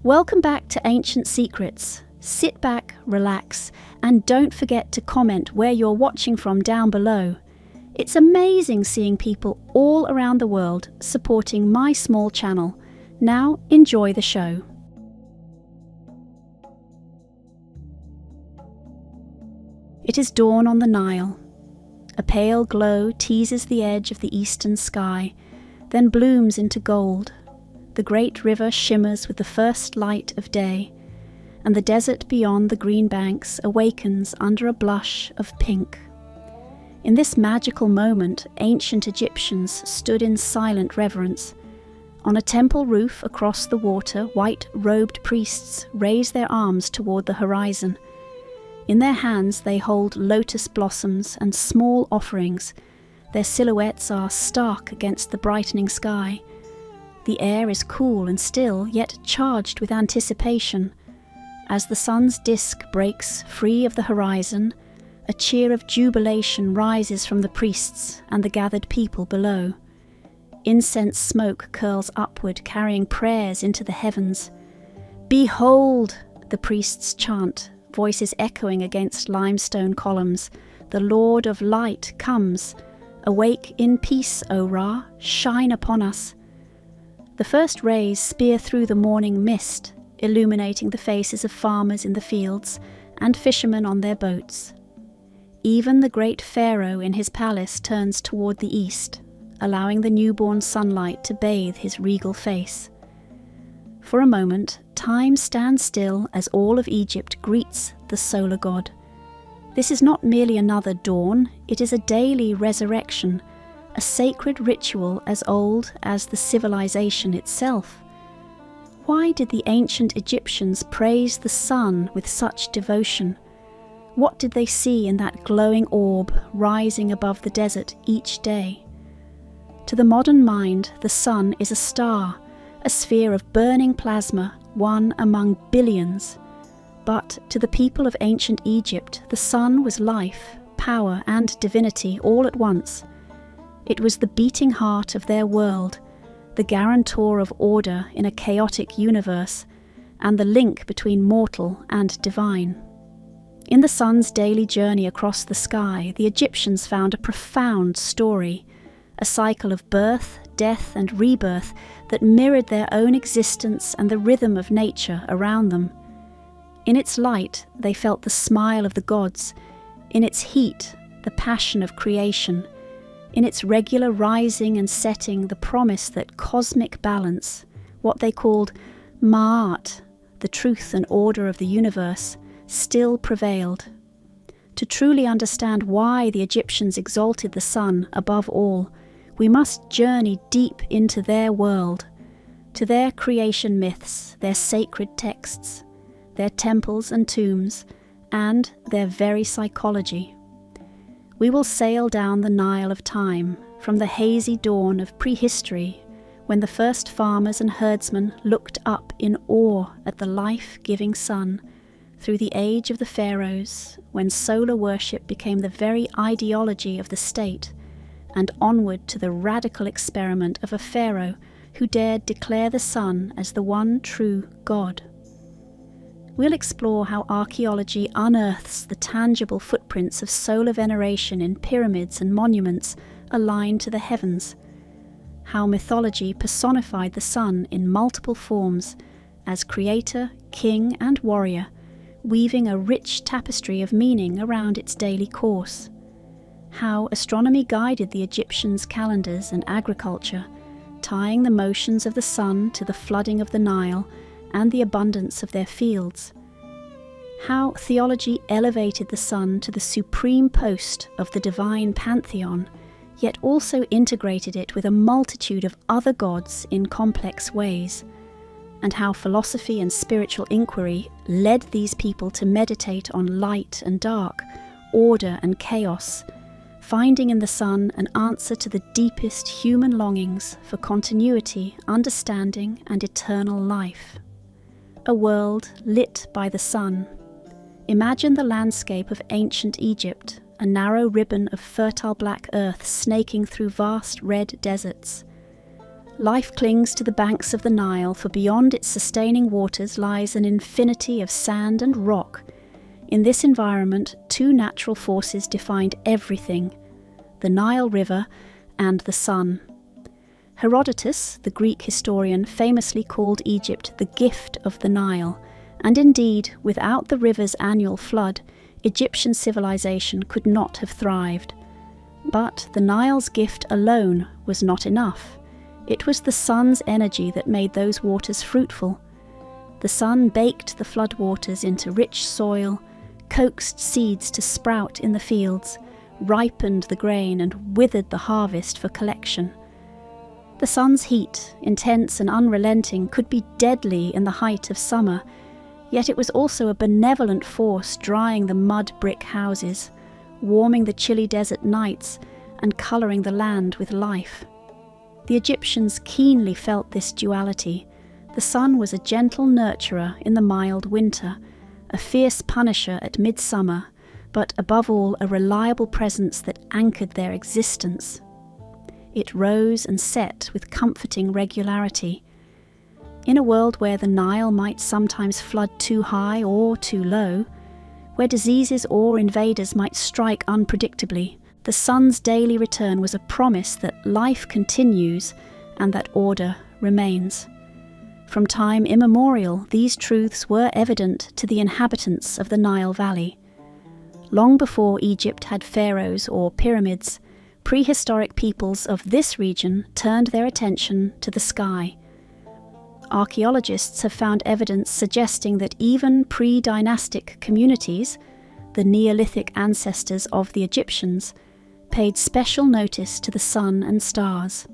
Welcome back to Ancient Secrets. Sit back, relax, and don't forget to comment where you're watching from down below. It's amazing seeing people all around the world supporting my small channel. Now enjoy the show. It is dawn on the Nile. A pale glow teases the edge of the eastern sky, then blooms into gold. The great river shimmers with the first light of day, and the desert beyond the green banks awakens under a blush of pink. In this magical moment, ancient Egyptians stood in silent reverence. On a temple roof across the water, white-robed priests raise their arms toward the horizon. In their hands they hold lotus blossoms and small offerings. Their silhouettes are stark against the brightening sky. The air is cool and still, yet charged with anticipation. As the sun's disk breaks free of the horizon, a cheer of jubilation rises from the priests and the gathered people below. Incense smoke curls upward, carrying prayers into the heavens. "Behold!" the priests chant, voices echoing against limestone columns. "The Lord of Light comes. Awake in peace, O Ra, shine upon us." The first rays spear through the morning mist, illuminating the faces of farmers in the fields and fishermen on their boats. Even the great pharaoh in his palace turns toward the east, allowing the newborn sunlight to bathe his regal face. For a moment, time stands still as all of Egypt greets the solar god. This is not merely another dawn, it is a daily resurrection, a sacred ritual as old as the civilization itself. Why did the ancient Egyptians praise the sun with such devotion? What did they see in that glowing orb rising above the desert each day? To the modern mind, the sun is a star, a sphere of burning plasma, one among billions. But to the people of ancient Egypt, the sun was life, power, and divinity all at once. It was the beating heart of their world, the guarantor of order in a chaotic universe, and the link between mortal and divine. In the sun's daily journey across the sky, the Egyptians found a profound story, a cycle of birth, death, and rebirth that mirrored their own existence and the rhythm of nature around them. In its light, they felt the smile of the gods. In its heat, the passion of creation. In its regular rising and setting, the promise that cosmic balance, what they called Ma'at, the truth and order of the universe, still prevailed. To truly understand why the Egyptians exalted the sun above all, we must journey deep into their world, to their creation myths, their sacred texts, their temples and tombs, and their very psychology. We will sail down the Nile of time, from the hazy dawn of prehistory, when the first farmers and herdsmen looked up in awe at the life-giving sun, through the age of the pharaohs, when solar worship became the very ideology of the state, and onward to the radical experiment of a pharaoh who dared declare the sun as the one true God. We'll explore how archaeology unearths the tangible footprints of solar veneration in pyramids and monuments aligned to the heavens, how mythology personified the sun in multiple forms as creator, king, and warrior, weaving a rich tapestry of meaning around its daily course, how astronomy guided the Egyptians' calendars and agriculture, tying the motions of the sun to the flooding of the Nile and the abundance of their fields, how theology elevated the sun to the supreme post of the divine pantheon, yet also integrated it with a multitude of other gods in complex ways, and how philosophy and spiritual inquiry led these people to meditate on light and dark, order and chaos, finding in the sun an answer to the deepest human longings for continuity, understanding, and eternal life. A world lit by the sun. Imagine the landscape of ancient Egypt, a narrow ribbon of fertile black earth snaking through vast red deserts. Life clings to the banks of the Nile, for beyond its sustaining waters lies an infinity of sand and rock. In this environment, two natural forces defined everything: the Nile River and the sun. Herodotus, the Greek historian, famously called Egypt the gift of the Nile, and indeed, without the river's annual flood, Egyptian civilization could not have thrived. But the Nile's gift alone was not enough. It was the sun's energy that made those waters fruitful. The sun baked the floodwaters into rich soil, coaxed seeds to sprout in the fields, ripened the grain and withered the harvest for collection. The sun's heat, intense and unrelenting, could be deadly in the height of summer, yet it was also a benevolent force drying the mud brick houses, warming the chilly desert nights, and colouring the land with life. The Egyptians keenly felt this duality. The sun was a gentle nurturer in the mild winter, a fierce punisher at midsummer, but above all a reliable presence that anchored their existence. It rose and set with comforting regularity. In a world where the Nile might sometimes flood too high or too low, where diseases or invaders might strike unpredictably, the sun's daily return was a promise that life continues and that order remains. From time immemorial, these truths were evident to the inhabitants of the Nile Valley. Long before Egypt had pharaohs or pyramids, prehistoric peoples of this region turned their attention to the sky. Archaeologists have found evidence suggesting that even pre-dynastic communities, the Neolithic ancestors of the Egyptians, paid special notice to the sun and stars.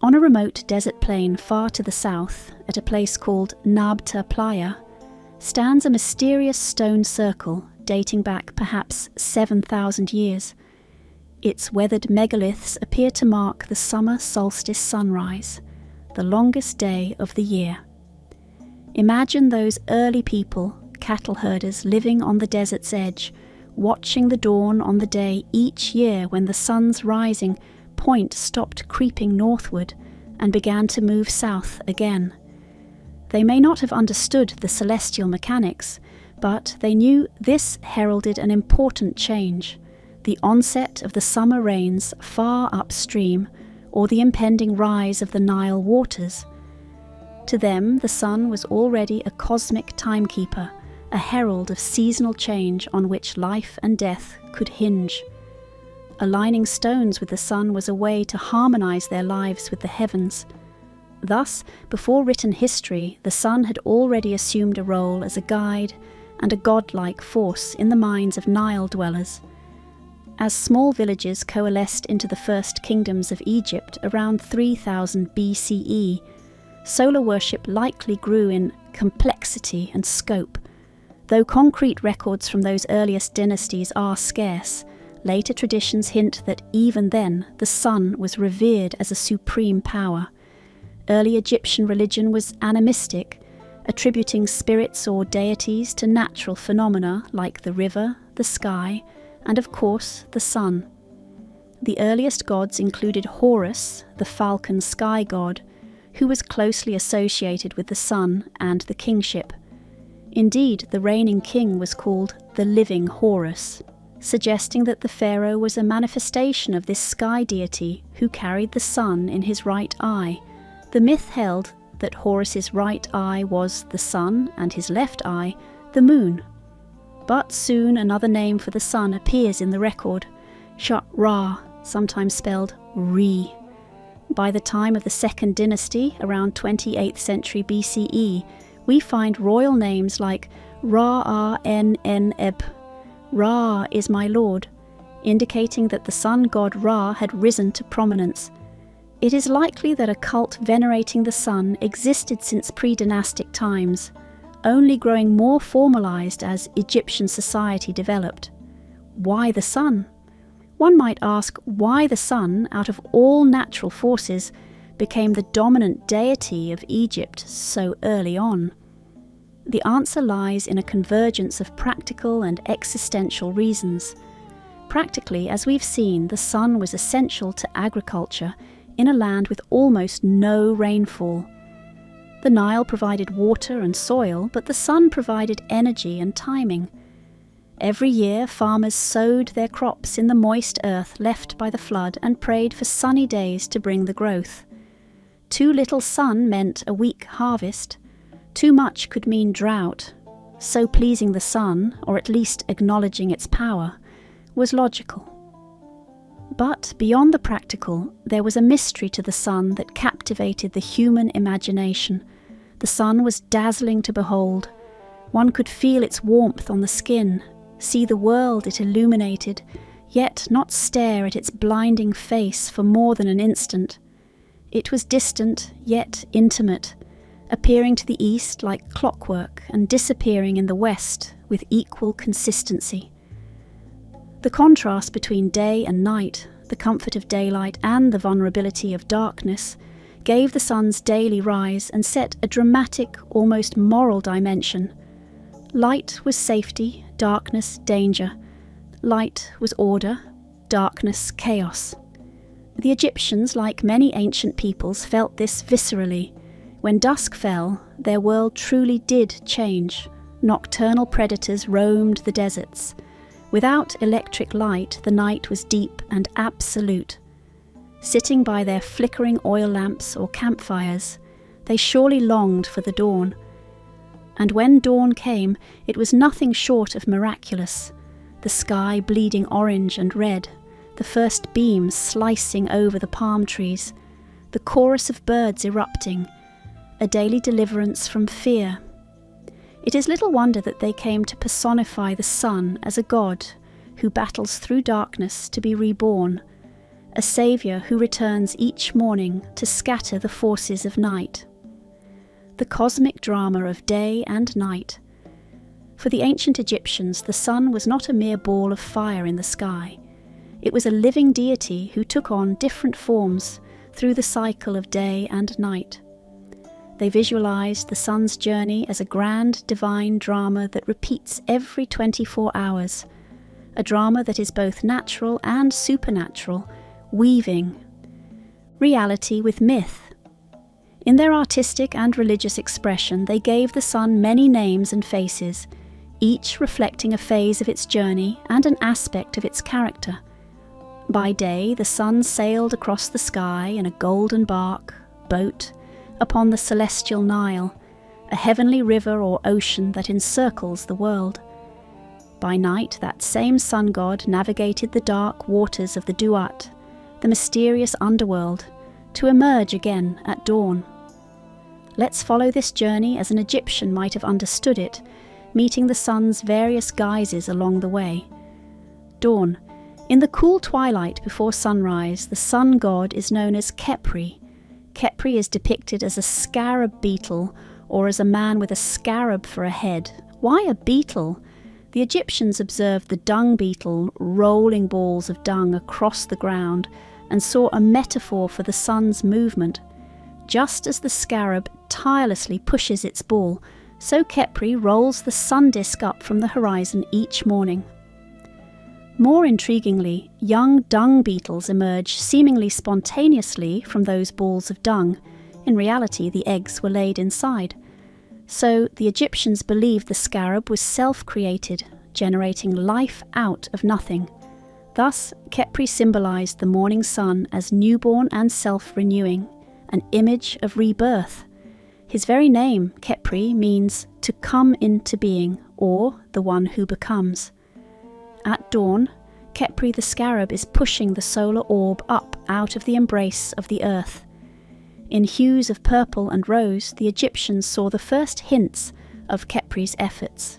On a remote desert plain far to the south, at a place called Nabta Playa, stands a mysterious stone circle dating back perhaps 7,000 years. Its weathered megaliths appear to mark the summer solstice sunrise, the longest day of the year. Imagine those early people, cattle herders living on the desert's edge, watching the dawn on the day each year when the sun's rising point stopped creeping northward and began to move south again. They may not have understood the celestial mechanics, but they knew this heralded an important change: the onset of the summer rains far upstream, or the impending rise of the Nile waters. To them, the sun was already a cosmic timekeeper, a herald of seasonal change on which life and death could hinge. Aligning stones with the sun was a way to harmonize their lives with the heavens. Thus, before written history, the sun had already assumed a role as a guide and a godlike force in the minds of Nile dwellers. As small villages coalesced into the first kingdoms of Egypt around 3000 BCE, solar worship likely grew in complexity and scope. Though concrete records from those earliest dynasties are scarce, later traditions hint that even then the sun was revered as a supreme power. Early Egyptian religion was animistic, attributing spirits or deities to natural phenomena like the river, the sky, and of course the sun. The earliest gods included Horus, the falcon sky god, who was closely associated with the sun and the kingship. Indeed, the reigning king was called the living Horus, suggesting that the pharaoh was a manifestation of this sky deity who carried the sun in his right eye. The myth held that Horus's right eye was the sun and his left eye the moon. But soon another name for the sun appears in the record, Shah-Ra, sometimes spelled Re. By the time of the Second Dynasty, around 28th century BCE, we find royal names like Ra-En-En-Eb, Ra is my lord, indicating that the sun god Ra had risen to prominence. It is likely that a cult venerating the sun existed since pre-dynastic times, only growing more formalized as Egyptian society developed. Why the sun? One might ask why the sun, out of all natural forces, became the dominant deity of Egypt so early on. The answer lies in a convergence of practical and existential reasons. Practically, as we've seen, the sun was essential to agriculture, in a land with almost no rainfall. The Nile provided water and soil, but the sun provided energy and timing. Every year, farmers sowed their crops in the moist earth left by the flood and prayed for sunny days to bring the growth. Too little sun meant a weak harvest. Too much could mean drought. So pleasing the sun, or at least acknowledging its power, was logical. But beyond the practical, there was a mystery to the sun that captivated the human imagination. The sun was dazzling to behold. One could feel its warmth on the skin, see the world it illuminated, yet not stare at its blinding face for more than an instant. It was distant, yet intimate, appearing to the east like clockwork and disappearing in the west with equal consistency. The contrast between day and night, the comfort of daylight and the vulnerability of darkness, gave the sun's daily rise and set a dramatic, almost moral dimension. Light was safety, darkness danger. Light was order, darkness chaos. The Egyptians, like many ancient peoples, felt this viscerally. When dusk fell, their world truly did change. Nocturnal predators roamed the deserts. Without electric light, the night was deep and absolute. Sitting by their flickering oil lamps or campfires, they surely longed for the dawn. And when dawn came, it was nothing short of miraculous. The sky bleeding orange and red, the first beams slicing over the palm trees, the chorus of birds erupting, a daily deliverance from fear. It is little wonder that they came to personify the sun as a god who battles through darkness to be reborn, a saviour who returns each morning to scatter the forces of night. The cosmic drama of day and night. For the ancient Egyptians, the sun was not a mere ball of fire in the sky. It was a living deity who took on different forms through the cycle of day and night. They visualized the sun's journey as a grand divine drama that repeats every 24 hours, a drama that is both natural and supernatural, weaving reality with myth. In their artistic and religious expression, they gave the sun many names and faces, each reflecting a phase of its journey and an aspect of its character. By day, the sun sailed across the sky in a golden boat, upon the celestial Nile, a heavenly river or ocean that encircles the world. By night, that same sun god navigated the dark waters of the Duat, the mysterious underworld, to emerge again at dawn. Let's follow this journey as an Egyptian might have understood it, meeting the sun's various guises along the way. Dawn. In the cool twilight before sunrise, the sun god is known as Khepri. Khepri is depicted as a scarab beetle, or as a man with a scarab for a head. Why a beetle? The Egyptians observed the dung beetle rolling balls of dung across the ground and saw a metaphor for the sun's movement. Just as the scarab tirelessly pushes its ball, so Khepri rolls the sun disk up from the horizon each morning. More intriguingly, young dung beetles emerge seemingly spontaneously from those balls of dung. In reality, the eggs were laid inside. So the Egyptians believed the scarab was self-created, generating life out of nothing. Thus, Khepri symbolized the morning sun as newborn and self-renewing, an image of rebirth. His very name, Khepri, means to come into being, or the one who becomes. At dawn, Khepri the scarab is pushing the solar orb up out of the embrace of the earth. In hues of purple and rose, the Egyptians saw the first hints of Khepri's efforts.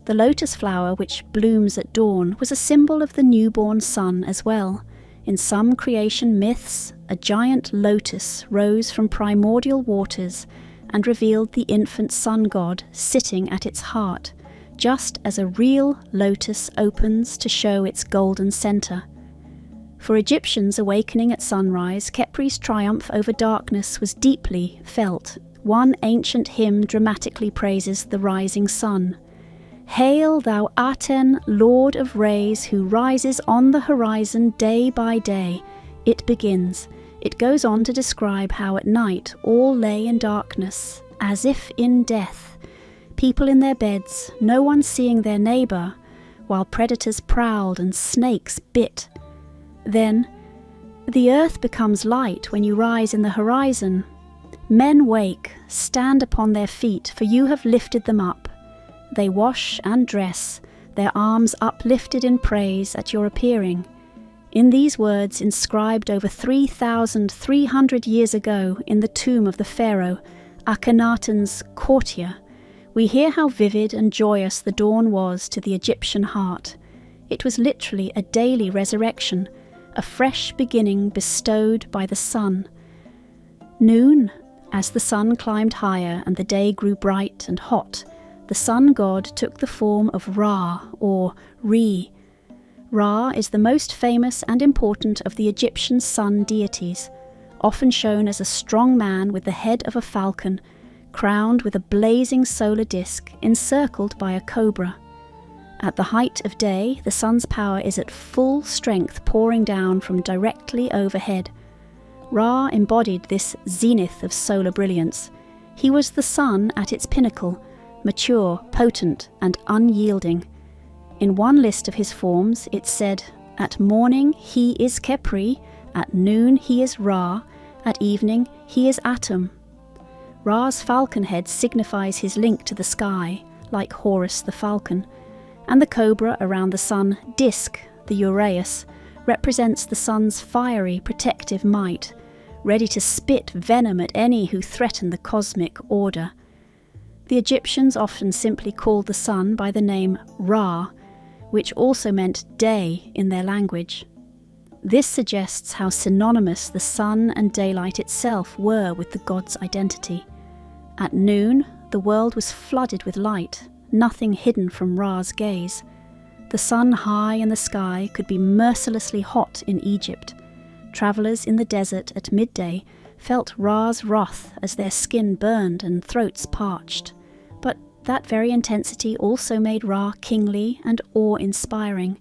The lotus flower, which blooms at dawn, was a symbol of the newborn sun as well. In some creation myths, a giant lotus rose from primordial waters and revealed the infant sun god sitting at its heart, just as a real lotus opens to show its golden center. For Egyptians awakening at sunrise, Khepri's triumph over darkness was deeply felt. One ancient hymn dramatically praises the rising sun. Hail thou Aten, Lord of rays, who rises on the horizon day by day. It begins, It goes on to describe how at night all lay in darkness, as if in death, people in their beds, no one seeing their neighbour, while predators prowled and snakes bit. Then, the earth becomes light when you rise in the horizon. Men wake, stand upon their feet, for you have lifted them up. They wash and dress, their arms uplifted in praise at your appearing. In these words, inscribed over 3,300 years ago in the tomb of the pharaoh, Akhenaten's courtier, we hear how vivid and joyous the dawn was to the Egyptian heart. It was literally a daily resurrection, a fresh beginning bestowed by the sun. Noon, as the sun climbed higher and the day grew bright and hot, the sun god took the form of Ra, or Re. Ra is the most famous and important of the Egyptian sun deities, often shown as a strong man with the head of a falcon, crowned with a blazing solar disk encircled by a cobra. At the height of day, the sun's power is at full strength, pouring down from directly overhead. Ra embodied this zenith of solar brilliance. He was the sun at its pinnacle, mature, potent, and unyielding. In one list of his forms, it said, "At morning he is Khepri, at noon he is Ra, at evening he is Atum." Ra's falcon head signifies his link to the sky, like Horus the falcon, and the cobra around the sun disk, the uraeus, represents the sun's fiery protective might, ready to spit venom at any who threaten the cosmic order. The Egyptians often simply called the sun by the name Ra, which also meant day in their language. This suggests how synonymous the sun and daylight itself were with the god's identity. At noon, the world was flooded with light, nothing hidden from Ra's gaze. The sun high in the sky could be mercilessly hot in Egypt. Travellers in the desert at midday felt Ra's wrath as their skin burned and throats parched. But that very intensity also made Ra kingly and awe-inspiring.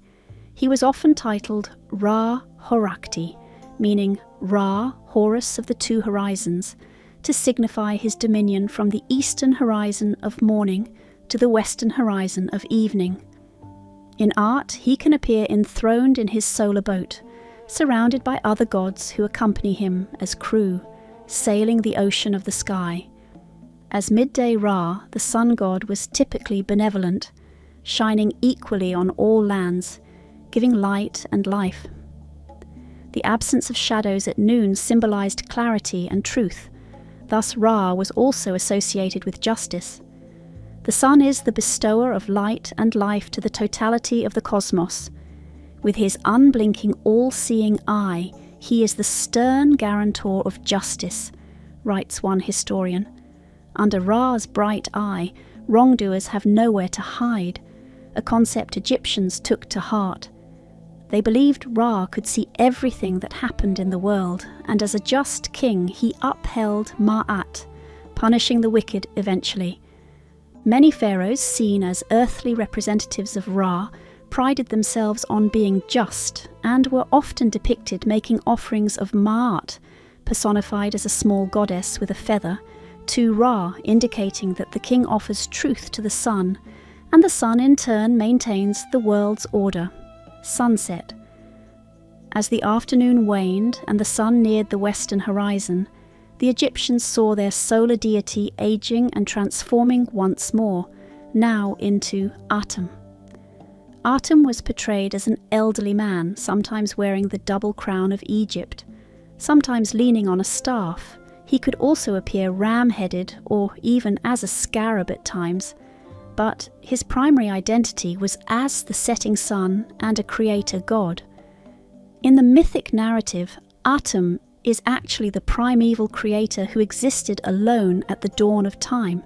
He was often titled Ra Horakti, meaning Ra, Horus of the two horizons, to signify his dominion from the eastern horizon of morning to the western horizon of evening. In art, he can appear enthroned in his solar boat, surrounded by other gods who accompany him as crew, sailing the ocean of the sky. As midday Ra, the sun god was typically benevolent, shining equally on all lands, giving light and life. The absence of shadows at noon symbolized clarity and truth. Thus Ra was also associated with justice. The sun is the bestower of light and life to the totality of the cosmos. With his unblinking, all-seeing eye, he is the stern guarantor of justice, writes one historian. Under Ra's bright eye, wrongdoers have nowhere to hide, a concept Egyptians took to heart. They believed Ra could see everything that happened in the world, and as a just king he upheld Ma'at, punishing the wicked eventually. Many pharaohs, seen as earthly representatives of Ra, prided themselves on being just, and were often depicted making offerings of Ma'at, personified as a small goddess with a feather, to Ra, indicating that the king offers truth to the sun, and the sun in turn maintains the world's order. Sunset. As the afternoon waned and the sun neared the western horizon, the Egyptians saw their solar deity aging and transforming once more, now into Atum. Atum was portrayed as an elderly man, sometimes wearing the double crown of Egypt, sometimes leaning on a staff. He could also appear ram-headed or even as a scarab at times, but his primary identity was as the setting sun and a creator god. In the mythic narrative, Atum is actually the primeval creator who existed alone at the dawn of time.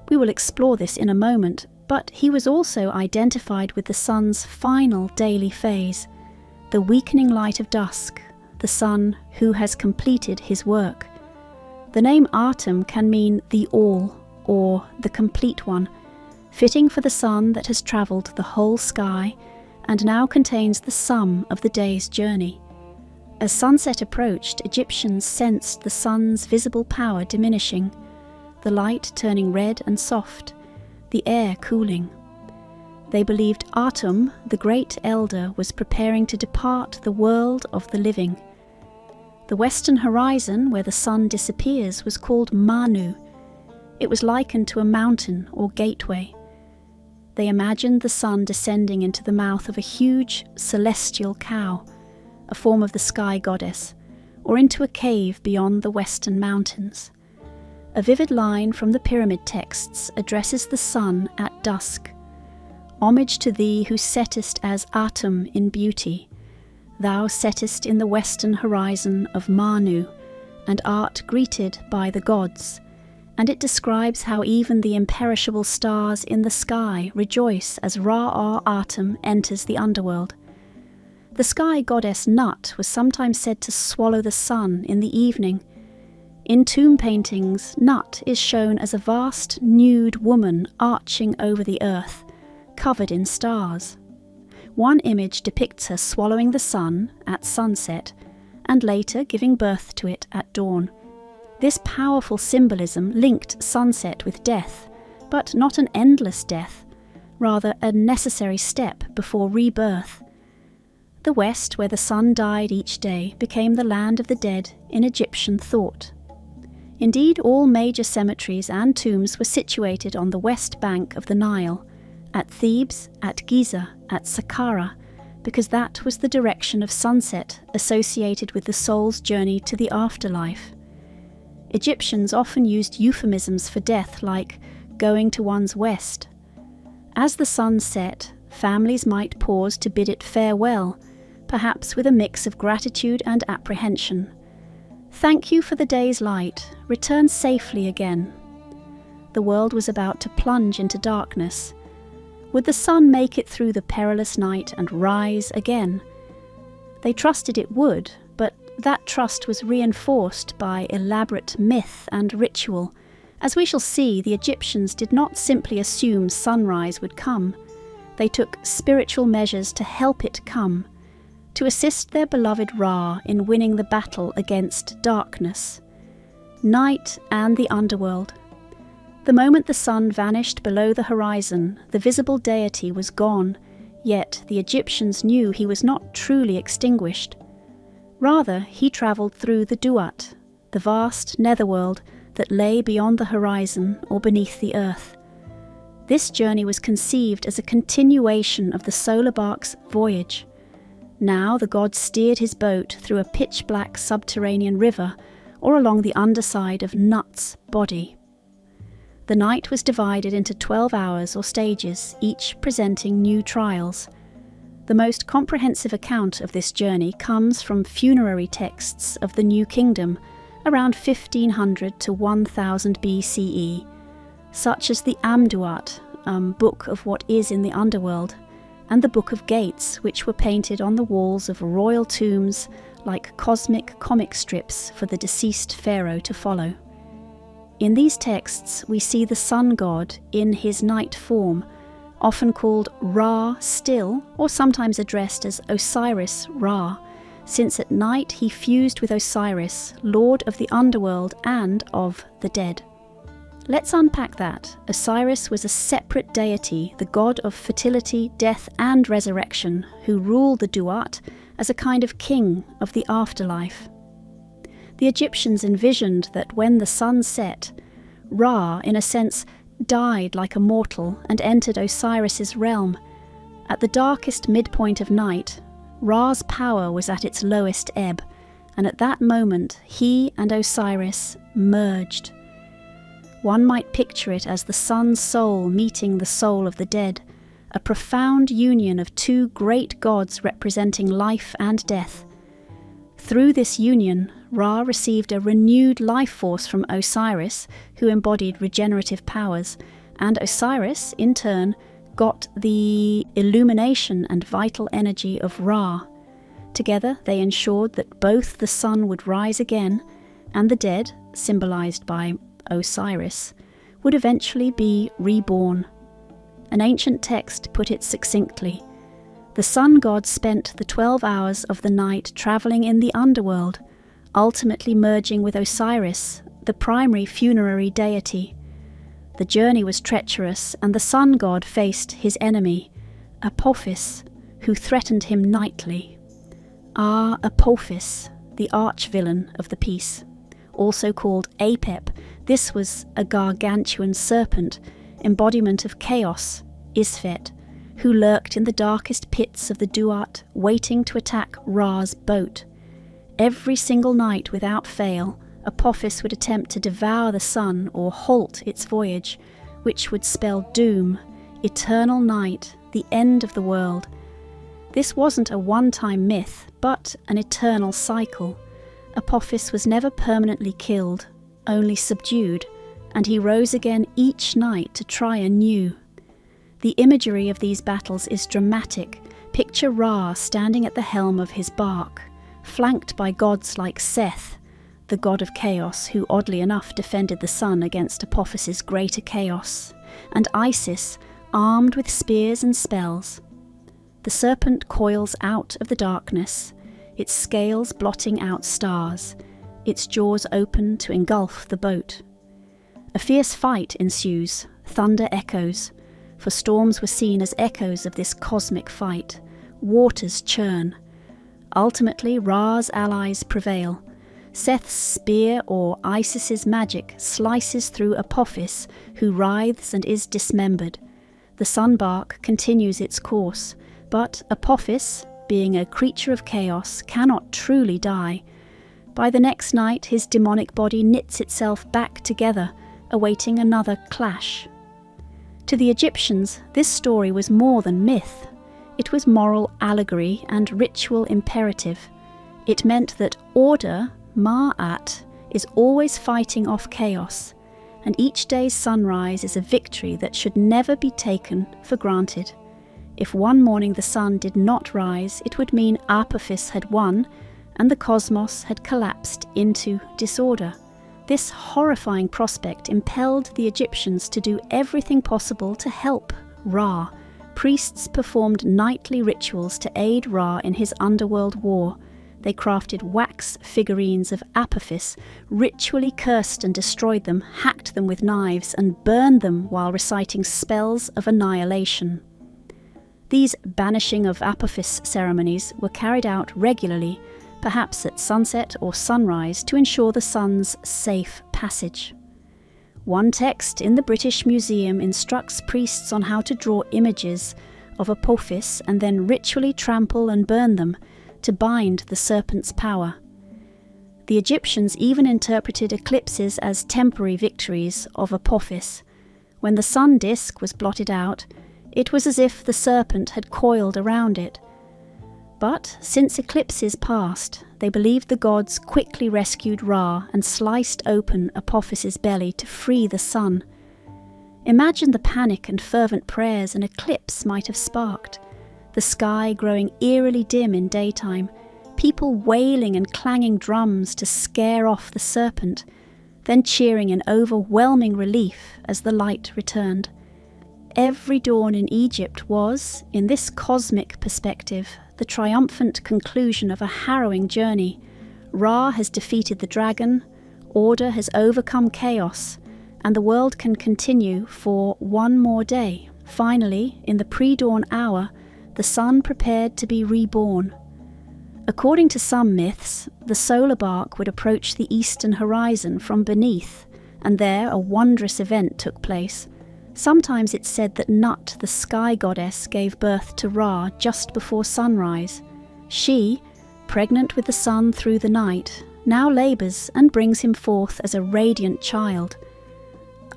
We will explore this in a moment, but he was also identified with the sun's final daily phase, the weakening light of dusk, the sun who has completed his work. The name Atum can mean the all, or the complete one, fitting for the sun that has travelled the whole sky and now contains the sum of the day's journey. As sunset approached, Egyptians sensed the sun's visible power diminishing, the light turning red and soft, the air cooling. They believed Atum, the great elder, was preparing to depart the world of the living. The western horizon, where the sun disappears, was called Manu. It was likened to a mountain or gateway. They imagined the sun descending into the mouth of a huge celestial cow, a form of the sky goddess, or into a cave beyond the western mountains. A vivid line from the pyramid texts addresses the sun at dusk. Homage to thee who settest as Atum in beauty. Thou settest in the western horizon of Manu, and art greeted by the gods. And it describes how even the imperishable stars in the sky rejoice as Ra-Atum enters the underworld. The sky goddess Nut was sometimes said to swallow the sun in the evening. In tomb paintings, Nut is shown as a vast nude woman arching over the earth, covered in stars. One image depicts her swallowing the sun at sunset, and later giving birth to it at dawn. This powerful symbolism linked sunset with death, but not an endless death, rather a necessary step before rebirth. The West, where the sun died each day, became the land of the dead in Egyptian thought. Indeed, all major cemeteries and tombs were situated on the west bank of the Nile, at Thebes, at Giza, at Saqqara, because that was the direction of sunset associated with the soul's journey to the afterlife. Egyptians often used euphemisms for death like going to one's west. As the sun set, families might pause to bid it farewell, perhaps with a mix of gratitude and apprehension. Thank you for the day's light, return safely again. The world was about to plunge into darkness. Would the sun make it through the perilous night and rise again? They trusted it would, but that trust was reinforced by elaborate myth and ritual. As we shall see, the Egyptians did not simply assume sunrise would come. They took spiritual measures to help it come, to assist their beloved Ra in winning the battle against darkness, night and the underworld. The moment the sun vanished below the horizon, the visible deity was gone, yet the Egyptians knew he was not truly extinguished. Rather, he travelled through the Duat, the vast netherworld that lay beyond the horizon or beneath the earth. This journey was conceived as a continuation of the solar bark's voyage. Now the god steered his boat through a pitch-black subterranean river or along the underside of Nut's body. The night was divided into 12 hours or stages, each presenting new trials. The most comprehensive account of this journey comes from funerary texts of the New Kingdom around 1500 to 1000 BCE, such as the Amduat, Book of What Is in the Underworld, and the Book of Gates, which were painted on the walls of royal tombs like cosmic comic strips for the deceased pharaoh to follow. In these texts we see the sun god in his night form, often called Ra still, or sometimes addressed as Osiris Ra, since at night he fused with Osiris, lord of the underworld and of the dead. Let's unpack that. Osiris was a separate deity, the god of fertility, death and resurrection, who ruled the Duat as a kind of king of the afterlife. The Egyptians envisioned that when the sun set, Ra, in a sense, died like a mortal and entered Osiris's realm. At the darkest midpoint of night, Ra's power was at its lowest ebb, and at that moment he and Osiris merged. One might picture it as the sun's soul meeting the soul of the dead, a profound union of two great gods representing life and death. Through this union, Ra received a renewed life force from Osiris, who embodied regenerative powers, and Osiris, in turn, got the illumination and vital energy of Ra. Together, they ensured that both the sun would rise again, and the dead, symbolized by Osiris, would eventually be reborn. An ancient text put it succinctly: The sun god spent the 12 hours of the night travelling in the underworld, ultimately merging with Osiris, the primary funerary deity. The journey was treacherous, and the sun god faced his enemy, Apophis, who threatened him nightly. Apophis, the arch-villain of the piece. Also called Apep, this was a gargantuan serpent, embodiment of chaos, Isfet, who lurked in the darkest pits of the Duat, waiting to attack Ra's boat. Every single night without fail, Apophis would attempt to devour the sun or halt its voyage, which would spell doom, eternal night, the end of the world. This wasn't a one-time myth, but an eternal cycle. Apophis was never permanently killed, only subdued, and he rose again each night to try anew. The imagery of these battles is dramatic. Picture Ra standing at the helm of his bark, flanked by gods like Seth, the god of chaos, who oddly enough defended the sun against Apophis's greater chaos, and Isis, armed with spears and spells. The serpent coils out of the darkness, its scales blotting out stars, its jaws open to engulf the boat. A fierce fight ensues, thunder echoes, for storms were seen as echoes of this cosmic fight. Waters churn. Ultimately, Ra's allies prevail. Seth's spear or Isis's magic slices through Apophis, who writhes and is dismembered. The sun bark continues its course, but Apophis, being a creature of chaos, cannot truly die. By the next night, his demonic body knits itself back together, awaiting another clash. To the Egyptians, this story was more than myth. It was moral allegory and ritual imperative. It meant that order, Ma'at, is always fighting off chaos, and each day's sunrise is a victory that should never be taken for granted. If one morning the sun did not rise, it would mean Apophis had won, and the cosmos had collapsed into disorder. This horrifying prospect impelled the Egyptians to do everything possible to help Ra. Priests performed nightly rituals to aid Ra in his underworld war. They crafted wax figurines of Apophis, ritually cursed and destroyed them, hacked them with knives, and burned them while reciting spells of annihilation. These banishing of Apophis ceremonies were carried out regularly, perhaps at sunset or sunrise, to ensure the sun's safe passage. One text in the British Museum instructs priests on how to draw images of Apophis and then ritually trample and burn them to bind the serpent's power. The Egyptians even interpreted eclipses as temporary victories of Apophis. When the sun disk was blotted out, it was as if the serpent had coiled around it. But since eclipses passed, they believed the gods quickly rescued Ra and sliced open Apophis's belly to free the sun. Imagine the panic and fervent prayers an eclipse might have sparked. The sky growing eerily dim in daytime, people wailing and clanging drums to scare off the serpent, then cheering in overwhelming relief as the light returned. Every dawn in Egypt was, in this cosmic perspective, the triumphant conclusion of a harrowing journey. Ra has defeated the dragon, order has overcome chaos, and the world can continue for one more day. Finally, in the pre-dawn hour, the sun prepared to be reborn. According to some myths, the solar bark would approach the eastern horizon from beneath, and there a wondrous event took place. Sometimes it's said that Nut, the sky goddess, gave birth to Ra just before sunrise. She, pregnant with the sun through the night, now labours and brings him forth as a radiant child.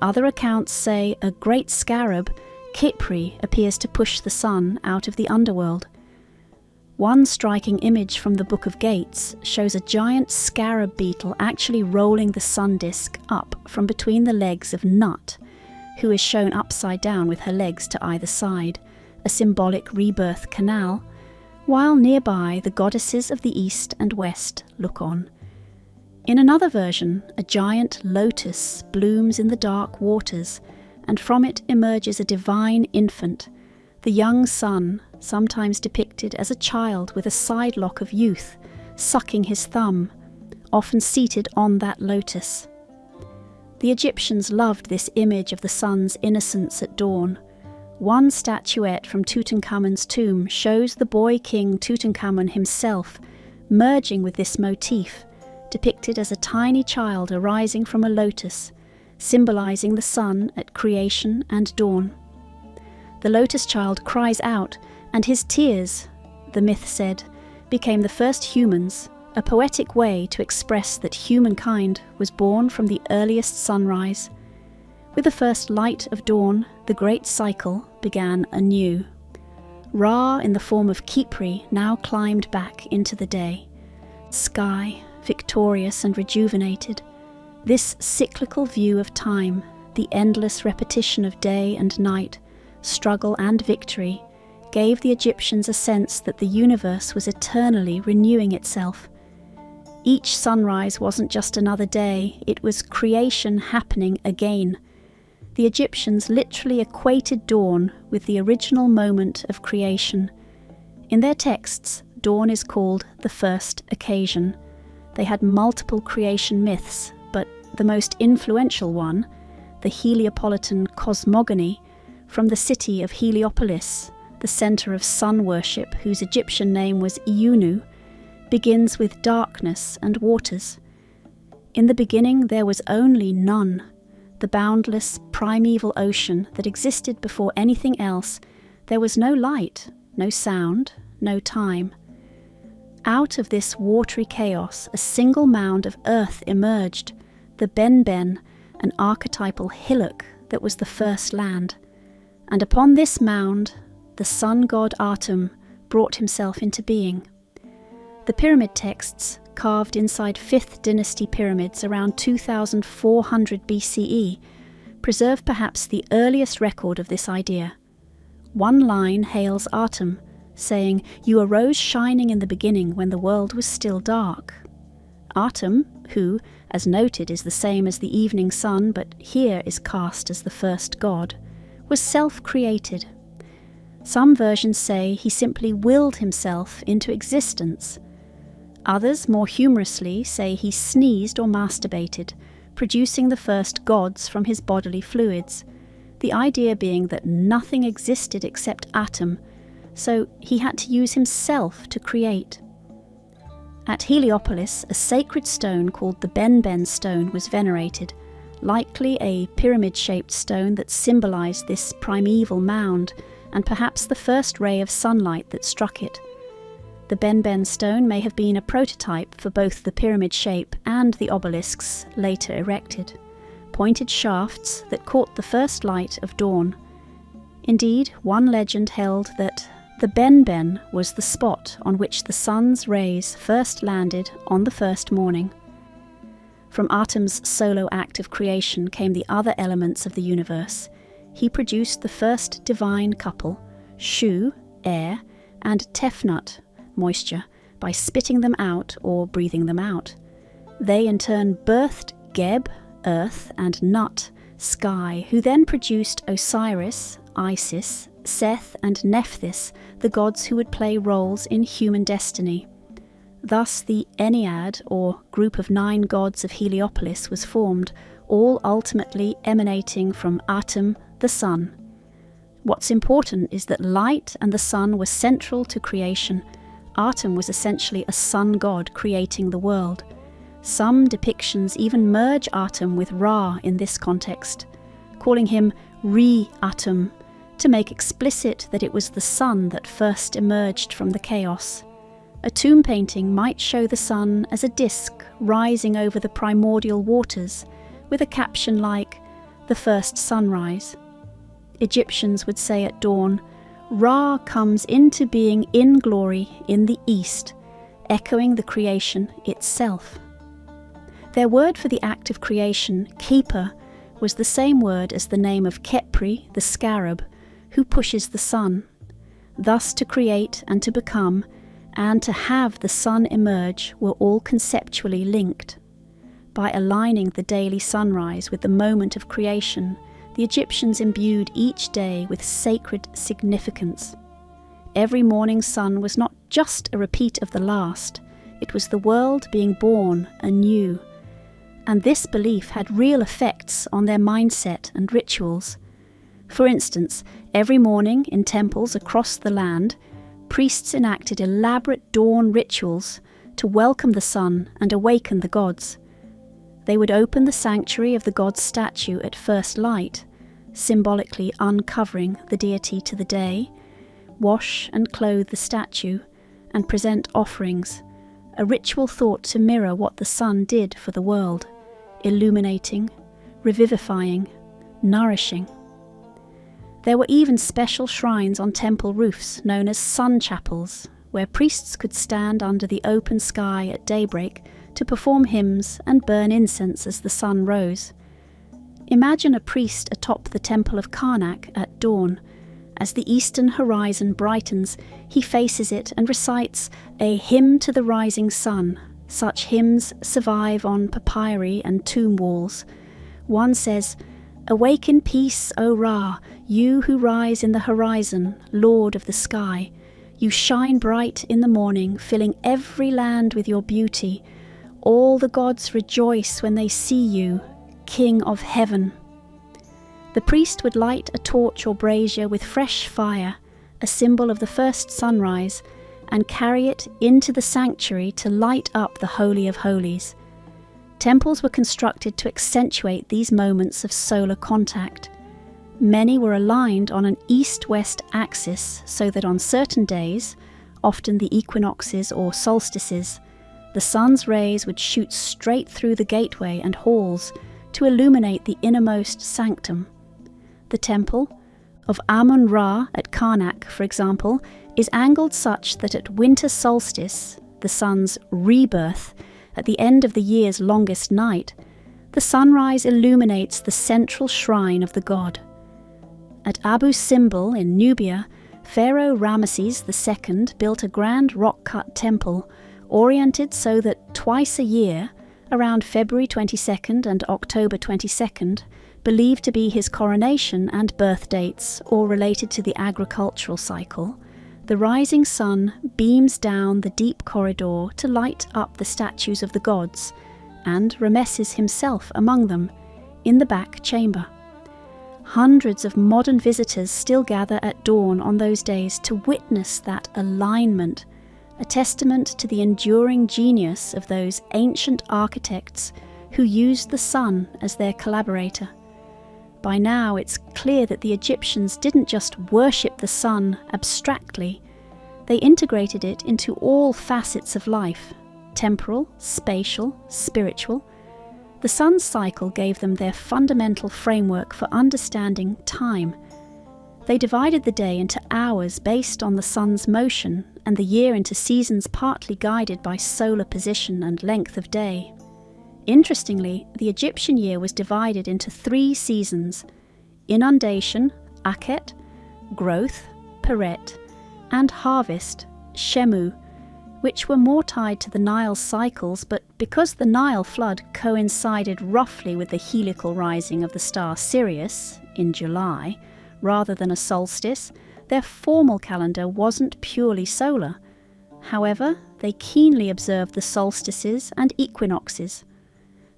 Other accounts say a great scarab, Khipri, appears to push the sun out of the underworld. One striking image from the Book of Gates shows a giant scarab beetle actually rolling the sun disk up from between the legs of Nut, who is shown upside down with her legs to either side, a symbolic rebirth canal, while nearby the goddesses of the east and west look on. In another version, a giant lotus blooms in the dark waters, and from it emerges a divine infant, the young sun, sometimes depicted as a child with a side lock of youth, sucking his thumb, often seated on that lotus. The Egyptians loved this image of the sun's innocence at dawn. One statuette from Tutankhamun's tomb shows the boy king Tutankhamun himself merging with this motif, depicted as a tiny child arising from a lotus, symbolizing the sun at creation and dawn. The lotus child cries out, and his tears, the myth said, became the first humans, a poetic way to express that humankind was born from the earliest sunrise. With the first light of dawn, the great cycle began anew. Ra, in the form of Khepri, now climbed back into the day. Sky, victorious and rejuvenated. This cyclical view of time, the endless repetition of day and night, struggle and victory, gave the Egyptians a sense that the universe was eternally renewing itself. Each sunrise wasn't just another day, it was creation happening again. The Egyptians literally equated dawn with the original moment of creation. In their texts, dawn is called the first occasion. They had multiple creation myths, but the most influential one, the Heliopolitan cosmogony, from the city of Heliopolis, the centre of sun worship whose Egyptian name was Iunu, begins with darkness and waters. In the beginning there was only none, the boundless primeval ocean that existed before anything else. There was no light, no sound, no time. Out of this watery chaos, a single mound of earth emerged, the Ben-Ben, an archetypal hillock that was the first land. And upon this mound, the sun god Atum brought himself into being. The pyramid texts, carved inside 5th dynasty pyramids around 2400 BCE, preserve perhaps the earliest record of this idea. One line hails Atum, saying, "You arose shining in the beginning when the world was still dark." Atum, who, as noted, is the same as the evening sun but here is cast as the first god, was self-created. Some versions say he simply willed himself into existence. Others, more humorously, say he sneezed or masturbated, producing the first gods from his bodily fluids, the idea being that nothing existed except Atum, so he had to use himself to create. At Heliopolis, a sacred stone called the Ben-Ben stone was venerated, likely a pyramid-shaped stone that symbolized this primeval mound, and perhaps the first ray of sunlight that struck it. The Ben-Ben stone may have been a prototype for both the pyramid shape and the obelisks later erected, pointed shafts that caught the first light of dawn. Indeed, one legend held that the Ben-Ben was the spot on which the sun's rays first landed on the first morning. From Atum's solo act of creation came the other elements of the universe. He produced the first divine couple, Shu, air, and Tefnut, moisture, by spitting them out or breathing them out. They in turn birthed Geb, earth, and Nut, sky, who then produced Osiris, Isis, Seth, and Nephthys, the gods who would play roles in human destiny. Thus the Ennead, or group of 9 gods of Heliopolis, was formed, all ultimately emanating from Atum, the sun. What's important is that light and the sun were central to creation. Atum was essentially a sun god creating the world. Some depictions even merge Atum with Ra in this context, calling him Re-Atum, to make explicit that it was the sun that first emerged from the chaos. A tomb painting might show the sun as a disk rising over the primordial waters, with a caption like, "The first sunrise." Egyptians would say at dawn, Ra comes into being in glory in the east, echoing the creation itself. Their word for the act of creation, keeper, was the same word as the name of Khepri, the scarab, who pushes the sun. Thus to create and to become, and to have the sun emerge were all conceptually linked. By aligning the daily sunrise with the moment of creation, the Egyptians imbued each day with sacred significance. every morning sun was not just a repeat of the last, it was the world being born anew. And this belief had real effects on their mindset and rituals. For instance, every morning in temples across the land, priests enacted elaborate dawn rituals to welcome the sun and awaken the gods. They would open the sanctuary of the god's statue at first light, symbolically uncovering the deity to the day, wash and clothe the statue, and present offerings, a ritual thought to mirror what the sun did for the world, illuminating, revivifying, nourishing. There were even special shrines on temple roofs known as sun chapels, where priests could stand under the open sky at daybreak to perform hymns and burn incense as the sun rose. Imagine a priest atop the temple of Karnak at dawn. As the eastern horizon brightens, he faces it and recites a hymn to the rising sun. Such hymns survive on papyri and tomb walls. One says, "Awake in peace, O Ra, you who rise in the horizon, Lord of the sky. You shine bright in the morning, filling every land with your beauty. All the gods rejoice when they see you, King of heaven." The priest would light a torch or brazier with fresh fire, a symbol of the first sunrise, and carry it into the sanctuary to light up the Holy of Holies. Temples were constructed to accentuate these moments of solar contact. Many were aligned on an east-west axis so that on certain days, often the equinoxes or solstices, the sun's rays would shoot straight through the gateway and halls to illuminate the innermost sanctum. The temple of Amun-Ra at Karnak, for example, is angled such that at winter solstice, the sun's rebirth, at the end of the year's longest night, the sunrise illuminates the central shrine of the god. At Abu Simbel in Nubia, Pharaoh Ramesses II built a grand rock-cut temple, oriented so that twice a year, around February 22nd and October 22nd, believed to be his coronation and birth dates or related to the agricultural cycle, the rising sun beams down the deep corridor to light up the statues of the gods, and Ramesses himself among them, in the back chamber. Hundreds of modern visitors still gather at dawn on those days to witness that alignment, a testament to the enduring genius of those ancient architects who used the sun as their collaborator. By now it's clear that the Egyptians didn't just worship the sun abstractly, they integrated it into all facets of life, temporal, spatial, spiritual. The sun's cycle gave them their fundamental framework for understanding time. They divided the day into hours based on the sun's motion and the year into seasons partly guided by solar position and length of day. Interestingly, the Egyptian year was divided into 3 seasons: inundation, Akhet, growth, Peret, and harvest, Shemu, which were more tied to the Nile's cycles, but because the Nile flood coincided roughly with the heliacal rising of the star Sirius in July, rather than a solstice, their formal calendar wasn't purely solar. However, they keenly observed the solstices and equinoxes.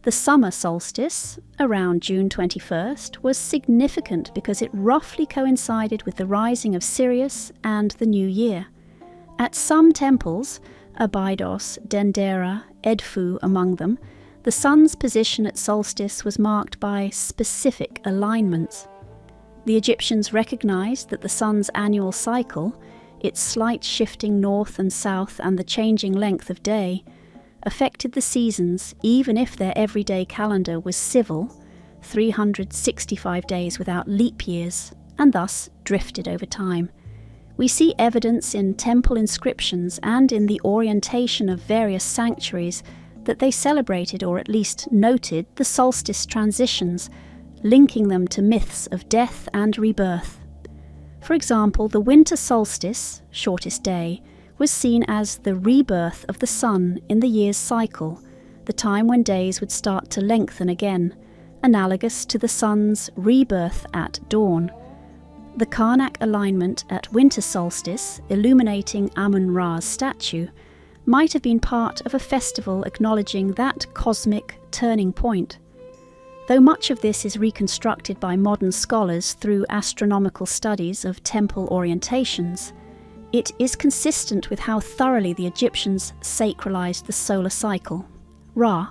The summer solstice, around June 21st, was significant because it roughly coincided with the rising of Sirius and the new year. At some temples, Abydos, Dendera, Edfu among them, the sun's position at solstice was marked by specific alignments. The Egyptians recognized that the sun's annual cycle, its slight shifting north and south and the changing length of day, affected the seasons even if their everyday calendar was civil, 365 days without leap years, and thus drifted over time. We see evidence in temple inscriptions and in the orientation of various sanctuaries that they celebrated or at least noted the solstice transitions, linking them to myths of death and rebirth. For example, the winter solstice, shortest day, was seen as the rebirth of the sun in the year's cycle, the time when days would start to lengthen again, analogous to the sun's rebirth at dawn. The Karnak alignment at winter solstice, illuminating Amun-Ra's statue, might have been part of a festival acknowledging that cosmic turning point. Though much of this is reconstructed by modern scholars through astronomical studies of temple orientations, it is consistent with how thoroughly the Egyptians sacralized the solar cycle. Ra,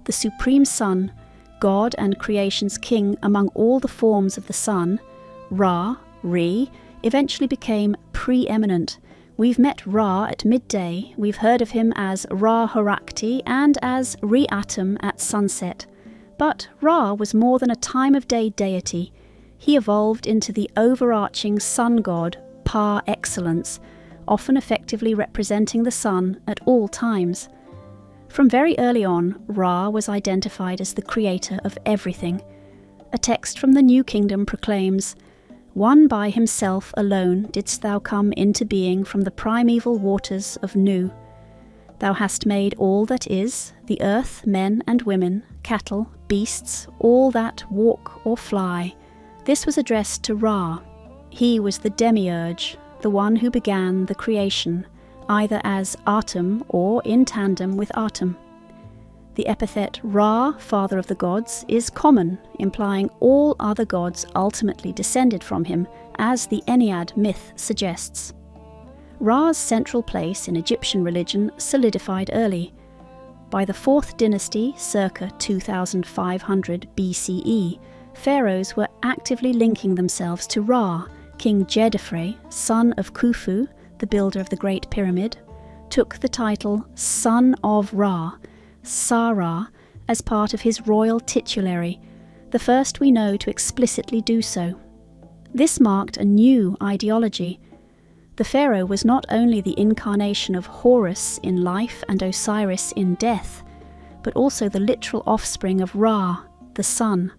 the supreme sun, God and creation's king among all the forms of the sun, Ra, Re, eventually became preeminent. We've met Ra at midday, we've heard of him as Ra Horakti and as Re-Atum at sunset. But Ra was more than a time-of-day deity. He evolved into the overarching sun god par excellence, often effectively representing the sun at all times. From very early on, Ra was identified as the creator of everything. A text from the New Kingdom proclaims, "One by himself alone didst thou come into being from the primeval waters of Nu. Thou hast made all that is, the earth, men and women, cattle, beasts, all that walk or fly." This was addressed to Ra. He was the demiurge, the one who began the creation, either as Atum or in tandem with Atum. The epithet Ra, father of the gods, is common, implying all other gods ultimately descended from him, as the Ennead myth suggests. Ra's central place in Egyptian religion solidified early. By the 4th dynasty, circa 2500 BCE, pharaohs were actively linking themselves to Ra. King Djedefre, son of Khufu, the builder of the Great Pyramid, took the title Son of Ra, Sa-Ra, as part of his royal titulary, the first we know to explicitly do so. This marked a new ideology. The pharaoh was not only the incarnation of Horus in life and Osiris in death, but also the literal offspring of Ra, the sun.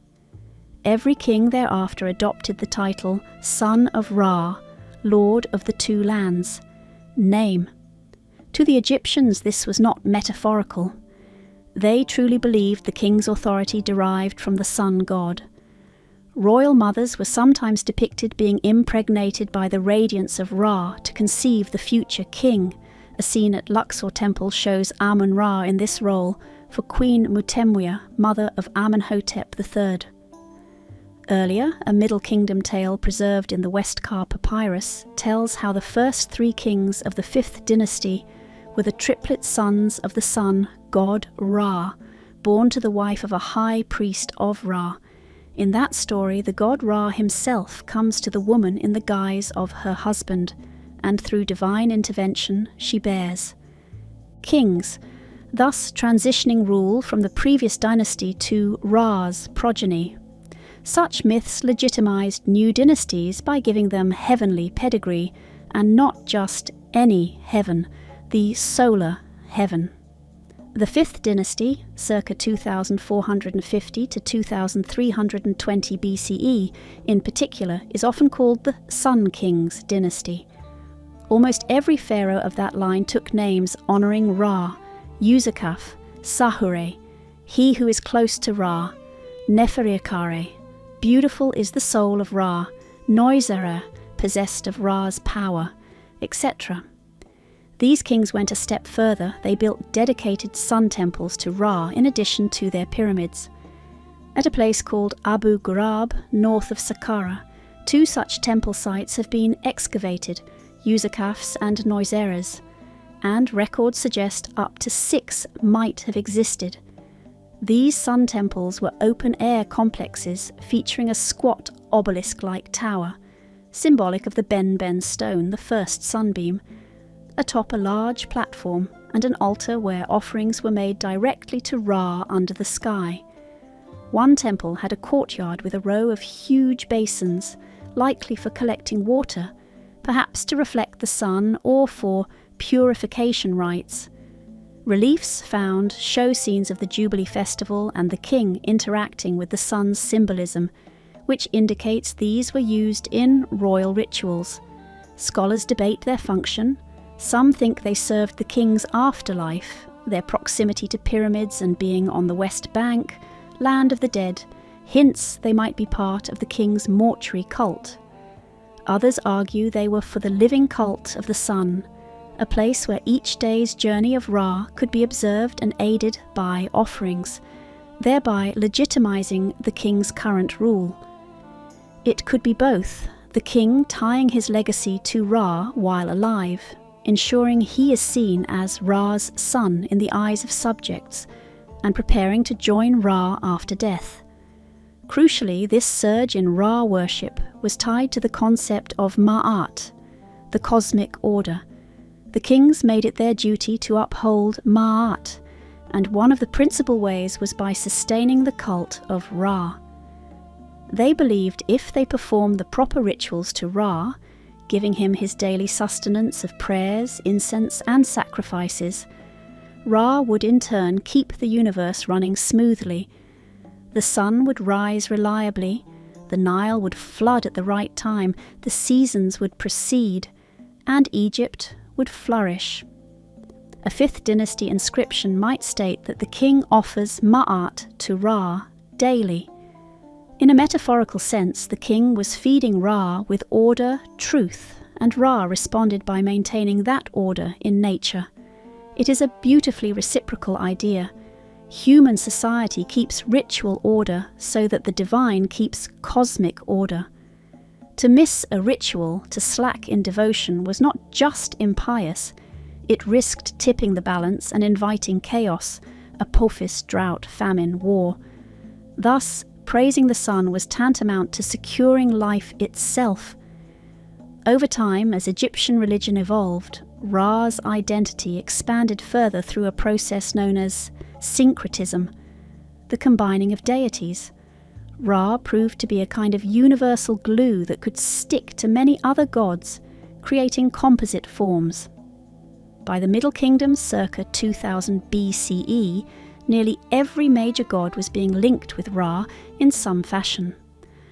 Every king thereafter adopted the title Son of Ra, Lord of the Two Lands. Name. To the Egyptians this was not metaphorical. They truly believed the king's authority derived from the sun god. Royal mothers were sometimes depicted being impregnated by the radiance of Ra to conceive the future king. A scene at Luxor Temple shows Amun-Ra in this role for Queen Mutemwia, mother of Amenhotep III. Earlier, a Middle Kingdom tale preserved in the Westcar Papyrus tells how the first 3 kings of the 5th dynasty were the triplet sons of the sun god Ra, born to the wife of a high priest of Ra. In that story, the god Ra himself comes to the woman in the guise of her husband, and through divine intervention she bears. Kings, thus transitioning rule from the previous dynasty to Ra's progeny. Such myths legitimized new dynasties by giving them heavenly pedigree, and not just any heaven, the solar heaven. The 5th dynasty, circa 2450 to 2320 BCE, in particular, is often called the Sun Kings dynasty. Almost every pharaoh of that line took names honoring Ra: Usakaf, Sahure, he who is close to Ra; Neferirkare, beautiful is the soul of Ra; Noizera, possessed of Ra's power, etc. These kings went a step further. They built dedicated sun temples to Ra in addition to their pyramids. At a place called Abu Ghurab, north of Saqqara, 2 such temple sites have been excavated, Usakaf's and Noizera's, and records suggest up to 6 might have existed. These sun temples were open-air complexes featuring a squat obelisk-like tower, symbolic of the Ben-Ben stone, the first sunbeam, atop a large platform, and an altar where offerings were made directly to Ra under the sky. One temple had a courtyard with a row of huge basins, likely for collecting water, perhaps to reflect the sun or for purification rites. Reliefs found show scenes of the Jubilee Festival and the king interacting with the sun's symbolism, which indicates these were used in royal rituals. Scholars debate their function. Some think they served the king's afterlife, their proximity to pyramids and being on the West Bank, land of the dead, hints they might be part of the king's mortuary cult. Others argue they were for the living cult of the sun, a place where each day's journey of Ra could be observed and aided by offerings, thereby legitimizing the king's current rule. It could be both, the king tying his legacy to Ra while alive, ensuring he is seen as Ra's son in the eyes of subjects, and preparing to join Ra after death. Crucially, this surge in Ra worship was tied to the concept of Ma'at, the cosmic order. The kings made it their duty to uphold Ma'at, and one of the principal ways was by sustaining the cult of Ra. They believed if they performed the proper rituals to Ra, giving him his daily sustenance of prayers, incense, and sacrifices, Ra would in turn keep the universe running smoothly. The sun would rise reliably, the Nile would flood at the right time, the seasons would proceed, and Egypt would flourish. A 5th dynasty inscription might state that the king offers Ma'at to Ra daily. In a metaphorical sense, the king was feeding Ra with order, truth, and Ra responded by maintaining that order in nature. It is a beautifully reciprocal idea. Human society keeps ritual order so that the divine keeps cosmic order. To miss a ritual, to slack in devotion, was not just impious, it risked tipping the balance and inviting chaos, apophis, drought, famine, war. Thus, praising the sun was tantamount to securing life itself. Over time, as Egyptian religion evolved, Ra's identity expanded further through a process known as syncretism, the combining of deities. Ra proved to be a kind of universal glue that could stick to many other gods, creating composite forms. By the Middle Kingdom circa 2000 BCE, nearly every major god was being linked with Ra in some fashion.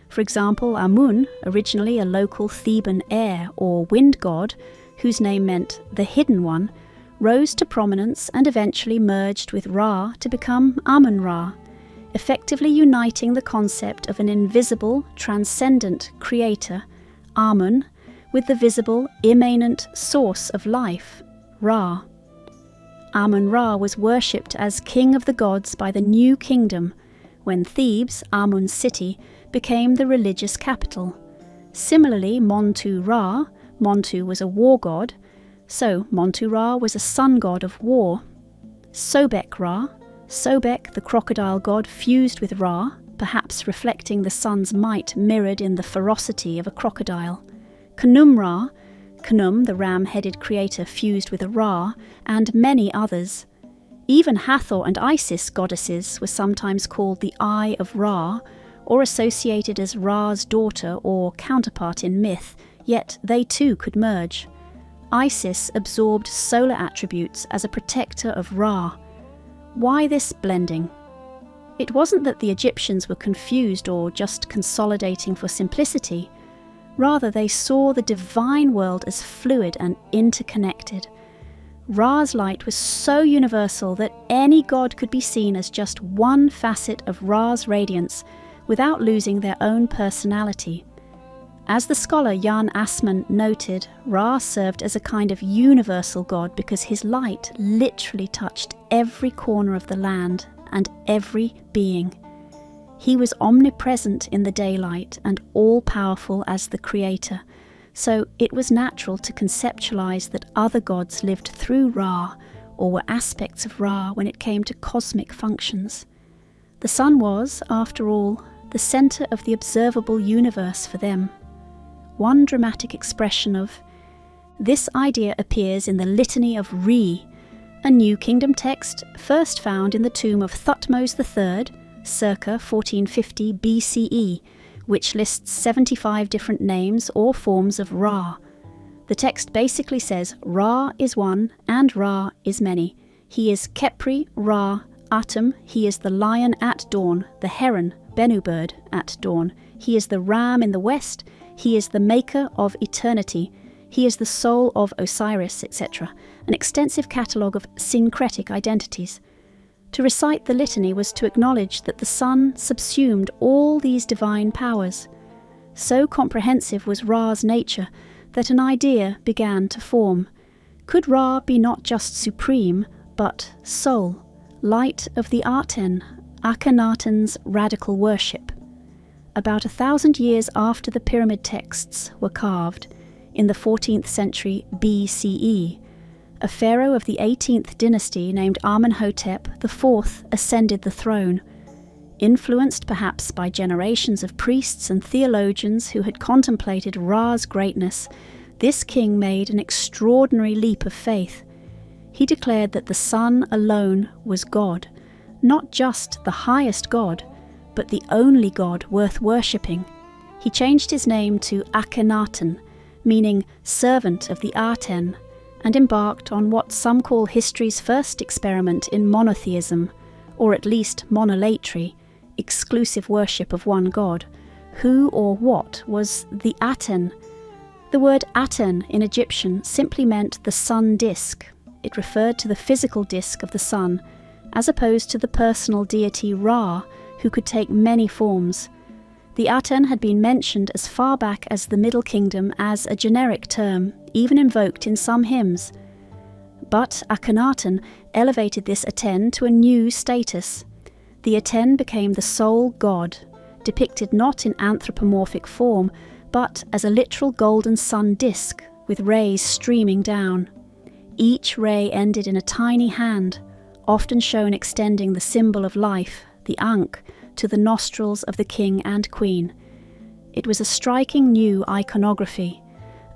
For example, Amun, originally a local Theban air or wind god, whose name meant the Hidden One, rose to prominence and eventually merged with Ra to become Amun-Ra, effectively uniting the concept of an invisible, transcendent creator, Amun, with the visible, immanent source of life, Ra. Amun-Ra was worshipped as king of the gods by the New Kingdom, when Thebes, Amun's city, became the religious capital. Similarly, Montu-Ra, Montu was a war god, so Montu-Ra was a sun god of war. Sobek-Ra, Sobek, the crocodile god, fused with Ra, perhaps reflecting the sun's might mirrored in the ferocity of a crocodile. Khnum-Ra, Khnum, the ram-headed creator, fused with a Ra, and many others. Even Hathor and Isis goddesses were sometimes called the Eye of Ra, or associated as Ra's daughter or counterpart in myth, yet they too could merge. Isis absorbed solar attributes as a protector of Ra. Why this blending? It wasn't that the Egyptians were confused or just consolidating for simplicity. Rather, they saw the divine world as fluid and interconnected. Ra's light was so universal that any god could be seen as just one facet of Ra's radiance without losing their own personality. As the scholar Jan Assmann noted, Ra served as a kind of universal god because his light literally touched every corner of the land and every being. He was omnipresent in the daylight and all-powerful as the creator, so it was natural to conceptualize that other gods lived through Ra or were aspects of Ra when it came to cosmic functions. The sun was, after all, the center of the observable universe for them. One dramatic expression of this idea appears in the Litany of Re, a New Kingdom text first found in the tomb of Thutmose III, circa 1450 BCE, which lists 75 different names or forms of Ra. The text basically says Ra is one and Ra is many. He is Khepri, Ra, Atum, he is the lion at dawn, the heron, Bennu bird, at dawn. He is the ram in the west, he is the maker of eternity, he is the soul of Osiris, etc., an extensive catalogue of syncretic identities. To recite the litany was to acknowledge that the sun subsumed all these divine powers. So comprehensive was Ra's nature that an idea began to form. Could Ra be not just supreme, but soul, light of the Aten, Akhenaten's radical worship? About 1,000 years after the pyramid texts were carved, in the 14th century BCE, a pharaoh of the 18th dynasty named Amenhotep IV ascended the throne. Influenced perhaps by generations of priests and theologians who had contemplated Ra's greatness, this king made an extraordinary leap of faith. He declared that the sun alone was God, not just the highest God, but the only God worth worshipping. He changed his name to Akhenaten, meaning servant of the Aten, and embarked on what some call history's first experiment in monotheism, or at least monolatry, exclusive worship of one God. Who or what was the Aten? The word Aten in Egyptian simply meant the sun disk. It referred to the physical disk of the sun, as opposed to the personal deity Ra, who could take many forms. The Aten had been mentioned as far back as the Middle Kingdom as a generic term, even invoked in some hymns. But Akhenaten elevated this Aten to a new status. The Aten became the sole god, depicted not in anthropomorphic form, but as a literal golden sun disk with rays streaming down. Each ray ended in a tiny hand, often shown extending the symbol of life, the Ankh, to the nostrils of the king and queen. It was a striking new iconography,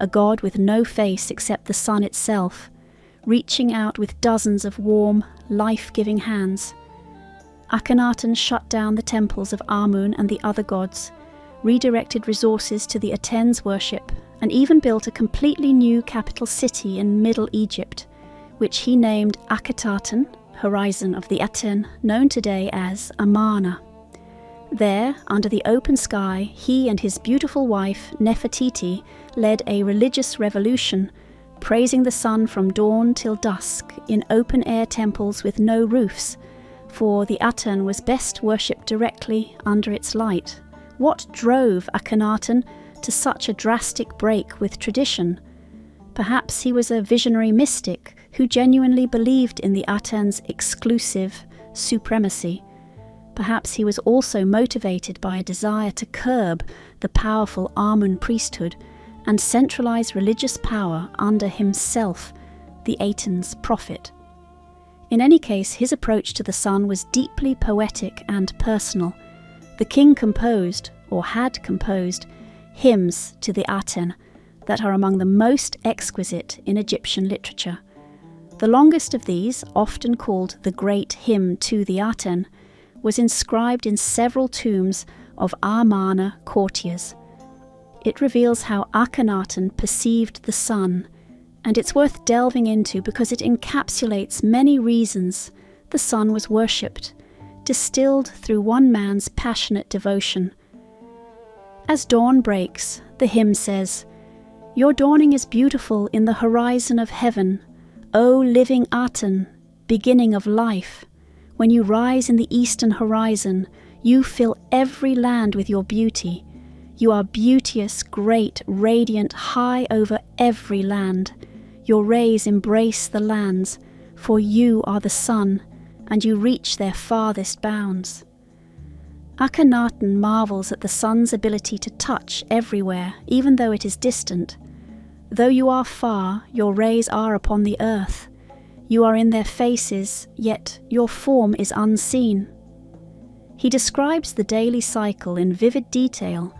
a god with no face except the sun itself, reaching out with dozens of warm, life-giving hands. Akhenaten shut down the temples of Amun and the other gods, redirected resources to the Aten's worship, and even built a completely new capital city in Middle Egypt, which he named Akhetaten, horizon of the Aten, known today as Amarna. There, under the open sky, he and his beautiful wife Nefertiti led a religious revolution, praising the sun from dawn till dusk in open-air temples with no roofs, for the Aten was best worshipped directly under its light. What drove Akhenaten to such a drastic break with tradition? Perhaps he was a visionary mystic who genuinely believed in the Aten's exclusive supremacy. Perhaps he was also motivated by a desire to curb the powerful Amun priesthood and centralize religious power under himself, the Aten's prophet. In any case, his approach to the sun was deeply poetic and personal. The king composed, or had composed, hymns to the Aten that are among the most exquisite in Egyptian literature. The longest of these, often called the Great Hymn to the Aten, was inscribed in several tombs of Amarna courtiers. It reveals how Akhenaten perceived the sun, and it's worth delving into because it encapsulates many reasons the sun was worshipped, distilled through one man's passionate devotion. As dawn breaks, the hymn says, "Your dawning is beautiful in the horizon of heaven, O living Aten, beginning of life. When you rise in the eastern horizon, you fill every land with your beauty. You are beauteous, great, radiant, high over every land. Your rays embrace the lands, for you are the sun, and you reach their farthest bounds." Akhenaten marvels at the sun's ability to touch everywhere, even though it is distant. Though you are far, your rays are upon the earth. You are in their faces, yet your form is unseen. He describes the daily cycle in vivid detail.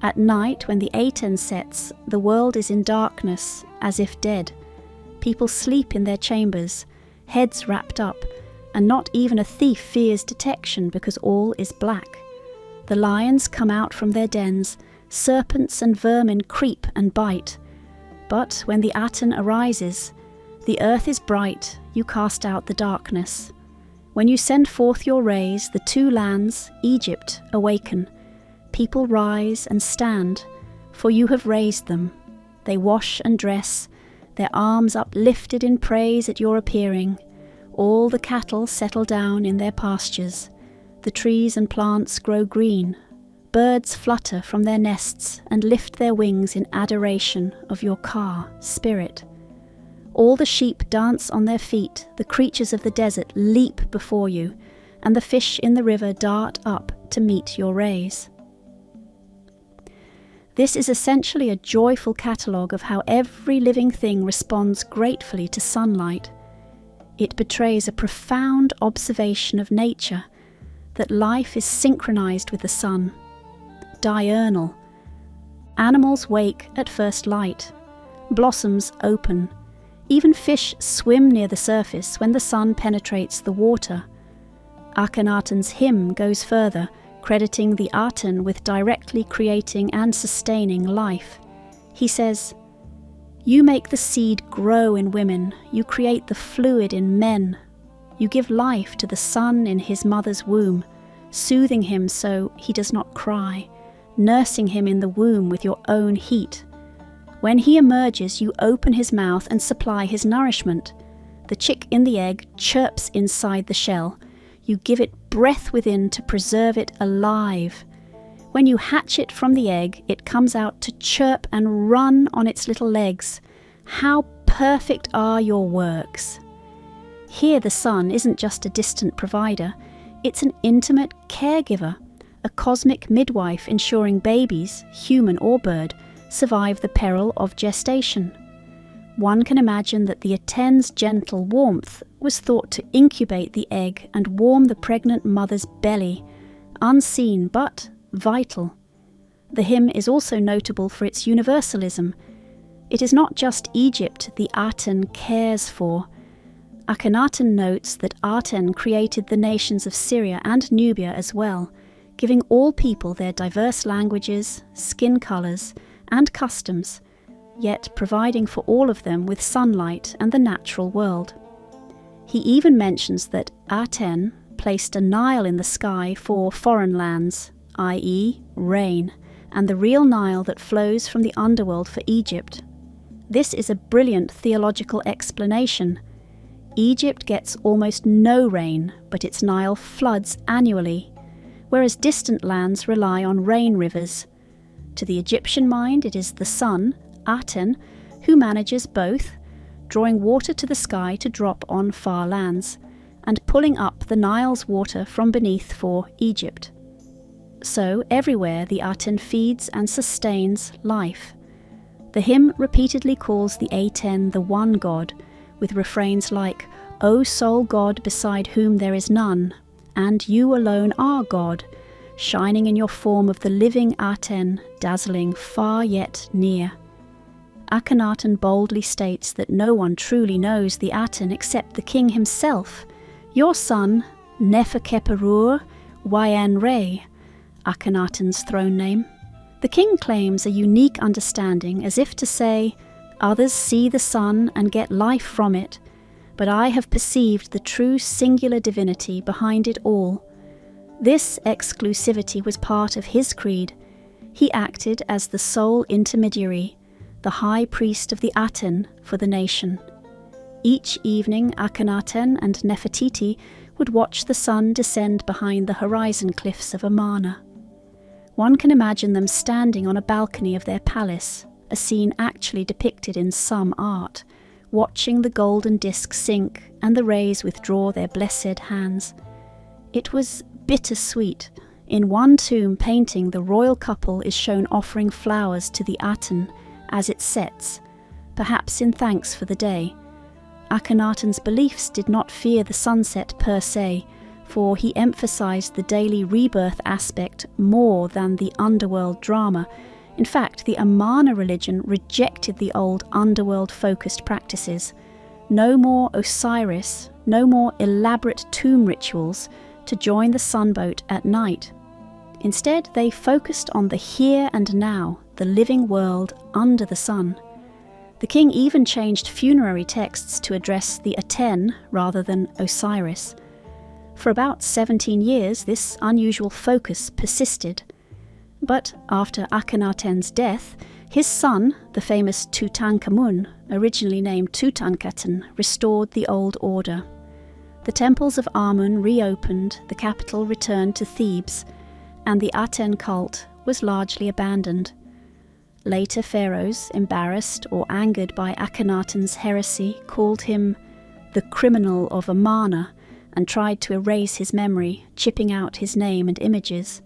At night, when the Aten sets, the world is in darkness, as if dead. People sleep in their chambers, heads wrapped up, and not even a thief fears detection because all is black. The lions come out from their dens, serpents and vermin creep and bite. But when the Aten arises, the earth is bright, you cast out the darkness. When you send forth your rays, the two lands, Egypt, awaken. People rise and stand, for you have raised them. They wash and dress, their arms uplifted in praise at your appearing. All the cattle settle down in their pastures. The trees and plants grow green. birds flutter from their nests and lift their wings in adoration of your Ka, spirit. All the sheep dance on their feet, the creatures of the desert leap before you, and the fish in the river dart up to meet your rays. This is essentially a joyful catalogue of how every living thing responds gratefully to sunlight. It betrays a profound observation of nature, that life is synchronized with the sun. Diurnal. Animals wake at first light. Blossoms open. Even fish swim near the surface when the sun penetrates the water. Akhenaten's hymn goes further, crediting the Aten with directly creating and sustaining life. He says, "You make the seed grow in women, you create the fluid in men. You give life to the son in his mother's womb, soothing him so he does not cry, nursing him in the womb with your own heat. When he emerges, you open his mouth and supply his nourishment. The chick in the egg chirps inside the shell. You give it breath within to preserve it alive. When you hatch it from the egg, it comes out to chirp and run on its little legs. How perfect are your works!" Here the sun isn't just a distant provider, it's an intimate caregiver, a cosmic midwife ensuring babies, human or bird, survive the peril of gestation. One can imagine that the Aten's gentle warmth was thought to incubate the egg and warm the pregnant mother's belly, unseen but vital. The hymn is also notable for its universalism. It is not just Egypt the Aten cares for. Akhenaten notes that Aten created the nations of Syria and Nubia as well, giving all people their diverse languages, skin colours, and customs, yet providing for all of them with sunlight and the natural world. He even mentions that Aten placed a Nile in the sky for foreign lands, i.e. rain, and the real Nile that flows from the underworld for Egypt. This is a brilliant theological explanation. Egypt gets almost no rain, but its Nile floods annually, whereas distant lands rely on rain rivers. To the Egyptian mind, it is the sun, Aten, who manages both, drawing water to the sky to drop on far lands, and pulling up the Nile's water from beneath for Egypt. So everywhere the Aten feeds and sustains life. The hymn repeatedly calls the Aten the one God, with refrains like, "O sole God beside whom there is none, and you alone are God, shining in your form of the living Aten, dazzling far yet near." Akhenaten boldly states that no one truly knows the Aten except the king himself. Your son, Neferkeperur Wayan-Re, Akhenaten's throne name. The king claims a unique understanding, as if to say, others see the sun and get life from it, but I have perceived the true singular divinity behind it all. This exclusivity was part of his creed. He acted as the sole intermediary, the high priest of the Aten for the nation. Each evening Akhenaten and Nefertiti would watch the sun descend behind the horizon cliffs of Amarna. One can imagine them standing on a balcony of their palace, a scene actually depicted in some art, watching the golden disk sink and the rays withdraw their blessed hands. It was bittersweet. In one tomb painting, the royal couple is shown offering flowers to the Aten as it sets, perhaps in thanks for the day. Akhenaten's beliefs did not fear the sunset per se, for he emphasized the daily rebirth aspect more than the underworld drama. In fact, the Amarna religion rejected the old underworld-focused practices. No more Osiris, no more elaborate tomb rituals to join the sunboat at night. Instead, they focused on the here and now, the living world under the sun. The king even changed funerary texts to address the Aten rather than Osiris. For about 17 years, this unusual focus persisted. But after Akhenaten's death, his son, the famous Tutankhamun, originally named Tutankhaten, restored the old order. The temples of Amun reopened, the capital returned to Thebes, and the Aten cult was largely abandoned. Later pharaohs, embarrassed or angered by Akhenaten's heresy, called him the criminal of Amarna and tried to erase his memory, chipping out his name and images.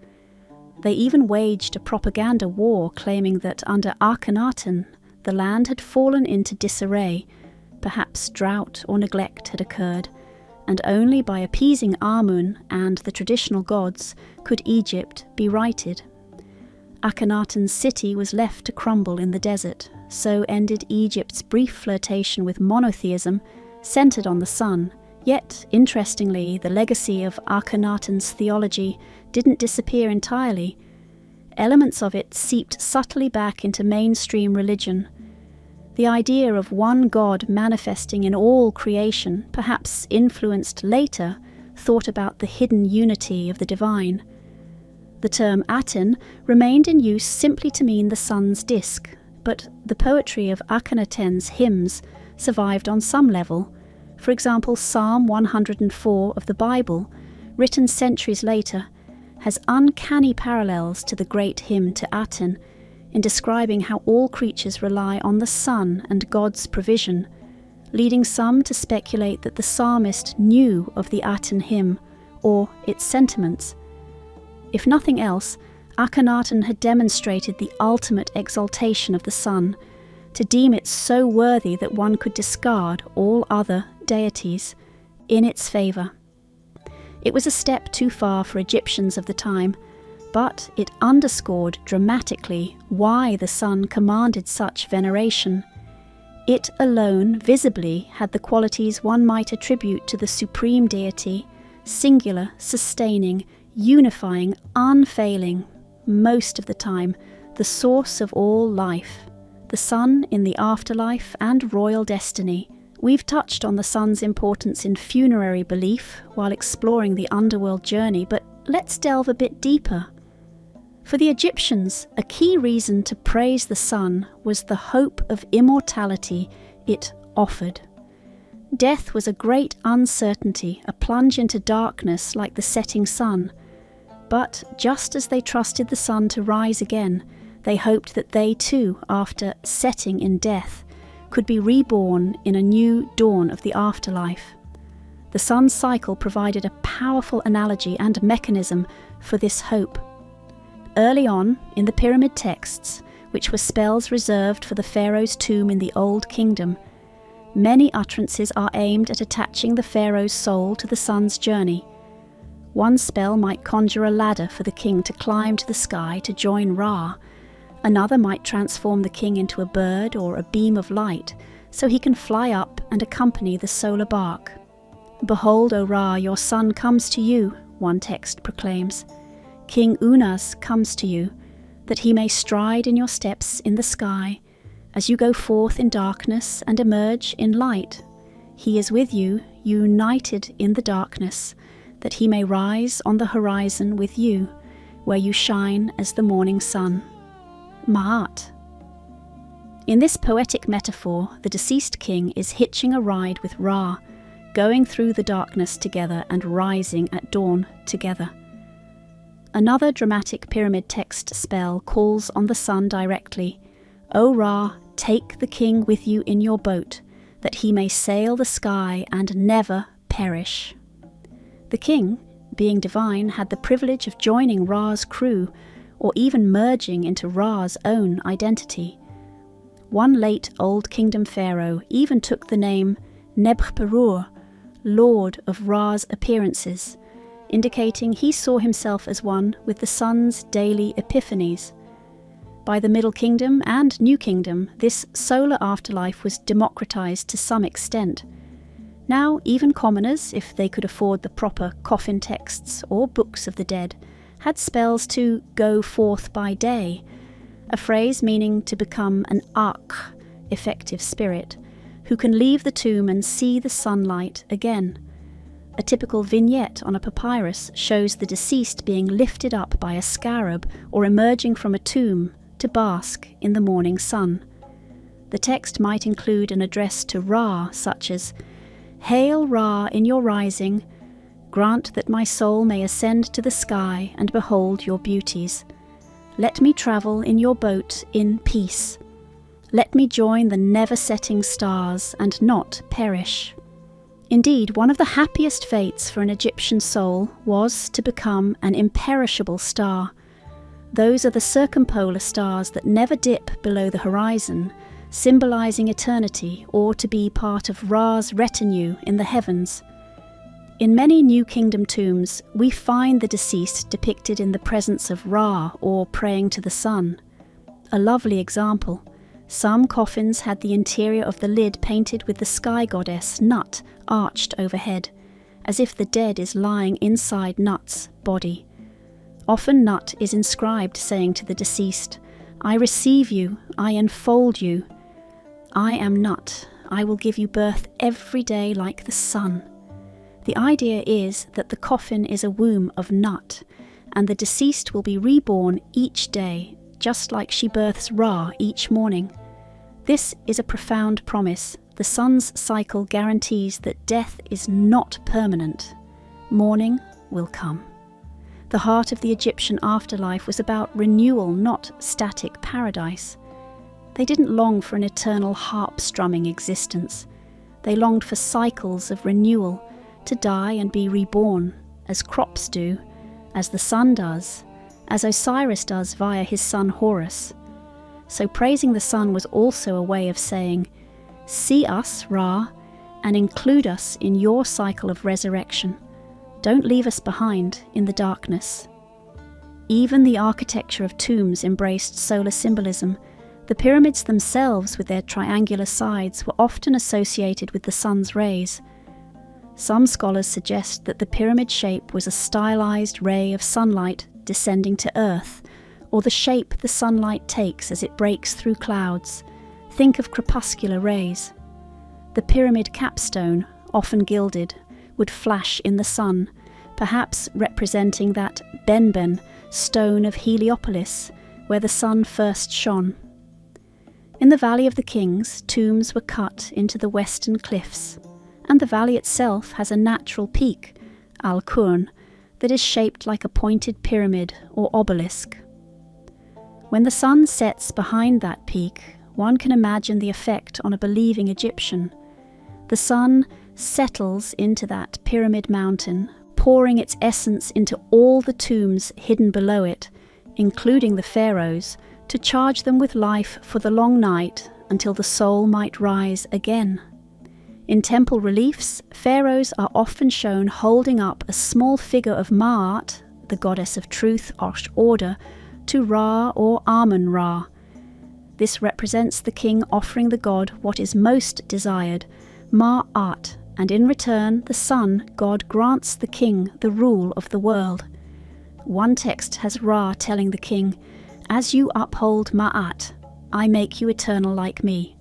They even waged a propaganda war claiming that under Akhenaten the land had fallen into disarray, perhaps drought or neglect had occurred, and only by appeasing Amun and the traditional gods could Egypt be righted. Akhenaten's city was left to crumble in the desert, so ended Egypt's brief flirtation with monotheism centered on the sun. Yet, interestingly, the legacy of Akhenaten's theology didn't disappear entirely. Elements of it seeped subtly back into mainstream religion. The idea of one God manifesting in all creation perhaps influenced later thought about the hidden unity of the divine. The term Aten remained in use simply to mean the sun's disk, but the poetry of Akhenaten's hymns survived on some level. For example, Psalm 104 of the Bible, written centuries later, has uncanny parallels to the great hymn to Aten in describing how all creatures rely on the sun and God's provision, leading some to speculate that the psalmist knew of the Aten hymn or its sentiments. If nothing else, Akhenaten had demonstrated the ultimate exaltation of the sun, to deem it so worthy that one could discard all other deities in its favour. It was a step too far for Egyptians of the time, but it underscored dramatically why the sun commanded such veneration. It alone visibly had the qualities one might attribute to the supreme deity, singular, sustaining, unifying, unfailing, most of the time, the source of all life, the sun in the afterlife and royal destiny. We've touched on the sun's importance in funerary belief while exploring the underworld journey, but let's delve a bit deeper. For the Egyptians, a key reason to praise the sun was the hope of immortality it offered. Death was a great uncertainty, a plunge into darkness like the setting sun. But just as they trusted the sun to rise again, they hoped that they too, after setting in death, could be reborn in a new dawn of the afterlife. The sun's cycle provided a powerful analogy and mechanism for this hope. Early on, in the pyramid texts, which were spells reserved for the pharaoh's tomb in the Old Kingdom, many utterances are aimed at attaching the pharaoh's soul to the sun's journey. One spell might conjure a ladder for the king to climb to the sky to join Ra. Another might transform the king into a bird or a beam of light, so he can fly up and accompany the solar bark. "Behold, O Ra, your son comes to you," one text proclaims. "King Unas comes to you, that he may stride in your steps in the sky, as you go forth in darkness and emerge in light. He is with you, united in the darkness, that he may rise on the horizon with you, where you shine as the morning sun." Ma'at. In this poetic metaphor, the deceased king is hitching a ride with Ra, going through the darkness together and rising at dawn together. Another dramatic pyramid text spell calls on the sun directly. "O Ra, take the king with you in your boat, that he may sail the sky and never perish." The king, being divine, had the privilege of joining Ra's crew, or even merging into Ra's own identity. One late Old Kingdom pharaoh even took the name Nebhperur, Lord of Ra's appearances, indicating he saw himself as one with the sun's daily epiphanies. By the Middle Kingdom and New Kingdom, this solar afterlife was democratized to some extent. Now, even commoners, if they could afford the proper coffin texts or books of the dead, had spells to go forth by day, a phrase meaning to become an akh, effective spirit, who can leave the tomb and see the sunlight again. A typical vignette on a papyrus shows the deceased being lifted up by a scarab or emerging from a tomb to bask in the morning sun. The text might include an address to Ra, such as, "Hail Ra in your rising, grant that my soul may ascend to the sky and behold your beauties. Let me travel in your boat in peace. Let me join the never-setting stars and not perish. Indeed, one of the happiest fates for an Egyptian soul was to become an imperishable star. Those are the circumpolar stars that never dip below the horizon, symbolizing eternity or to be part of Ra's retinue in the heavens. In many New Kingdom tombs, we find the deceased depicted in the presence of Ra or praying to the sun. A lovely example. Some coffins had the interior of the lid painted with the sky goddess Nut arched overhead, as if the dead is lying inside Nut's body. Often Nut is inscribed saying to the deceased, "I receive you, I enfold you. I am Nut, I will give you birth every day like the sun." The idea is that the coffin is a womb of Nut, and the deceased will be reborn each day, just like she births Ra each morning. This is a profound promise. The sun's cycle guarantees that death is not permanent. Morning will come. The heart of the Egyptian afterlife was about renewal, not static paradise. They didn't long for an eternal harp-strumming existence. They longed for cycles of renewal, to die and be reborn, as crops do, as the sun does, as Osiris does via his son Horus. So praising the sun was also a way of saying, "See us, Ra, and include us in your cycle of resurrection. Don't leave us behind in the darkness." Even the architecture of tombs embraced solar symbolism. The pyramids themselves, with their triangular sides, were often associated with the sun's rays. Some scholars suggest that the pyramid shape was a stylized ray of sunlight descending to Earth, or the shape the sunlight takes as it breaks through clouds. Think of crepuscular rays. The pyramid capstone, often gilded, would flash in the sun, perhaps representing that Benben, stone of Heliopolis, where the sun first shone. In the Valley of the Kings, tombs were cut into the western cliffs, and the valley itself has a natural peak, Al-Qurn, that is shaped like a pointed pyramid or obelisk. When the sun sets behind that peak, one can imagine the effect on a believing Egyptian. The sun settles into that pyramid mountain, pouring its essence into all the tombs hidden below it, including the pharaohs, to charge them with life for the long night until the soul might rise again. In temple reliefs, pharaohs are often shown holding up a small figure of Ma'at, the goddess of truth or order, to Ra or Amun-Ra. This represents the king offering the god what is most desired, Ma'at, and in return the sun god grants the king the rule of the world. One text has Ra telling the king, "As you uphold Ma'at, I make you eternal like me."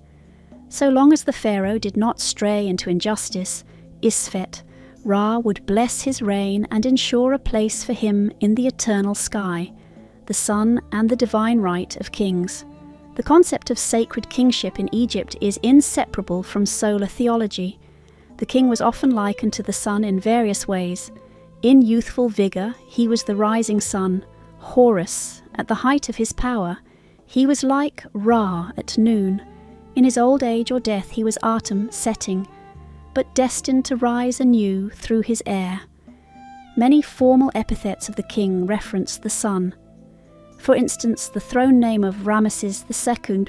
So long as the pharaoh did not stray into injustice, Isfet, Ra would bless his reign and ensure a place for him in the eternal sky, the sun and the divine right of kings. The concept of sacred kingship in Egypt is inseparable from solar theology. The king was often likened to the sun in various ways. In youthful vigour, he was the rising sun, Horus, at the height of his power. He was like Ra at noon. In his old age or death he was Atum, setting, but destined to rise anew through his heir. Many formal epithets of the king reference the sun. For instance, the throne name of Ramesses II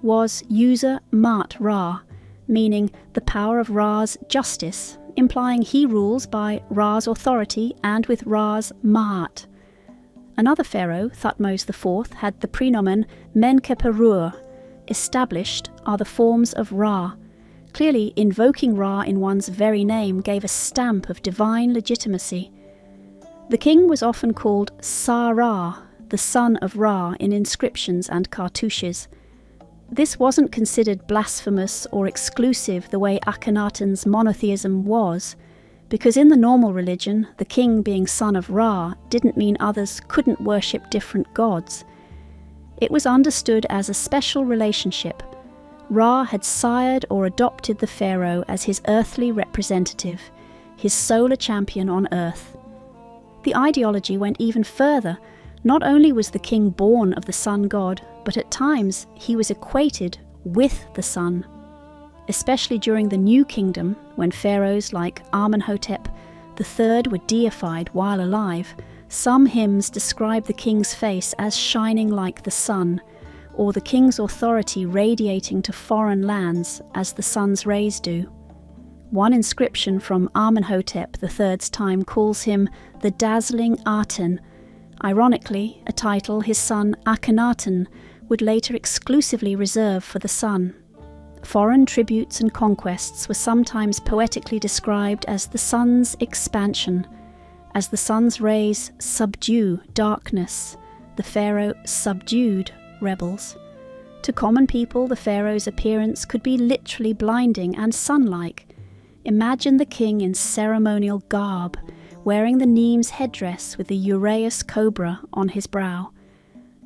was User Mat Ra, meaning the power of Ra's justice, implying he rules by Ra's authority and with Ra's Ma'at. Another pharaoh, Thutmose IV, had the prenomen Menkeperur. Established are the forms of Ra. Clearly, invoking Ra in one's very name gave a stamp of divine legitimacy. The king was often called Sa-Ra, the son of Ra, in inscriptions and cartouches. This wasn't considered blasphemous or exclusive the way Akhenaten's monotheism was, because in the normal religion, the king being son of Ra didn't mean others couldn't worship different gods. It was understood as a special relationship. Ra had sired or adopted the pharaoh as his earthly representative. his solar champion on Earth. The ideology went even further. Not only was the king born of the sun god, but at times he was equated with the sun. Especially during the New Kingdom, when pharaohs like Amenhotep III were deified while alive, some hymns describe the king's face as shining like the sun, or the king's authority radiating to foreign lands as the sun's rays do. One inscription from Amenhotep III's time calls him the dazzling Aten, ironically a title his son Akhenaten would later exclusively reserve for the sun. Foreign tributes and conquests were sometimes poetically described as the sun's expansion. As the sun's rays subdue darkness, the pharaoh subdued rebels. To common people, the pharaoh's appearance could be literally blinding and sun-like. Imagine the king in ceremonial garb, wearing the Nemes headdress with the uraeus cobra on his brow.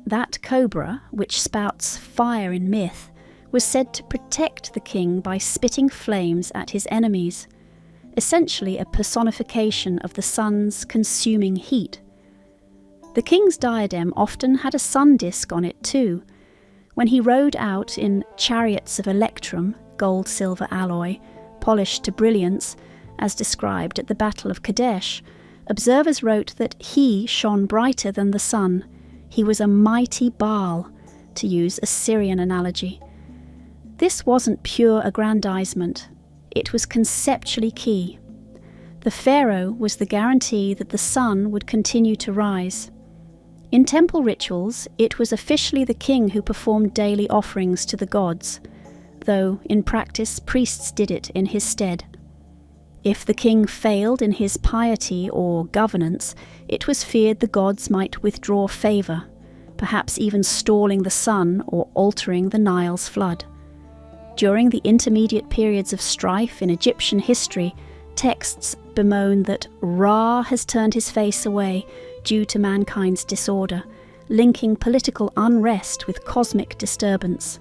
That cobra, which spouts fire in myth, was said to protect the king by spitting flames at his enemies, essentially a personification of the sun's consuming heat. The king's diadem often had a sun disk on it too. When he rode out in chariots of electrum, gold-silver alloy, polished to brilliance, as described at the Battle of Kadesh, observers wrote that he shone brighter than the sun. He was a mighty Baal, to use a Syrian analogy. This wasn't pure aggrandizement. It was conceptually key. The pharaoh was the guarantee that the sun would continue to rise. In temple rituals, it was officially the king who performed daily offerings to the gods, though in practice priests did it in his stead. If the king failed in his piety or governance, it was feared the gods might withdraw favour, perhaps even stalling the sun or altering the Nile's flood. During the intermediate periods of strife in Egyptian history, texts bemoan that Ra has turned his face away due to mankind's disorder, linking political unrest with cosmic disturbance.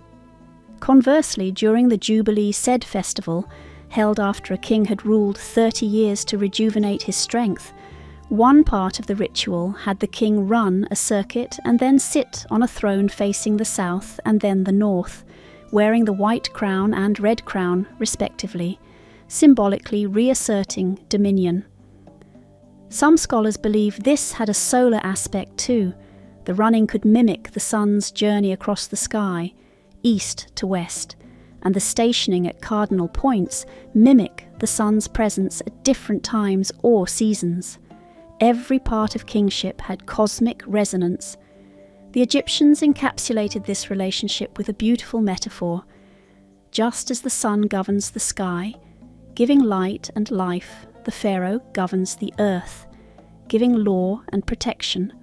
Conversely, during the Jubilee Sed festival, held after a king had ruled 30 years to rejuvenate his strength, one part of the ritual had the king run a circuit and then sit on a throne facing the south and then the north, wearing the white crown and red crown, respectively, symbolically reasserting dominion. Some scholars believe this had a solar aspect too. The running could mimic the sun's journey across the sky, east to west, and the stationing at cardinal points mimic the sun's presence at different times or seasons. Every part of kingship had cosmic resonance. The Egyptians encapsulated this relationship with a beautiful metaphor. Just as the sun governs the sky, giving light and life, the pharaoh governs the earth, giving law and protection.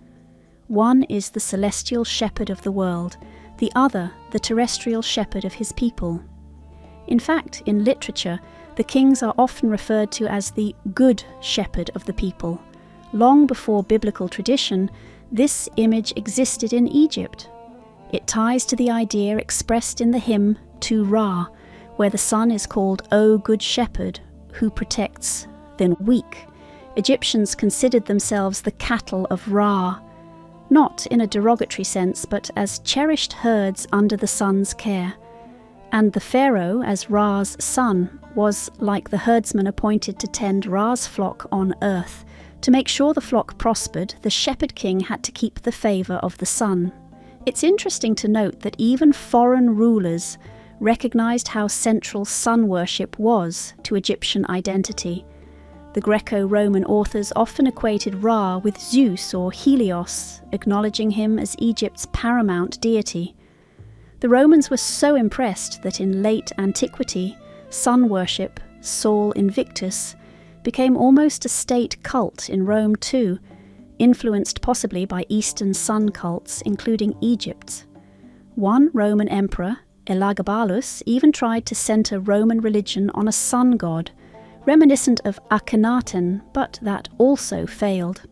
One is the celestial shepherd of the world, the other the terrestrial shepherd of his people. In fact, in literature, the kings are often referred to as the good shepherd of the people. Long before biblical tradition, this image existed in Egypt. It ties to the idea expressed in the hymn to Ra, where the sun is called O Good Shepherd, who protects the weak. Egyptians considered themselves the cattle of Ra, not in a derogatory sense, but as cherished herds under the sun's care. And the pharaoh, as Ra's son, was like the herdsman appointed to tend Ra's flock on earth. To make sure the flock prospered, the shepherd king had to keep the favour of the sun. It's interesting to note that even foreign rulers recognised how central sun worship was to Egyptian identity. The Greco-Roman authors often equated Ra with Zeus or Helios, acknowledging him as Egypt's paramount deity. The Romans were so impressed that in late antiquity, sun worship, Sol Invictus, became almost a state cult in Rome too, influenced possibly by Eastern sun cults, including Egypt's. One Roman emperor, Elagabalus, even tried to centre Roman religion on a sun god, reminiscent of Akhenaten, but that also failed.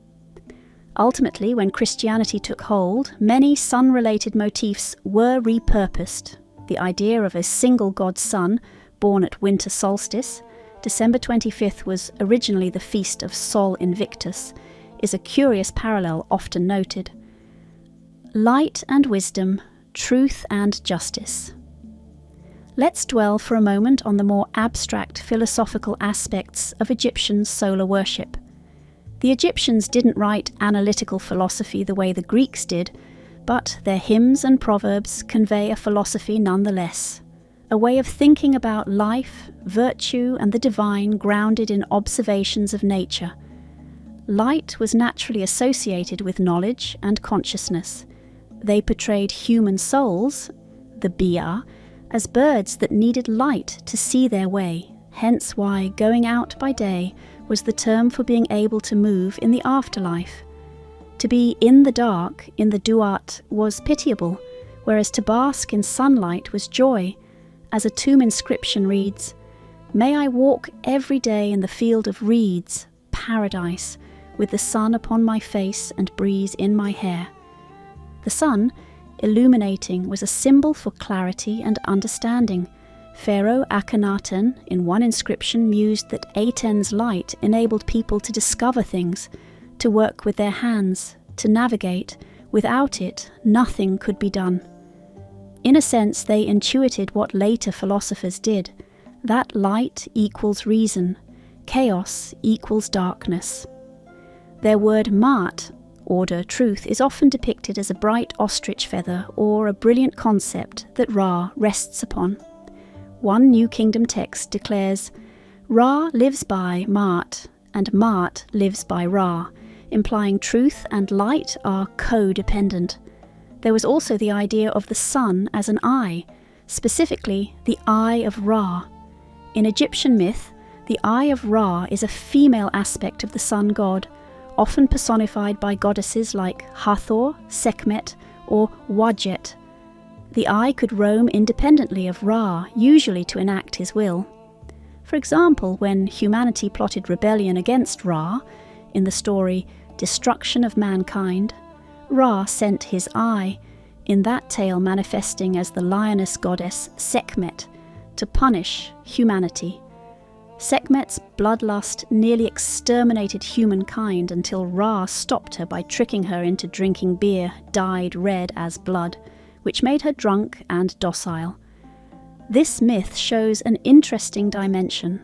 Ultimately, when Christianity took hold, many sun-related motifs were repurposed. The idea of a single god sun, born at winter solstice, December 25th was originally the feast of Sol Invictus, is a curious parallel often noted. Light and wisdom, truth and justice. Let's dwell for a moment on the more abstract philosophical aspects of Egyptian solar worship. The Egyptians didn't write analytical philosophy the way the Greeks did, but their hymns and proverbs convey a philosophy nonetheless, a way of thinking about life, virtue, and the divine grounded in observations of nature. Light was naturally associated with knowledge and consciousness. They portrayed human souls, the Bia, as birds that needed light to see their way, hence why going out by day was the term for being able to move in the afterlife. To be in the dark, in the duat, was pitiable, whereas to bask in sunlight was joy, as a tomb inscription reads, "May I walk every day in the field of reeds, paradise, with the sun upon my face and breeze in my hair." The sun, illuminating, was a symbol for clarity and understanding. Pharaoh Akhenaten, in one inscription, mused that Aten's light enabled people to discover things, to work with their hands, to navigate. Without it, nothing could be done. In a sense, they intuited what later philosophers did, that light equals reason, chaos equals darkness. Their word Maat, order, truth, is often depicted as a bright ostrich feather or a brilliant concept that Ra rests upon. One New Kingdom text declares, "Ra lives by Maat, and Maat lives by Ra," implying truth and light are codependent. There was also the idea of the sun as an eye, specifically the Eye of Ra. In Egyptian myth, the Eye of Ra is a female aspect of the sun god, often personified by goddesses like Hathor, Sekhmet, or Wadjet. The eye could roam independently of Ra, usually to enact his will. For example, when humanity plotted rebellion against Ra, in the story Destruction of Mankind, Ra sent his eye, in that tale manifesting as the lioness goddess Sekhmet, to punish humanity. Sekhmet's bloodlust nearly exterminated humankind until Ra stopped her by tricking her into drinking beer dyed red as blood, which made her drunk and docile. This myth shows an interesting dimension.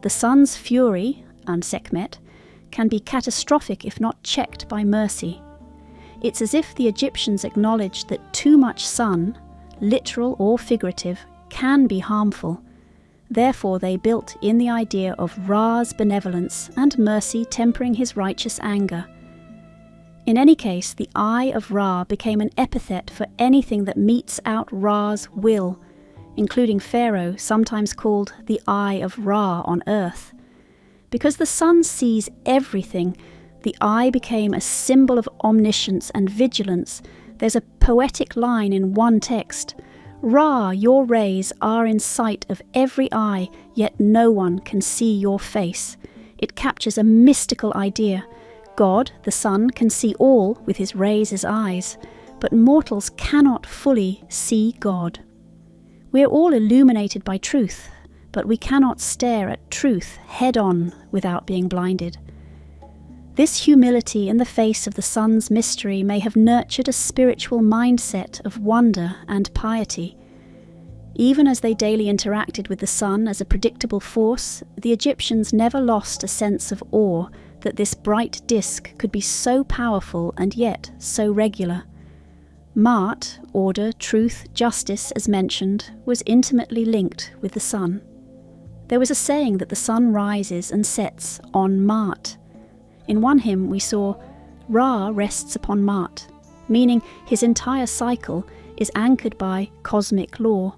The sun's fury, Sekhmet, can be catastrophic if not checked by mercy. It's as if the Egyptians acknowledged that too much sun, literal or figurative, can be harmful. Therefore they built in the idea of Ra's benevolence and mercy tempering his righteous anger. In any case, the Eye of Ra became an epithet for anything that meets out Ra's will, including Pharaoh, sometimes called the Eye of Ra on earth. Because the sun sees everything, the eye became a symbol of omniscience and vigilance. There's a poetic line in one text, "Ra, your rays are in sight of every eye, yet no one can see your face." It captures a mystical idea. God, the sun, can see all with his rays as eyes, but mortals cannot fully see God. We are all illuminated by truth, but we cannot stare at truth head-on without being blinded. This humility in the face of the sun's mystery may have nurtured a spiritual mindset of wonder and piety. Even as they daily interacted with the sun as a predictable force, the Egyptians never lost a sense of awe that this bright disk could be so powerful and yet so regular. Maat, order, truth, justice, as mentioned, was intimately linked with the sun. There was a saying that the sun rises and sets on Maat. In one hymn we saw, Ra rests upon Maat, meaning his entire cycle is anchored by cosmic law.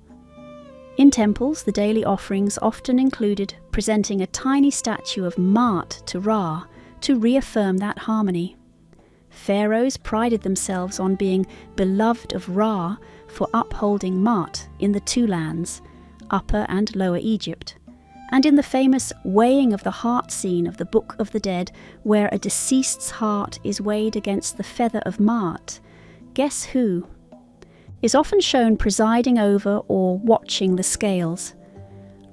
In temples, the daily offerings often included presenting a tiny statue of Maat to Ra to reaffirm that harmony. Pharaohs prided themselves on being beloved of Ra for upholding Maat in the two lands, Upper and Lower Egypt, and in the famous weighing of the heart scene of the Book of the Dead, where a deceased's heart is weighed against the feather of Maat, guess who is often shown presiding over or watching the scales.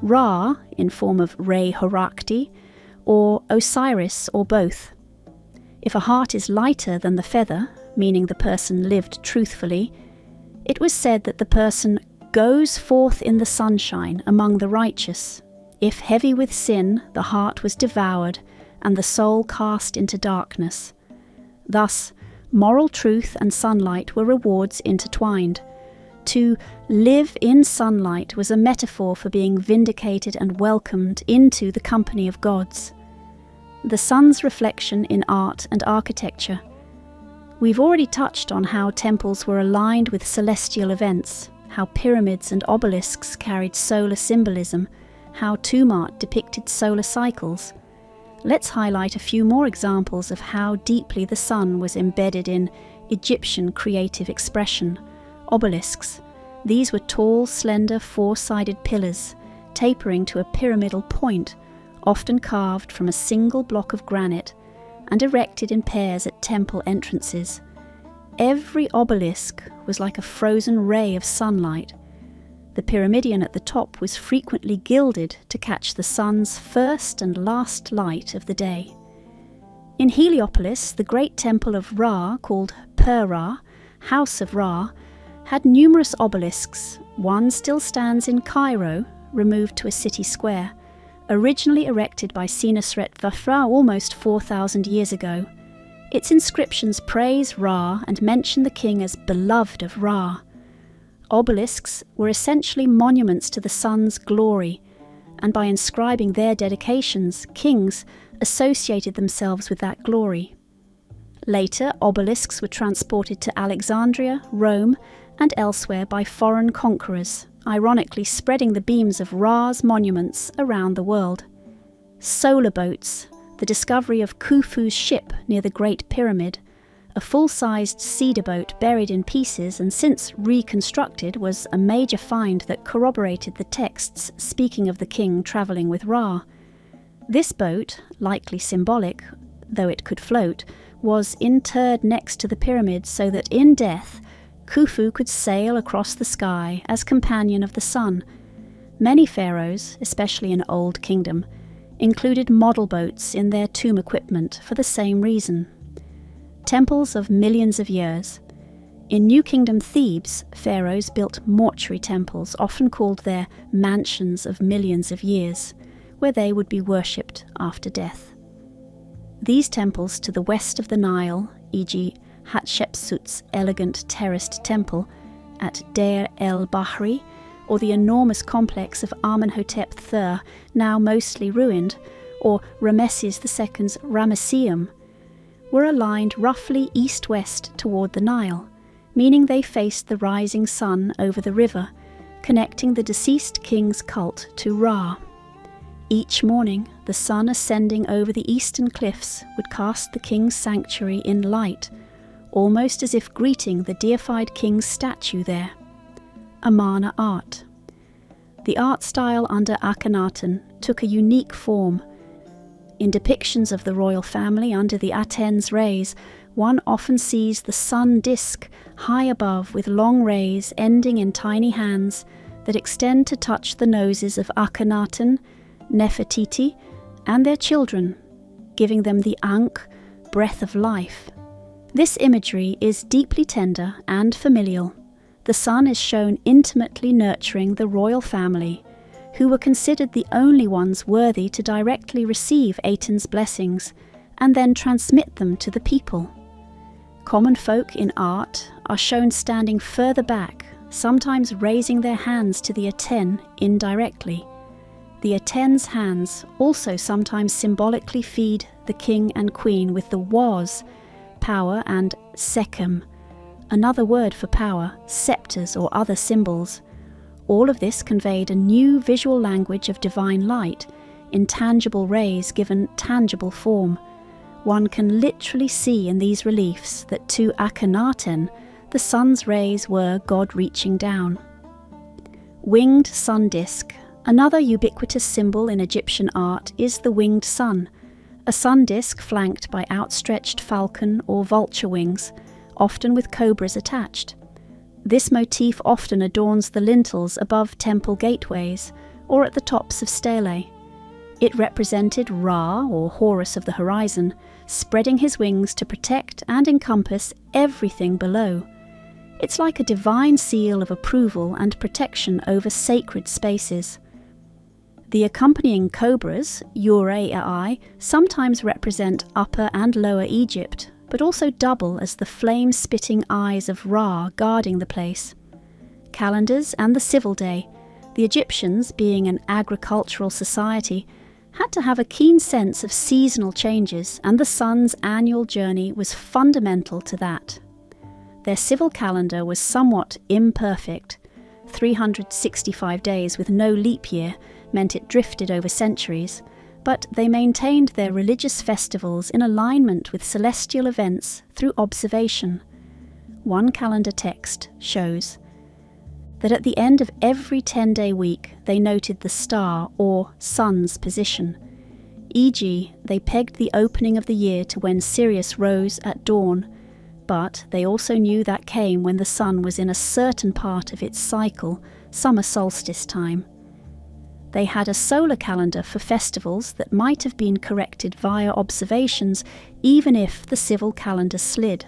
Ra in form of Re Horakti, or Osiris, or both. If a heart is lighter than the feather, meaning the person lived truthfully, it was said that the person goes forth in the sunshine among the righteous. If heavy with sin, the heart was devoured, and the soul cast into darkness. Thus, moral truth and sunlight were rewards intertwined. To live in sunlight was a metaphor for being vindicated and welcomed into the company of gods. The sun's reflection in art and architecture. We've already touched on how temples were aligned with celestial events, how pyramids and obelisks carried solar symbolism, how tomb art depicted solar cycles. Let's highlight a few more examples of how deeply the sun was embedded in Egyptian creative expression. Obelisks. These were tall, slender, four-sided pillars, tapering to a pyramidal point, often carved from a single block of granite and erected in pairs at temple entrances. Every obelisk was like a frozen ray of sunlight. The pyramidion at the top was frequently gilded to catch the sun's first and last light of the day. In Heliopolis, the great temple of Ra, called Per-Ra, House of Ra, had numerous obelisks. One still stands in Cairo, removed to a city square, originally erected by Ancientsecretsdoc almost 4,000 years ago. Its inscriptions praise Ra and mention the king as beloved of Ra. Obelisks were essentially monuments to the sun's glory, and by inscribing their dedications, kings associated themselves with that glory. Later, obelisks were transported to Alexandria, Rome, and elsewhere by foreign conquerors, ironically spreading the beams of Ra's monuments around the world. Solar boats, the discovery of Khufu's ship near the Great Pyramid, a full-sized cedar boat buried in pieces and since reconstructed, was a major find that corroborated the texts speaking of the king travelling with Ra. This boat, likely symbolic, though it could float, was interred next to the pyramid so that in death, Khufu could sail across the sky as companion of the sun. Many pharaohs, especially in Old Kingdom, included model boats in their tomb equipment for the same reason. Temples of millions of years. In New Kingdom Thebes, pharaohs built mortuary temples, often called their mansions of millions of years, where they would be worshipped after death. These temples to the west of the Nile, e.g. Hatshepsut's elegant terraced temple at Deir el-Bahri, or the enormous complex of Amenhotep III, now mostly ruined, or Rameses II's Ramesseum, were aligned roughly east-west toward the Nile, meaning they faced the rising sun over the river, connecting the deceased king's cult to Ra. Each morning, the sun ascending over the eastern cliffs would cast the king's sanctuary in light, almost as if greeting the deified king's statue there. Amarna art. The art style under Akhenaten took a unique form. In depictions of the royal family under the Aten's rays, one often sees the sun disk high above with long rays ending in tiny hands that extend to touch the noses of Akhenaten, Nefertiti, and their children, giving them the Ankh, breath of life. This imagery is deeply tender and familial. The sun is shown intimately nurturing the royal family, who were considered the only ones worthy to directly receive Aten's blessings and then transmit them to the people. Common folk in art are shown standing further back, sometimes raising their hands to the Aten indirectly. The Aten's hands also sometimes symbolically feed the king and queen with the was, power, and Sekhem, another word for power, scepters or other symbols. All of this conveyed a new visual language of divine light, intangible rays given tangible form. One can literally see in these reliefs that to Akhenaten, the sun's rays were God reaching down. Winged sun disk. Another ubiquitous symbol in Egyptian art is the winged sun, a sun disk flanked by outstretched falcon or vulture wings, often with cobras attached. This motif often adorns the lintels above temple gateways, or at the tops of stelae. It represented Ra, or Horus of the horizon, spreading his wings to protect and encompass everything below. It's like a divine seal of approval and protection over sacred spaces. The accompanying cobras, Uraei, sometimes represent Upper and Lower Egypt, but also double as the flame-spitting eyes of Ra guarding the place. Calendars and the civil day, the Egyptians, being an agricultural society, had to have a keen sense of seasonal changes, and the sun's annual journey was fundamental to that. Their civil calendar was somewhat imperfect. 365 days with no leap year meant it drifted over centuries, but they maintained their religious festivals in alignment with celestial events through observation. One calendar text shows that at the end of every 10-day week they noted the star or sun's position. E.g., they pegged the opening of the year to when Sirius rose at dawn, but they also knew that came when the sun was in a certain part of its cycle, summer solstice time. They had a solar calendar for festivals that might have been corrected via observations, even if the civil calendar slid.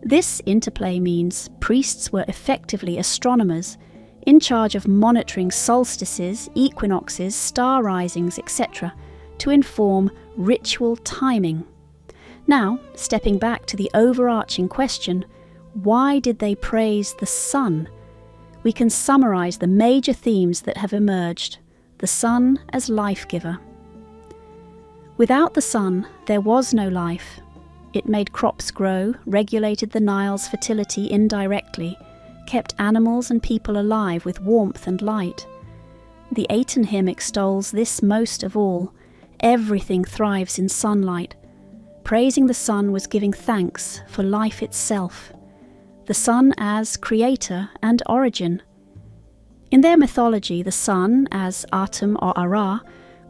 This interplay means priests were effectively astronomers, in charge of monitoring solstices, equinoxes, star risings, etc., to inform ritual timing. Now, stepping back to the overarching question, why did they praise the sun? We can summarize the major themes that have emerged. The sun as life-giver. Without the sun, there was no life. It made crops grow, regulated the Nile's fertility indirectly, kept animals and people alive with warmth and light. The Aten hymn extols this most of all. Everything thrives in sunlight. Praising the sun was giving thanks for life itself. The sun as creator and origin. In their mythology, the sun, as Atum or Ara,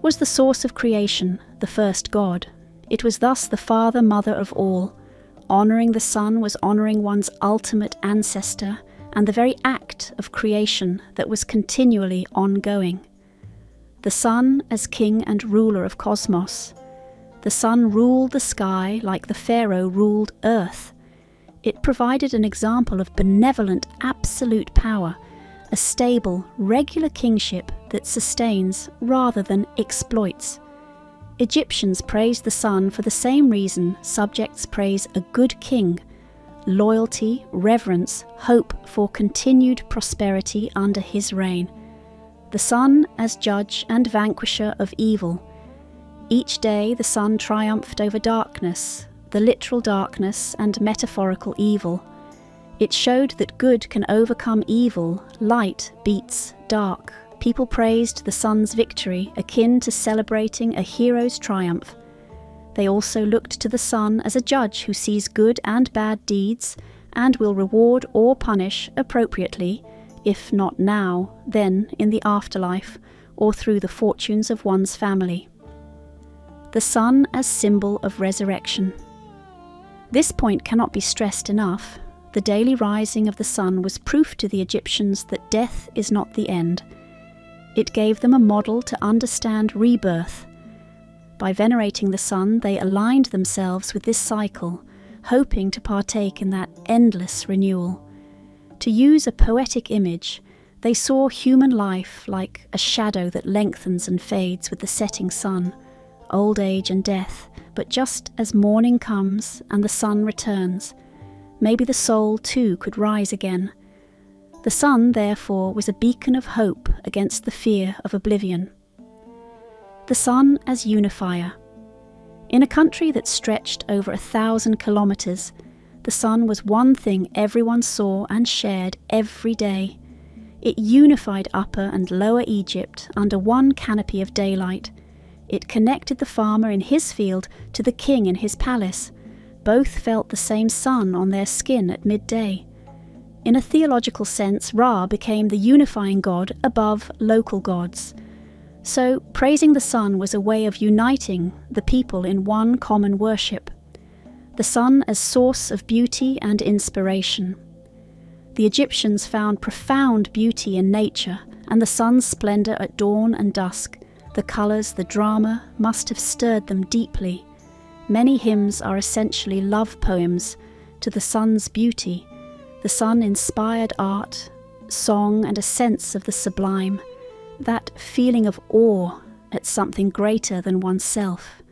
was the source of creation, the first god. It was thus the father, mother of all. Honouring the sun was honouring one's ultimate ancestor and the very act of creation that was continually ongoing. The sun as king and ruler of cosmos. The sun ruled the sky like the pharaoh ruled earth. It provided an example of benevolent absolute power, a stable, regular kingship that sustains rather than exploits. Egyptians praised the sun for the same reason subjects praise a good king: loyalty, reverence, hope for continued prosperity under his reign. The sun as judge and vanquisher of evil. Each day the sun triumphed over darkness, the literal darkness and metaphorical evil. It showed that good can overcome evil, light beats dark. People praised the sun's victory, akin to celebrating a hero's triumph. They also looked to the sun as a judge who sees good and bad deeds and will reward or punish appropriately, if not now, then in the afterlife, or through the fortunes of one's family. The sun as symbol of resurrection. This point cannot be stressed enough. The daily rising of the sun was proof to the Egyptians that death is not the end. It gave them a model to understand rebirth. By venerating the sun, they aligned themselves with this cycle, hoping to partake in that endless renewal. To use a poetic image, they saw human life like a shadow that lengthens and fades with the setting sun, old age and death, but just as morning comes and the sun returns, maybe the soul too could rise again. The sun, therefore, was a beacon of hope against the fear of oblivion. The sun as unifier. In a country that stretched over 1,000 kilometers, the sun was one thing everyone saw and shared every day. It unified Upper and Lower Egypt under one canopy of daylight. It connected the farmer in his field to the king in his palace. Both felt the same sun on their skin at midday. In a theological sense, Ra became the unifying god above local gods. So, praising the sun was a way of uniting the people in one common worship. The sun as source of beauty and inspiration. The Egyptians found profound beauty in nature, and the sun's splendour at dawn and dusk, the colours, the drama, must have stirred them deeply. Many hymns are essentially love poems to the sun's beauty, the sun-inspired art, song and a sense of the sublime, that feeling of awe at something greater than oneself.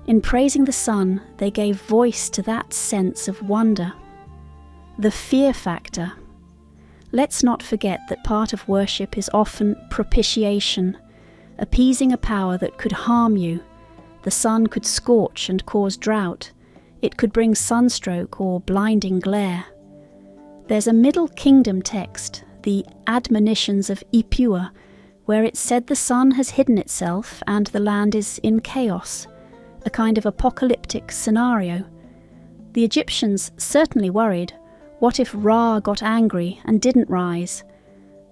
In praising the sun, they gave voice to that sense of wonder. The fear factor. Let's not forget that part of worship is often propitiation, appeasing a power that could harm you. The sun could scorch and cause drought. It could bring sunstroke or blinding glare. There's a Middle Kingdom text, the Admonitions of Ipua, where it said the sun has hidden itself and the land is in chaos, a kind of apocalyptic scenario. The Egyptians certainly worried. What if Ra got angry and didn't rise?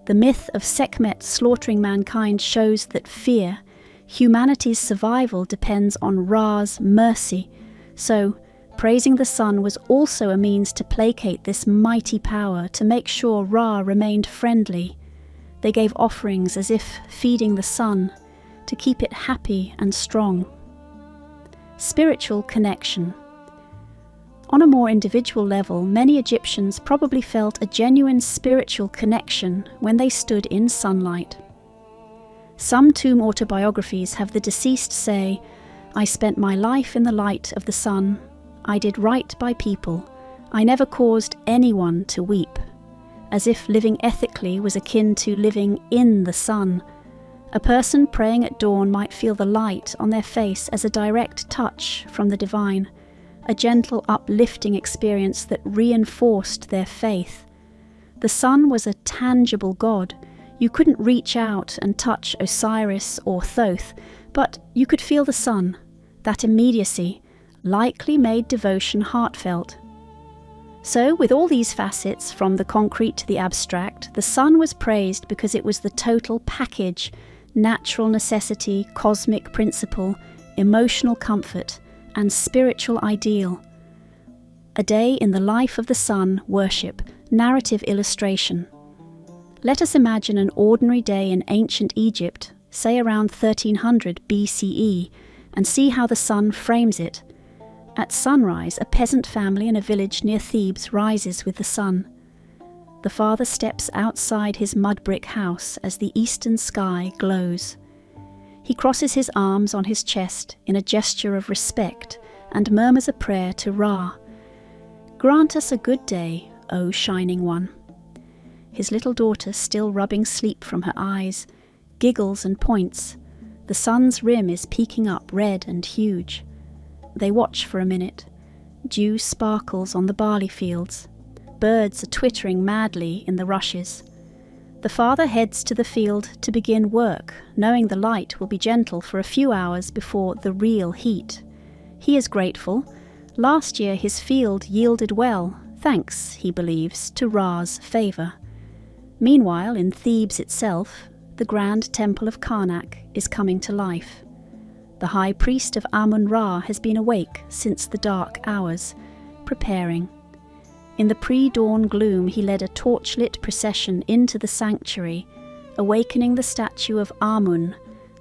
The myth of Sekhmet slaughtering mankind shows that fear, humanity's survival, depends on Ra's mercy. So, praising the sun was also a means to placate this mighty power, to make sure Ra remained friendly. They gave offerings as if feeding the sun, to keep it happy and strong. Spiritual connection. On a more individual level, many Egyptians probably felt a genuine spiritual connection when they stood in sunlight. Some tomb autobiographies have the deceased say, "I spent my life in the light of the sun. I did right by people. I never caused anyone to weep," as if living ethically was akin to living in the sun. A person praying at dawn might feel the light on their face as a direct touch from the divine, a gentle uplifting experience that reinforced their faith. The sun was a tangible god. You couldn't reach out and touch Osiris or Thoth, but you could feel the sun. That immediacy likely made devotion heartfelt. So, with all these facets, from the concrete to the abstract, the sun was praised because it was the total package: natural necessity, cosmic principle, emotional comfort, and spiritual ideal. A day in the life of the sun, worship, narrative illustration. Let us imagine an ordinary day in ancient Egypt, say around 1300 BCE, and see how the sun frames it. At sunrise, a peasant family in a village near Thebes rises with the sun. The father steps outside his mud brick house as the eastern sky glows. He crosses his arms on his chest in a gesture of respect and murmurs a prayer to Ra. "Grant us a good day, O shining one." His little daughter, still rubbing sleep from her eyes, giggles and points. The sun's rim is peeking up red and huge. They watch for a minute. Dew sparkles on the barley fields. Birds are twittering madly in the rushes. The father heads to the field to begin work, knowing the light will be gentle for a few hours before the real heat. He is grateful. Last year his field yielded well, thanks, he believes, to Ra's favour. Meanwhile, in Thebes itself, the grand temple of Karnak is coming to life. The high priest of Amun-Ra has been awake since the dark hours, preparing. In the pre-dawn gloom he led a torchlit procession into the sanctuary, awakening the statue of Amun,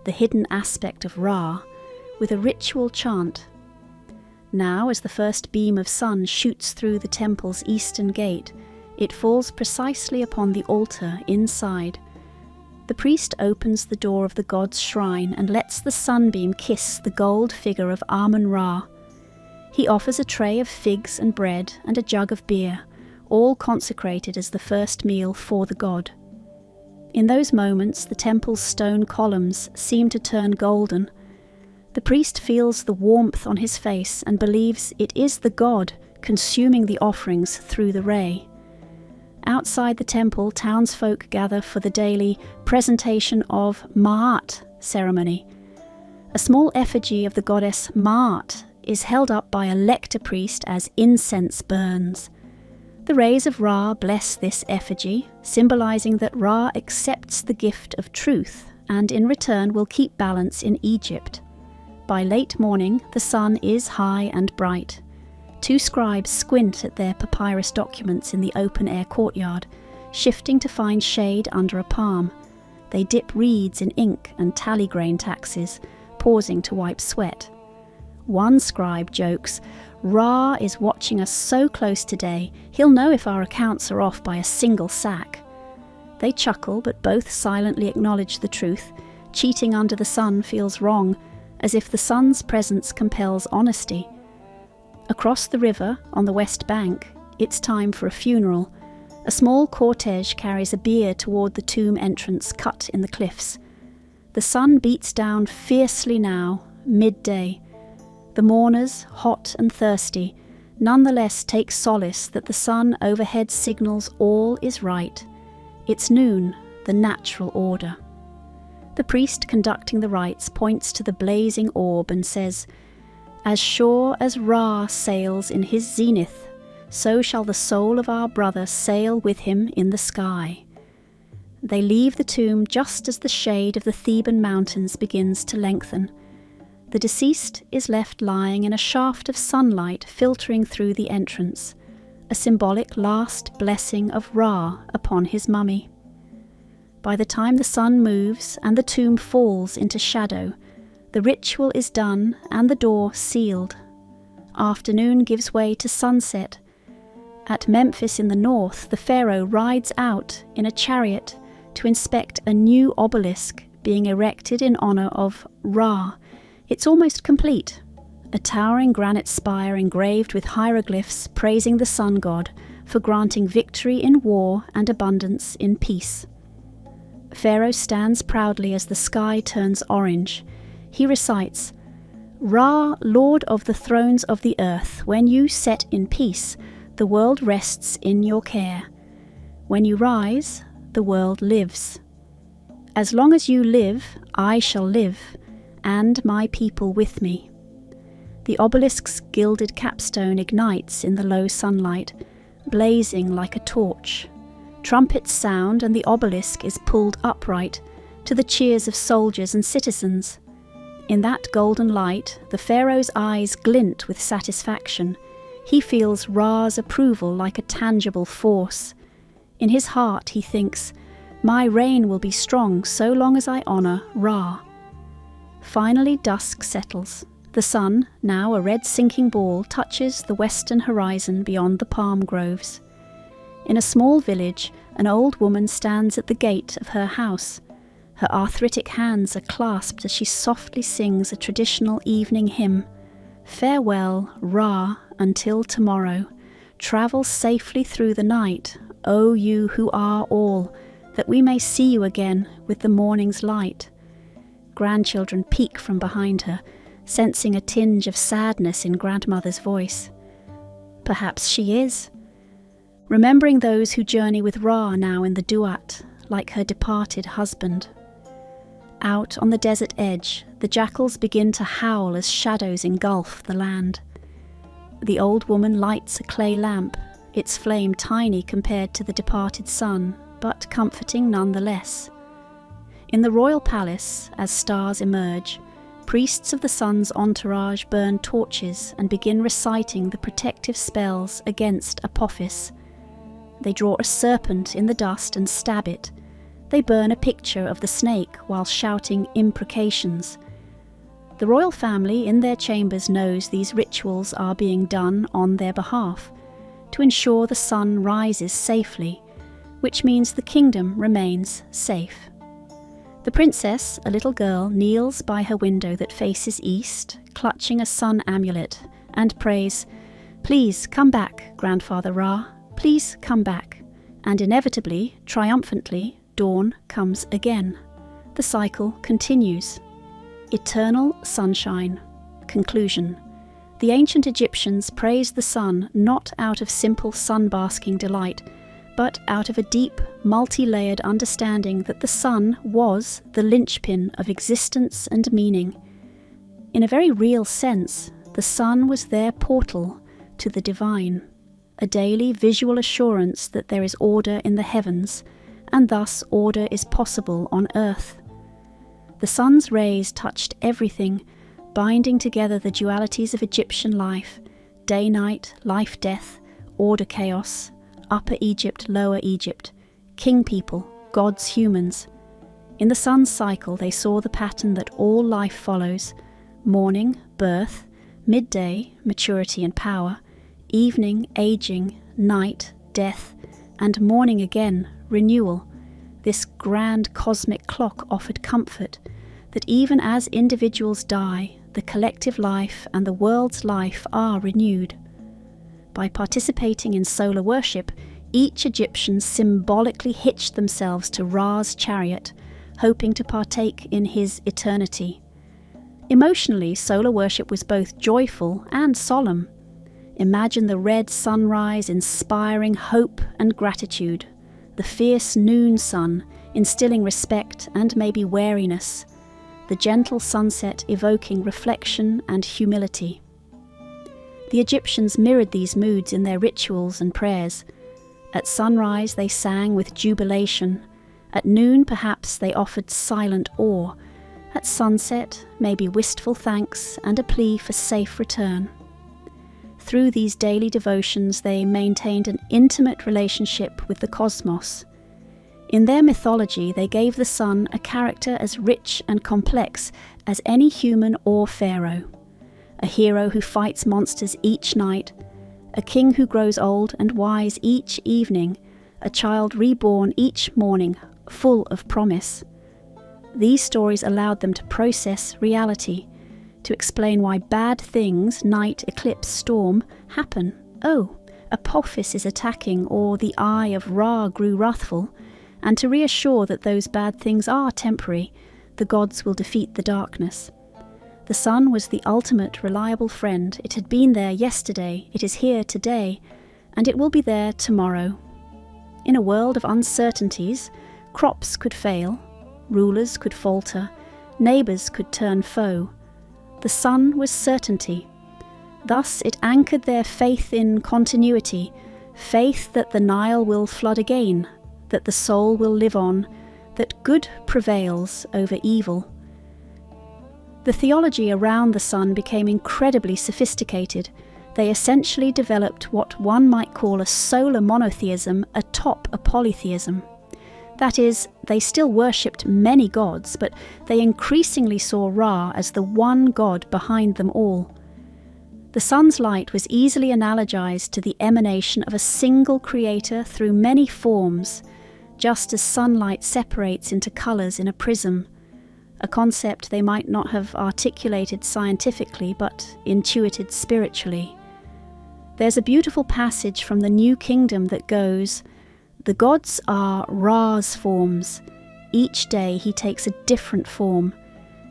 the hidden aspect of Ra, with a ritual chant. Now, as the first beam of sun shoots through the temple's eastern gate, it falls precisely upon the altar inside. The priest opens the door of the god's shrine and lets the sunbeam kiss the gold figure of Amun-Ra. He offers a tray of figs and bread and a jug of beer, all consecrated as the first meal for the god. In those moments, the temple's stone columns seem to turn golden. The priest feels the warmth on his face and believes it is the god consuming the offerings through the ray. Outside the temple, townsfolk gather for the daily presentation of Ma'at ceremony. A small effigy of the goddess Ma'at is held up by a lector priest as incense burns. The rays of Ra bless this effigy, symbolizing that Ra accepts the gift of truth and in return will keep balance in Egypt. By late morning, the sun is high and bright. Two scribes squint at their papyrus documents in the open-air courtyard, shifting to find shade under a palm. They dip reeds in ink and tally grain taxes, pausing to wipe sweat. One scribe jokes, "Ra is watching us so close today, he'll know if our accounts are off by a single sack." They chuckle, but both silently acknowledge the truth. Cheating under the sun feels wrong, as if the sun's presence compels honesty. Across the river, on the west bank, it's time for a funeral. A small cortege carries a bier toward the tomb entrance cut in the cliffs. The sun beats down fiercely now, midday. The mourners, hot and thirsty, nonetheless take solace that the sun overhead signals all is right. It's noon, the natural order. The priest conducting the rites points to the blazing orb and says, "As sure as Ra sails in his zenith, so shall the soul of our brother sail with him in the sky." They leave the tomb just as the shade of the Theban mountains begins to lengthen. The deceased is left lying in a shaft of sunlight filtering through the entrance, a symbolic last blessing of Ra upon his mummy. By the time the sun moves and the tomb falls into shadow, the ritual is done and the door sealed. Afternoon gives way to sunset. At Memphis in the north, the pharaoh rides out in a chariot to inspect a new obelisk being erected in honor of Ra. It's almost complete. A towering granite spire engraved with hieroglyphs praising the sun god for granting victory in war and abundance in peace. Pharaoh stands proudly as the sky turns orange. He recites, "Ra, lord of the thrones of the earth, when you set in peace, the world rests in your care. When you rise, the world lives. As long as you live, I shall live, and my people with me." The obelisk's gilded capstone ignites in the low sunlight, blazing like a torch. Trumpets sound and the obelisk is pulled upright to the cheers of soldiers and citizens. In that golden light, the pharaoh's eyes glint with satisfaction. He feels Ra's approval like a tangible force. In his heart he thinks, "My reign will be strong so long as I honor Ra." Finally dusk settles. The sun, now a red sinking ball, touches the western horizon beyond the palm groves. In a small village, an old woman stands at the gate of her house. Her arthritic hands are clasped as she softly sings a traditional evening hymn. "Farewell, Ra, until tomorrow. Travel safely through the night, O you who are all, that we may see you again with the morning's light." Grandchildren peek from behind her, sensing a tinge of sadness in grandmother's voice. Perhaps she is. Remembering those who journey with Ra now in the Duat, like her departed husband. Out on the desert edge, the jackals begin to howl as shadows engulf the land. The old woman lights a clay lamp, its flame tiny compared to the departed sun, but comforting nonetheless. In the royal palace, as stars emerge, priests of the sun's entourage burn torches and begin reciting the protective spells against Apophis. They draw a serpent in the dust and stab it. They burn a picture of the snake while shouting imprecations. The royal family in their chambers knows these rituals are being done on their behalf to ensure the sun rises safely, which means the kingdom remains safe. The princess, a little girl, kneels by her window that faces east, clutching a sun amulet, and prays, "Please come back, Grandfather Ra. Please come back." And inevitably, triumphantly, dawn comes again. The cycle continues. Eternal sunshine. Conclusion. The ancient Egyptians praised the sun not out of simple sun-basking delight, but out of a deep, multi-layered understanding that the sun was the linchpin of existence and meaning. In a very real sense, the sun was their portal to the divine, a daily visual assurance that there is order in the heavens, and thus order is possible on earth. The sun's rays touched everything, binding together the dualities of Egyptian life, day-night, life-death, order-chaos, Upper Egypt, Lower Egypt, king people, gods, humans. In the sun's cycle, they saw the pattern that all life follows: morning, birth; midday, maturity and power; evening, aging; night, death; and morning again, renewal. This grand cosmic clock offered comfort that even as individuals die, the collective life and the world's life are renewed. By participating in solar worship, each Egyptian symbolically hitched themselves to Ra's chariot, hoping to partake in his eternity. Emotionally, solar worship was both joyful and solemn. Imagine the red sunrise inspiring hope and gratitude, the fierce noon sun instilling respect and maybe wariness, the gentle sunset evoking reflection and humility. The Egyptians mirrored these moods in their rituals and prayers. At sunrise they sang with jubilation. At noon perhaps they offered silent awe. At sunset maybe wistful thanks and a plea for safe return. Through these daily devotions they maintained an intimate relationship with the cosmos. In their mythology they gave the sun a character as rich and complex as any human or pharaoh. A hero who fights monsters each night, a king who grows old and wise each evening, a child reborn each morning, full of promise. These stories allowed them to process reality, to explain why bad things, night, eclipse, storm, happen. Oh, Apophis is attacking, or the eye of Ra grew wrathful, and to reassure that those bad things are temporary, the gods will defeat the darkness. The sun was the ultimate reliable friend. It had been there yesterday, it is here today, and it will be there tomorrow. In a world of uncertainties, crops could fail, rulers could falter, neighbours could turn foe. The sun was certainty. Thus it anchored their faith in continuity, faith that the Nile will flood again, that the soul will live on, that good prevails over evil. The theology around the sun became incredibly sophisticated. They essentially developed what one might call a solar monotheism atop a polytheism. That is, they still worshipped many gods, but they increasingly saw Ra as the one god behind them all. The sun's light was easily analogized to the emanation of a single creator through many forms, just as sunlight separates into colors in a prism, a concept they might not have articulated scientifically but intuited spiritually. There's a beautiful passage from the New Kingdom that goes, "The gods are Ra's forms. Each day he takes a different form."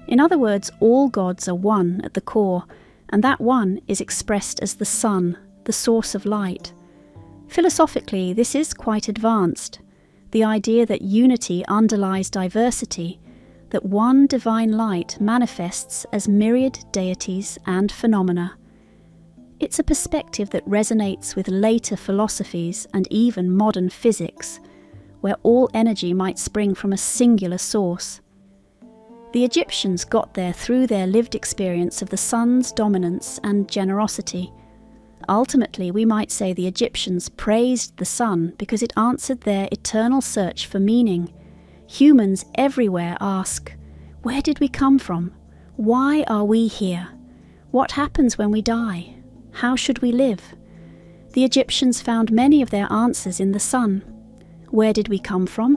In other words, all gods are one at the core, and that one is expressed as the sun, the source of light. Philosophically, this is quite advanced. The idea that unity underlies diversity, that one divine light manifests as myriad deities and phenomena. It's a perspective that resonates with later philosophies and even modern physics, where all energy might spring from a singular source. The Egyptians got there through their lived experience of the sun's dominance and generosity. Ultimately, we might say the Egyptians praised the sun because it answered their eternal search for meaning. Humans everywhere ask, where did we come from? Why are we here? What happens when we die? How should we live? The Egyptians found many of their answers in the sun. Where did we come from?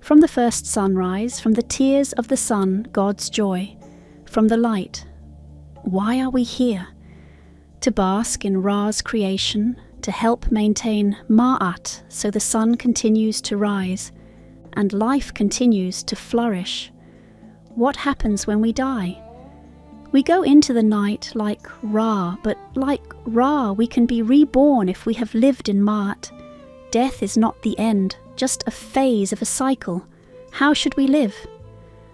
From the first sunrise, from the tears of the sun, God's joy, from the light. Why are we here? To bask in Ra's creation, to help maintain Ma'at so the sun continues to rise, and life continues to flourish. What happens when we die? We go into the night like Ra, but like Ra we can be reborn if we have lived in Ma'at. Death is not the end, just a phase of a cycle. How should we live?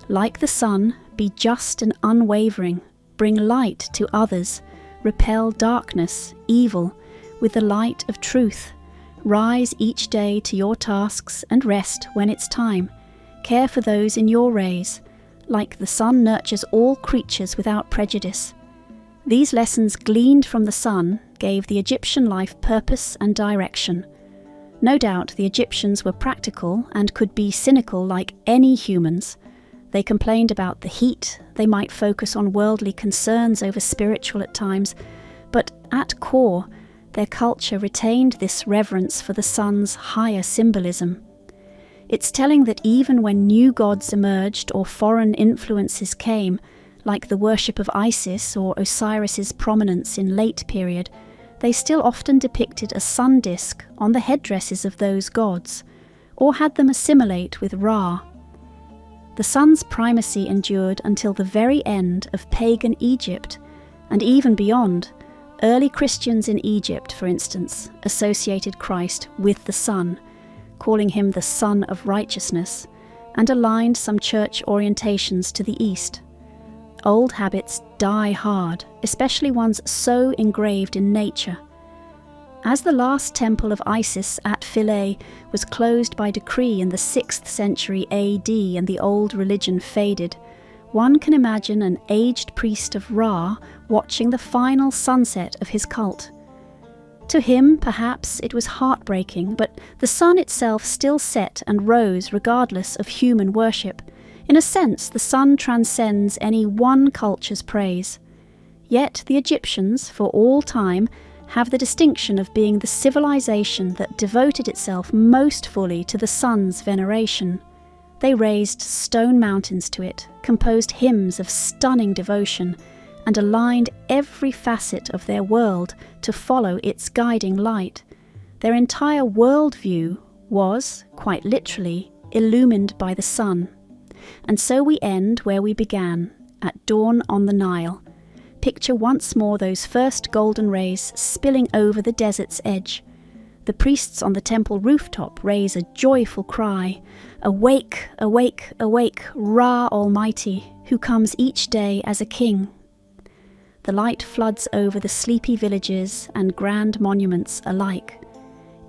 Like the sun, be just and unwavering, bring light to others, repel darkness, evil, with the light of truth. Rise each day to your tasks and rest when it's time. Care for those in your rays. Like the sun nurtures all creatures without prejudice. These lessons gleaned from the sun gave the Egyptian life purpose and direction. No doubt the Egyptians were practical and could be cynical like any humans, They complained about the heat, they might focus on worldly concerns over spiritual at times, but at core, their culture retained this reverence for the sun's higher symbolism. It's telling that even when new gods emerged or foreign influences came, like the worship of Isis or Osiris's prominence in late period, they still often depicted a sun disk on the headdresses of those gods, or had them assimilate with Ra. The sun's primacy endured until the very end of pagan Egypt, and even beyond. Early Christians in Egypt, for instance, associated Christ with the sun, calling him the Son of Righteousness, and aligned some church orientations to the east. Old habits die hard, especially ones so engraved in nature. As the last temple of Isis at Philae was closed by decree in the 6th century AD and the old religion faded, one can imagine an aged priest of Ra watching the final sunset of his cult. To him, perhaps, it was heartbreaking, but the sun itself still set and rose regardless of human worship. In a sense, the sun transcends any one culture's praise. Yet the Egyptians, for all time, have the distinction of being the civilization that devoted itself most fully to the sun's veneration. They raised stone mountains to it, composed hymns of stunning devotion, and aligned every facet of their world to follow its guiding light. Their entire worldview was, quite literally, illumined by the sun. And so we end where we began, at dawn on the Nile. Picture once more those first golden rays spilling over the desert's edge. The priests on the temple rooftop raise a joyful cry, "Awake, awake, awake, Ra Almighty, who comes each day as a king." The light floods over the sleepy villages and grand monuments alike.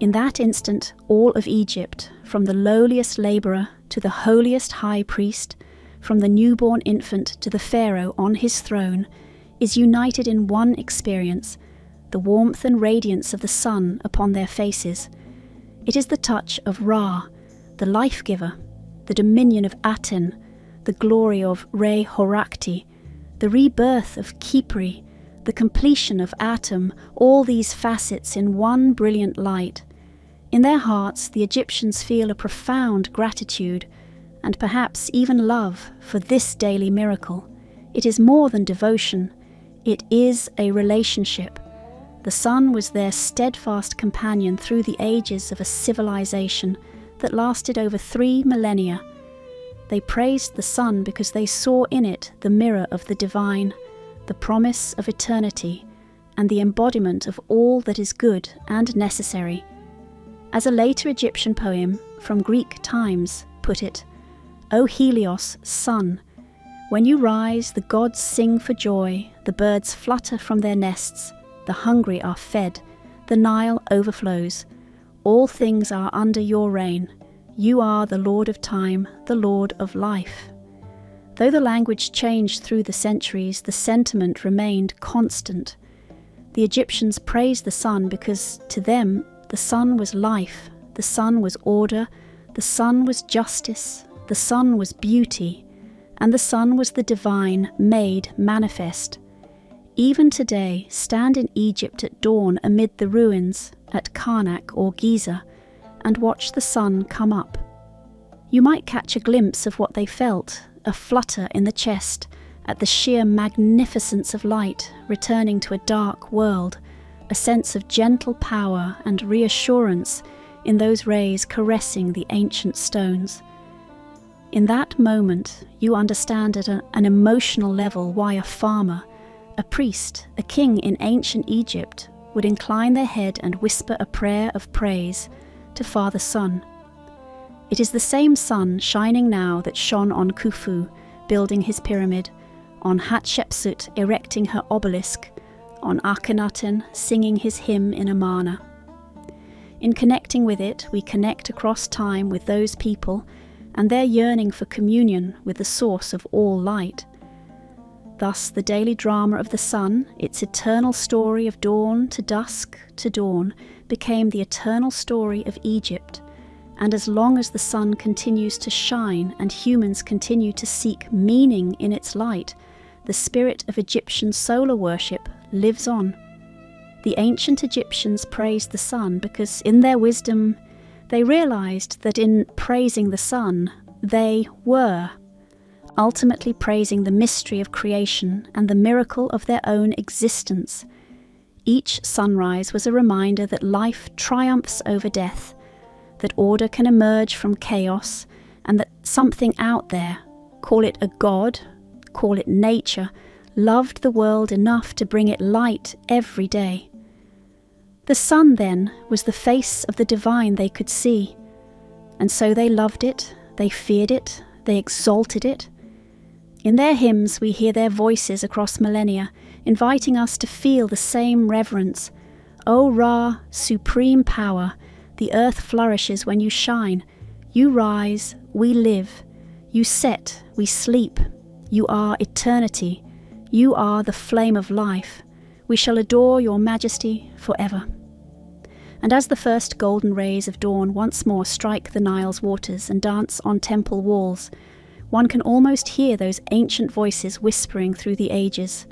In that instant, all of Egypt, from the lowliest labourer to the holiest high priest, from the newborn infant to the pharaoh on his throne, is united in one experience, the warmth and radiance of the sun upon their faces. It is the touch of Ra, the life-giver, the dominion of Aten, the glory of Re Horakti, the rebirth of Khipri, the completion of Atum, all these facets in one brilliant light. In their hearts, the Egyptians feel a profound gratitude, and perhaps even love, for this daily miracle. It is more than devotion. It is a relationship. The sun was their steadfast companion through the ages of a civilization that lasted over 3 millennia. They praised the sun because they saw in it the mirror of the divine, the promise of eternity, and the embodiment of all that is good and necessary. As a later Egyptian poem from Greek times put it, "O Helios, sun, when you rise, the gods sing for joy, the birds flutter from their nests, the hungry are fed, the Nile overflows. All things are under your reign. You are the Lord of time, the Lord of life." Though the language changed through the centuries, the sentiment remained constant. The Egyptians praised the sun because, to them, the sun was life, the sun was order, the sun was justice, the sun was beauty, and the sun was the divine made manifest. Even today, stand in Egypt at dawn amid the ruins, at Karnak or Giza, and watch the sun come up. You might catch a glimpse of what they felt, a flutter in the chest, at the sheer magnificence of light returning to a dark world, a sense of gentle power and reassurance in those rays caressing the ancient stones. In that moment, you understand at an emotional level why a farmer, a priest, a king in ancient Egypt would incline their head and whisper a prayer of praise to Father Sun. It is the same sun shining now that shone on Khufu, building his pyramid, on Hatshepsut erecting her obelisk, on Akhenaten singing his hymn in Amarna. In connecting with it, we connect across time with those people and their yearning for communion with the source of all light. Thus, the daily drama of the sun, its eternal story of dawn to dusk to dawn, became the eternal story of Egypt, And as long as the sun continues to shine and humans continue to seek meaning in its light, the spirit of Egyptian solar worship lives on. The ancient Egyptians praised the sun because in their wisdom they realized that in praising the sun they were, ultimately praising the mystery of creation and the miracle of their own existence. Each sunrise was a reminder that life triumphs over death, that order can emerge from chaos, and that something out there, call it a god, call it nature, loved the world enough to bring it light every day. The sun, then, was the face of the divine they could see, and so they loved it, they feared it, they exalted it. In their hymns we hear their voices across millennia, inviting us to feel the same reverence. O Ra, supreme power, the earth flourishes when you shine. You rise, we live. You set, we sleep. You are eternity. You are the flame of life. We shall adore your majesty forever. And as the first golden rays of dawn once more strike the Nile's waters and dance on temple walls, one can almost hear those ancient voices whispering through the ages.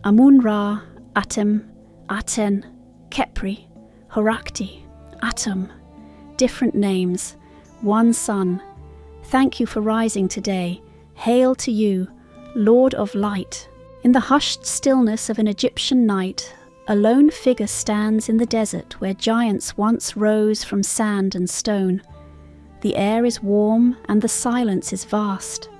Amun-Ra, Atem, Aten, Khepri, Horakti, Atum. Different names, one sun. Thank you for rising today. Hail to you, Lord of Light. In the hushed stillness of an Egyptian night, a lone figure stands in the desert where giants once rose from sand and stone. The air is warm and the silence is vast.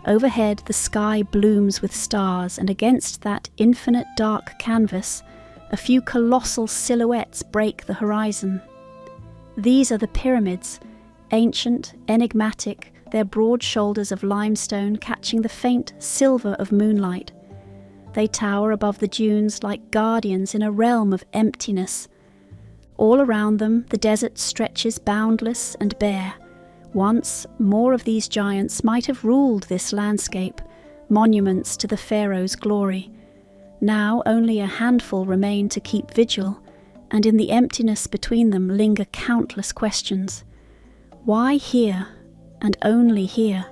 Overhead the sky blooms with stars, and against that infinite dark canvas, a few colossal silhouettes break the horizon. These are the pyramids, ancient, enigmatic, their broad shoulders of limestone catching the faint silver of moonlight. They tower above the dunes like guardians in a realm of emptiness. All around them the desert stretches boundless and bare. Once, more of these giants might have ruled this landscape, monuments to the pharaoh's glory. Now only a handful remain to keep vigil, and in the emptiness between them linger countless questions. Why here, and only here?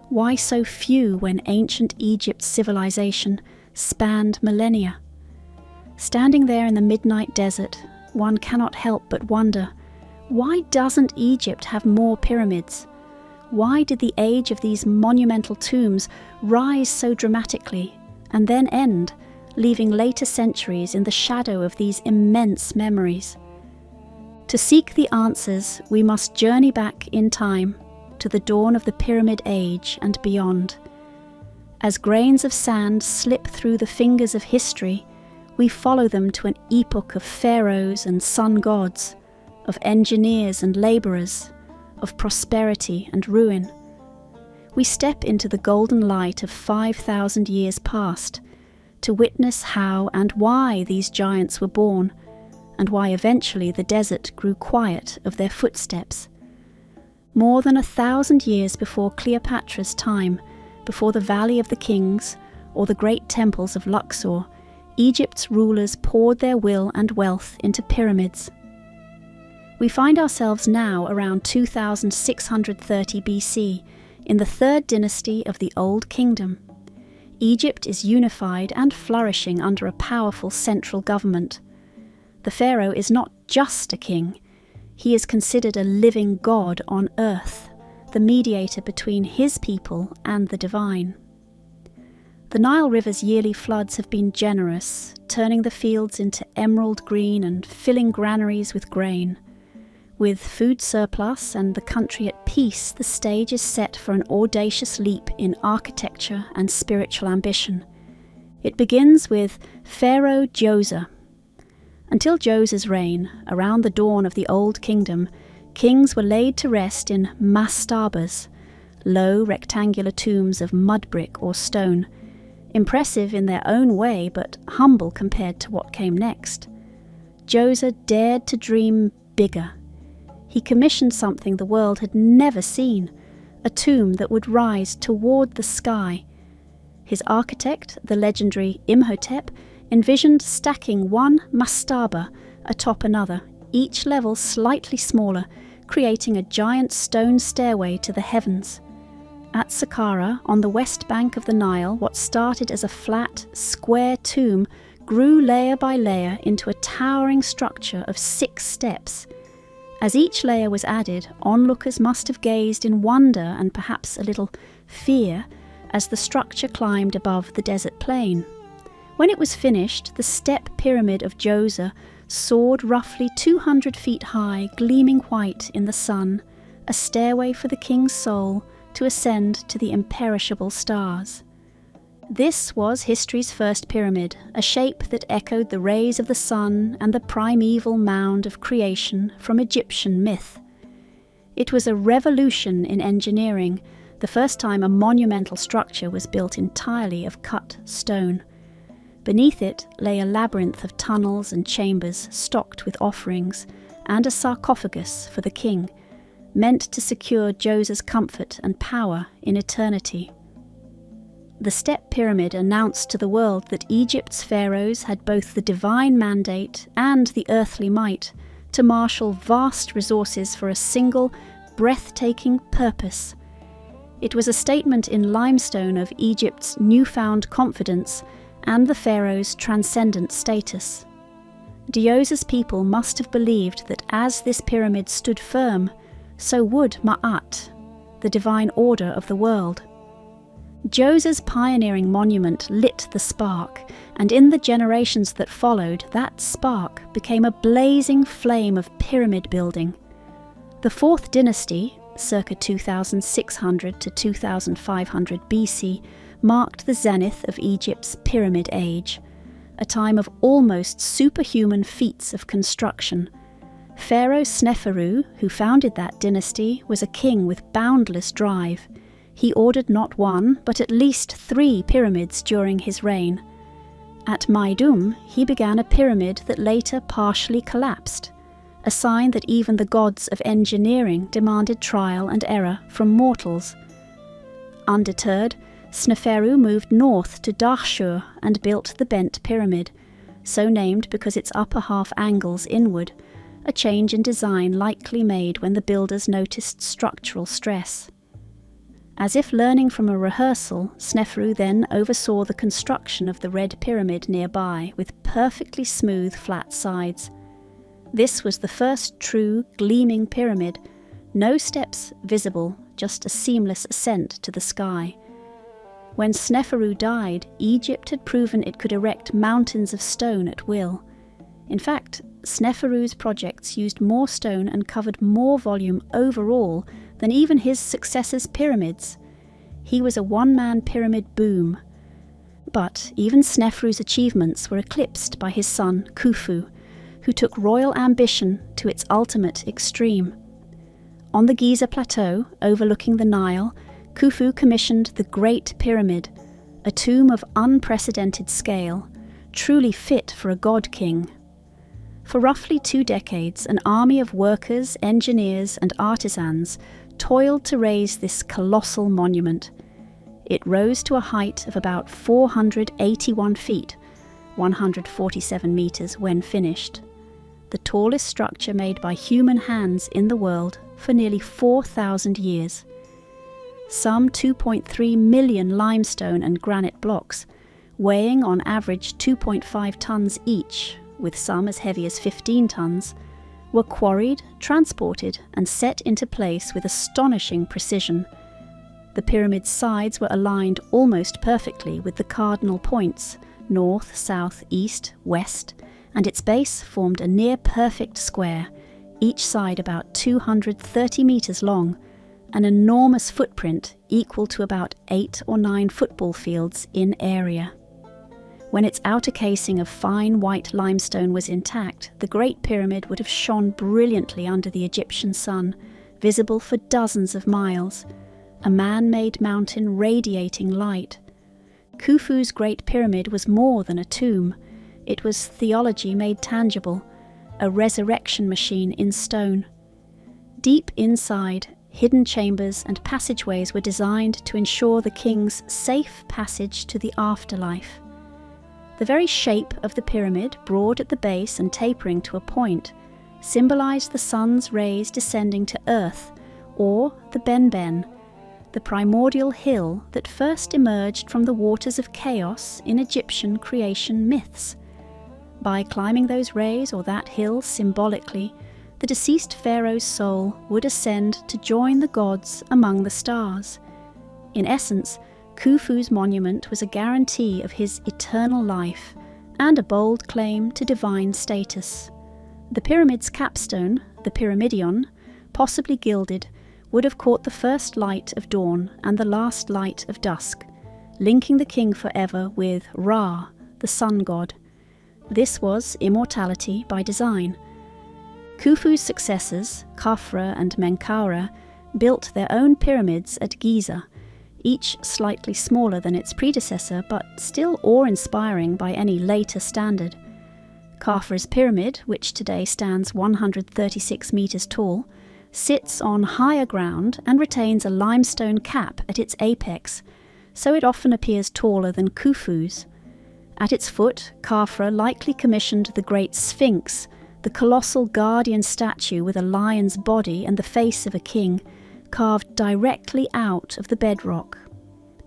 Why so few when ancient Egypt's civilization spanned millennia? Standing there in the midnight desert, one cannot help but wonder, why doesn't Egypt have more pyramids? Why did the age of these monumental tombs rise so dramatically and then end, leaving later centuries in the shadow of these immense memories? To seek the answers, we must journey back in time to the dawn of the Pyramid Age and beyond. As grains of sand slip through the fingers of history, we follow them to an epoch of pharaohs and sun gods, of engineers and labourers, of prosperity and ruin. We step into the golden light of 5,000 years past to witness how and why these giants were born, and why eventually the desert grew quiet of their footsteps. More than 1,000 years before Cleopatra's time, before the Valley of the Kings or the great temples of Luxor, Egypt's rulers poured their will and wealth into pyramids. We find ourselves now around 2630 BC, in the third dynasty of the Old Kingdom. Egypt is unified and flourishing under a powerful central government. The pharaoh is not just a king, he is considered a living god on earth, the mediator between his people and the divine. The Nile River's yearly floods have been generous, turning the fields into emerald green and filling granaries with grain. With food surplus and the country at peace, the stage is set for an audacious leap in architecture and spiritual ambition. It begins with Pharaoh Djoser. Until Djoser's reign, around the dawn of the Old Kingdom, kings were laid to rest in mastabas, low rectangular tombs of mud brick or stone, impressive in their own way but humble compared to what came next. Djoser dared to dream bigger. He commissioned something the world had never seen, a tomb that would rise toward the sky. His architect, the legendary Imhotep, envisioned stacking one mastaba atop another, each level slightly smaller, creating a giant stone stairway to the heavens. At Saqqara, on the west bank of the Nile, what started as a flat, square tomb grew layer by layer into a towering structure of 6 steps. As each layer was added, onlookers must have gazed in wonder and perhaps a little fear as the structure climbed above the desert plain. When it was finished, the step pyramid of Djoser soared roughly 200 feet high, gleaming white in the sun, a stairway for the king's soul to ascend to the imperishable stars. This was history's first pyramid, a shape that echoed the rays of the sun and the primeval mound of creation from Egyptian myth. It was a revolution in engineering, the first time a monumental structure was built entirely of cut stone. Beneath it lay a labyrinth of tunnels and chambers stocked with offerings, and a sarcophagus for the king, meant to secure Djoser's comfort and power in eternity. The step pyramid announced to the world that Egypt's pharaohs had both the divine mandate and the earthly might to marshal vast resources for a single, breathtaking purpose. It was a statement in limestone of Egypt's newfound confidence and the pharaoh's transcendent status. Djoser's people must have believed that as this pyramid stood firm, so would Ma'at, the divine order of the world. Djoser's pioneering monument lit the spark, and in the generations that followed, that spark became a blazing flame of pyramid building. The 4th dynasty, circa 2600 to 2500 BC, marked the zenith of Egypt's Pyramid Age, a time of almost superhuman feats of construction. Pharaoh Sneferu, who founded that dynasty, was a king with boundless drive. He ordered not 1, but at least 3 pyramids during his reign. At Maidum, he began a pyramid that later partially collapsed, a sign that even the gods of engineering demanded trial and error from mortals. Undeterred, Sneferu moved north to Dahshur and built the bent pyramid, so named because its upper half angles inward, a change in design likely made when the builders noticed structural stress. As if learning from a rehearsal, Sneferu then oversaw the construction of the Red Pyramid nearby with perfectly smooth flat sides. This was the first true gleaming pyramid, no steps visible, just a seamless ascent to the sky. When Sneferu died, Egypt had proven it could erect mountains of stone at will. In fact, Sneferu's projects used more stone and covered more volume overall than even his successors' pyramids. He was a one-man pyramid boom. But even Sneferu's achievements were eclipsed by his son Khufu, who took royal ambition to its ultimate extreme. On the Giza Plateau, overlooking the Nile, Khufu commissioned the Great Pyramid, a tomb of unprecedented scale, truly fit for a god-king. For roughly 2 decades, an army of workers, engineers, and artisans toiled to raise this colossal monument. It rose to a height of about 481 feet, 147 meters when finished, the tallest structure made by human hands in the world for nearly 4,000 years. Some 2.3 million limestone and granite blocks, weighing on average 2.5 tons each, with some as heavy as 15 tons, were quarried, transported, and set into place with astonishing precision. The pyramid's sides were aligned almost perfectly with the cardinal points, north, south, east, west, and its base formed a near-perfect square, each side about 230 meters long, an enormous footprint equal to about 8 or 9 football fields in area. When its outer casing of fine white limestone was intact, the Great Pyramid would have shone brilliantly under the Egyptian sun, visible for dozens of miles, a man-made mountain radiating light. Khufu's Great Pyramid was more than a tomb. It was theology made tangible, a resurrection machine in stone. Deep inside, hidden chambers and passageways were designed to ensure the king's safe passage to the afterlife. The very shape of the pyramid, broad at the base and tapering to a point, symbolized the sun's rays descending to earth, or the Benben, the primordial hill that first emerged from the waters of chaos in Egyptian creation myths. By climbing those rays or that hill symbolically, the deceased pharaoh's soul would ascend to join the gods among the stars. In essence, Khufu's monument was a guarantee of his eternal life and a bold claim to divine status. The pyramid's capstone, the pyramidion, possibly gilded, would have caught the first light of dawn and the last light of dusk, linking the king forever with Ra, the sun god. This was immortality by design. Khufu's successors, Khafra and Menkaura, built their own pyramids at Giza, each slightly smaller than its predecessor but still awe-inspiring by any later standard. Khafra's pyramid, which today stands 136 metres tall, sits on higher ground and retains a limestone cap at its apex, so it often appears taller than Khufu's. At its foot, Khafra likely commissioned the Great Sphinx, the colossal guardian statue with a lion's body and the face of a king, carved directly out of the bedrock.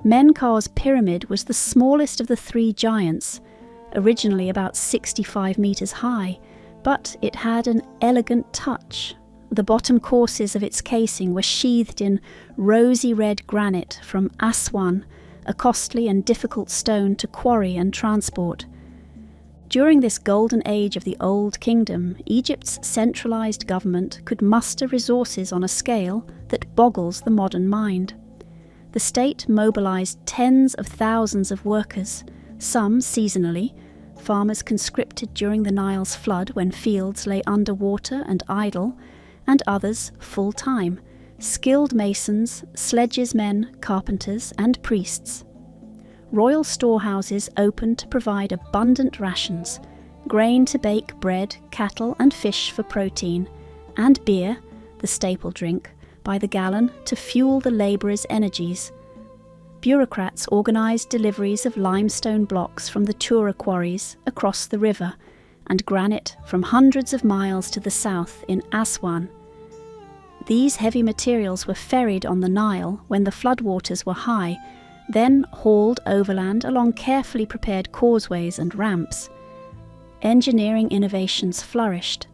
Menkaur's pyramid was the smallest of the three giants, originally about 65 metres high, but it had an elegant touch. The bottom courses of its casing were sheathed in rosy red granite from Aswan, a costly and difficult stone to quarry and transport. During this golden age of the Old Kingdom, Egypt's centralised government could muster resources on a scale that boggles the modern mind. The state mobilised tens of thousands of workers, some seasonally, farmers conscripted during the Nile's flood when fields lay underwater and idle, and others full-time, skilled masons, sledges men, carpenters, and priests. Royal storehouses opened to provide abundant rations, grain to bake bread, cattle and fish for protein, and beer, the staple drink, by the gallon to fuel the labourers' energies. Bureaucrats organised deliveries of limestone blocks from the Tura quarries across the river, and granite from hundreds of miles to the south in Aswan. These heavy materials were ferried on the Nile when the floodwaters were high, then hauled overland along carefully prepared causeways and ramps. Engineering innovations flourished.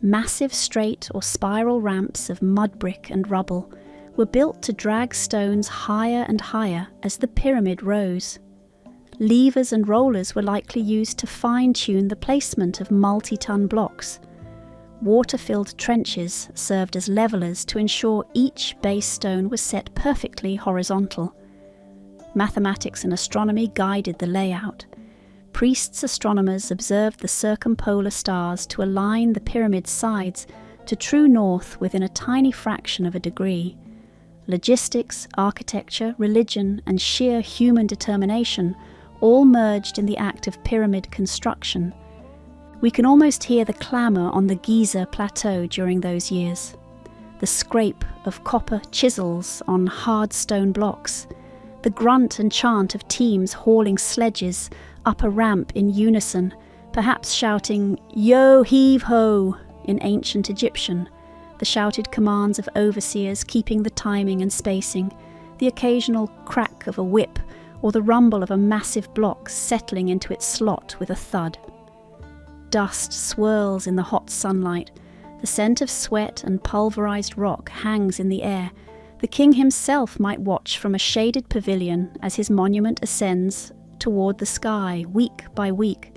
Massive straight or spiral ramps of mud brick and rubble were built to drag stones higher and higher as the pyramid rose. Levers and rollers were likely used to fine-tune the placement of multi-ton blocks. Water-filled trenches served as levellers to ensure each base stone was set perfectly horizontal. Mathematics and astronomy guided the layout. Priests' astronomers observed the circumpolar stars to align the pyramid's sides to true north within a tiny fraction of a degree. Logistics, architecture, religion, and sheer human determination all merged in the act of pyramid construction. We can almost hear the clamour on the Giza plateau during those years. The scrape of copper chisels on hard stone blocks, the grunt and chant of teams hauling sledges up a ramp in unison, perhaps shouting, "Yo, heave ho!" in ancient Egyptian, the shouted commands of overseers keeping the timing and spacing, the occasional crack of a whip, or the rumble of a massive block settling into its slot with a thud. Dust swirls in the hot sunlight, the scent of sweat and pulverized rock hangs in the air. The king himself might watch from a shaded pavilion as his monument ascends toward the sky week by week.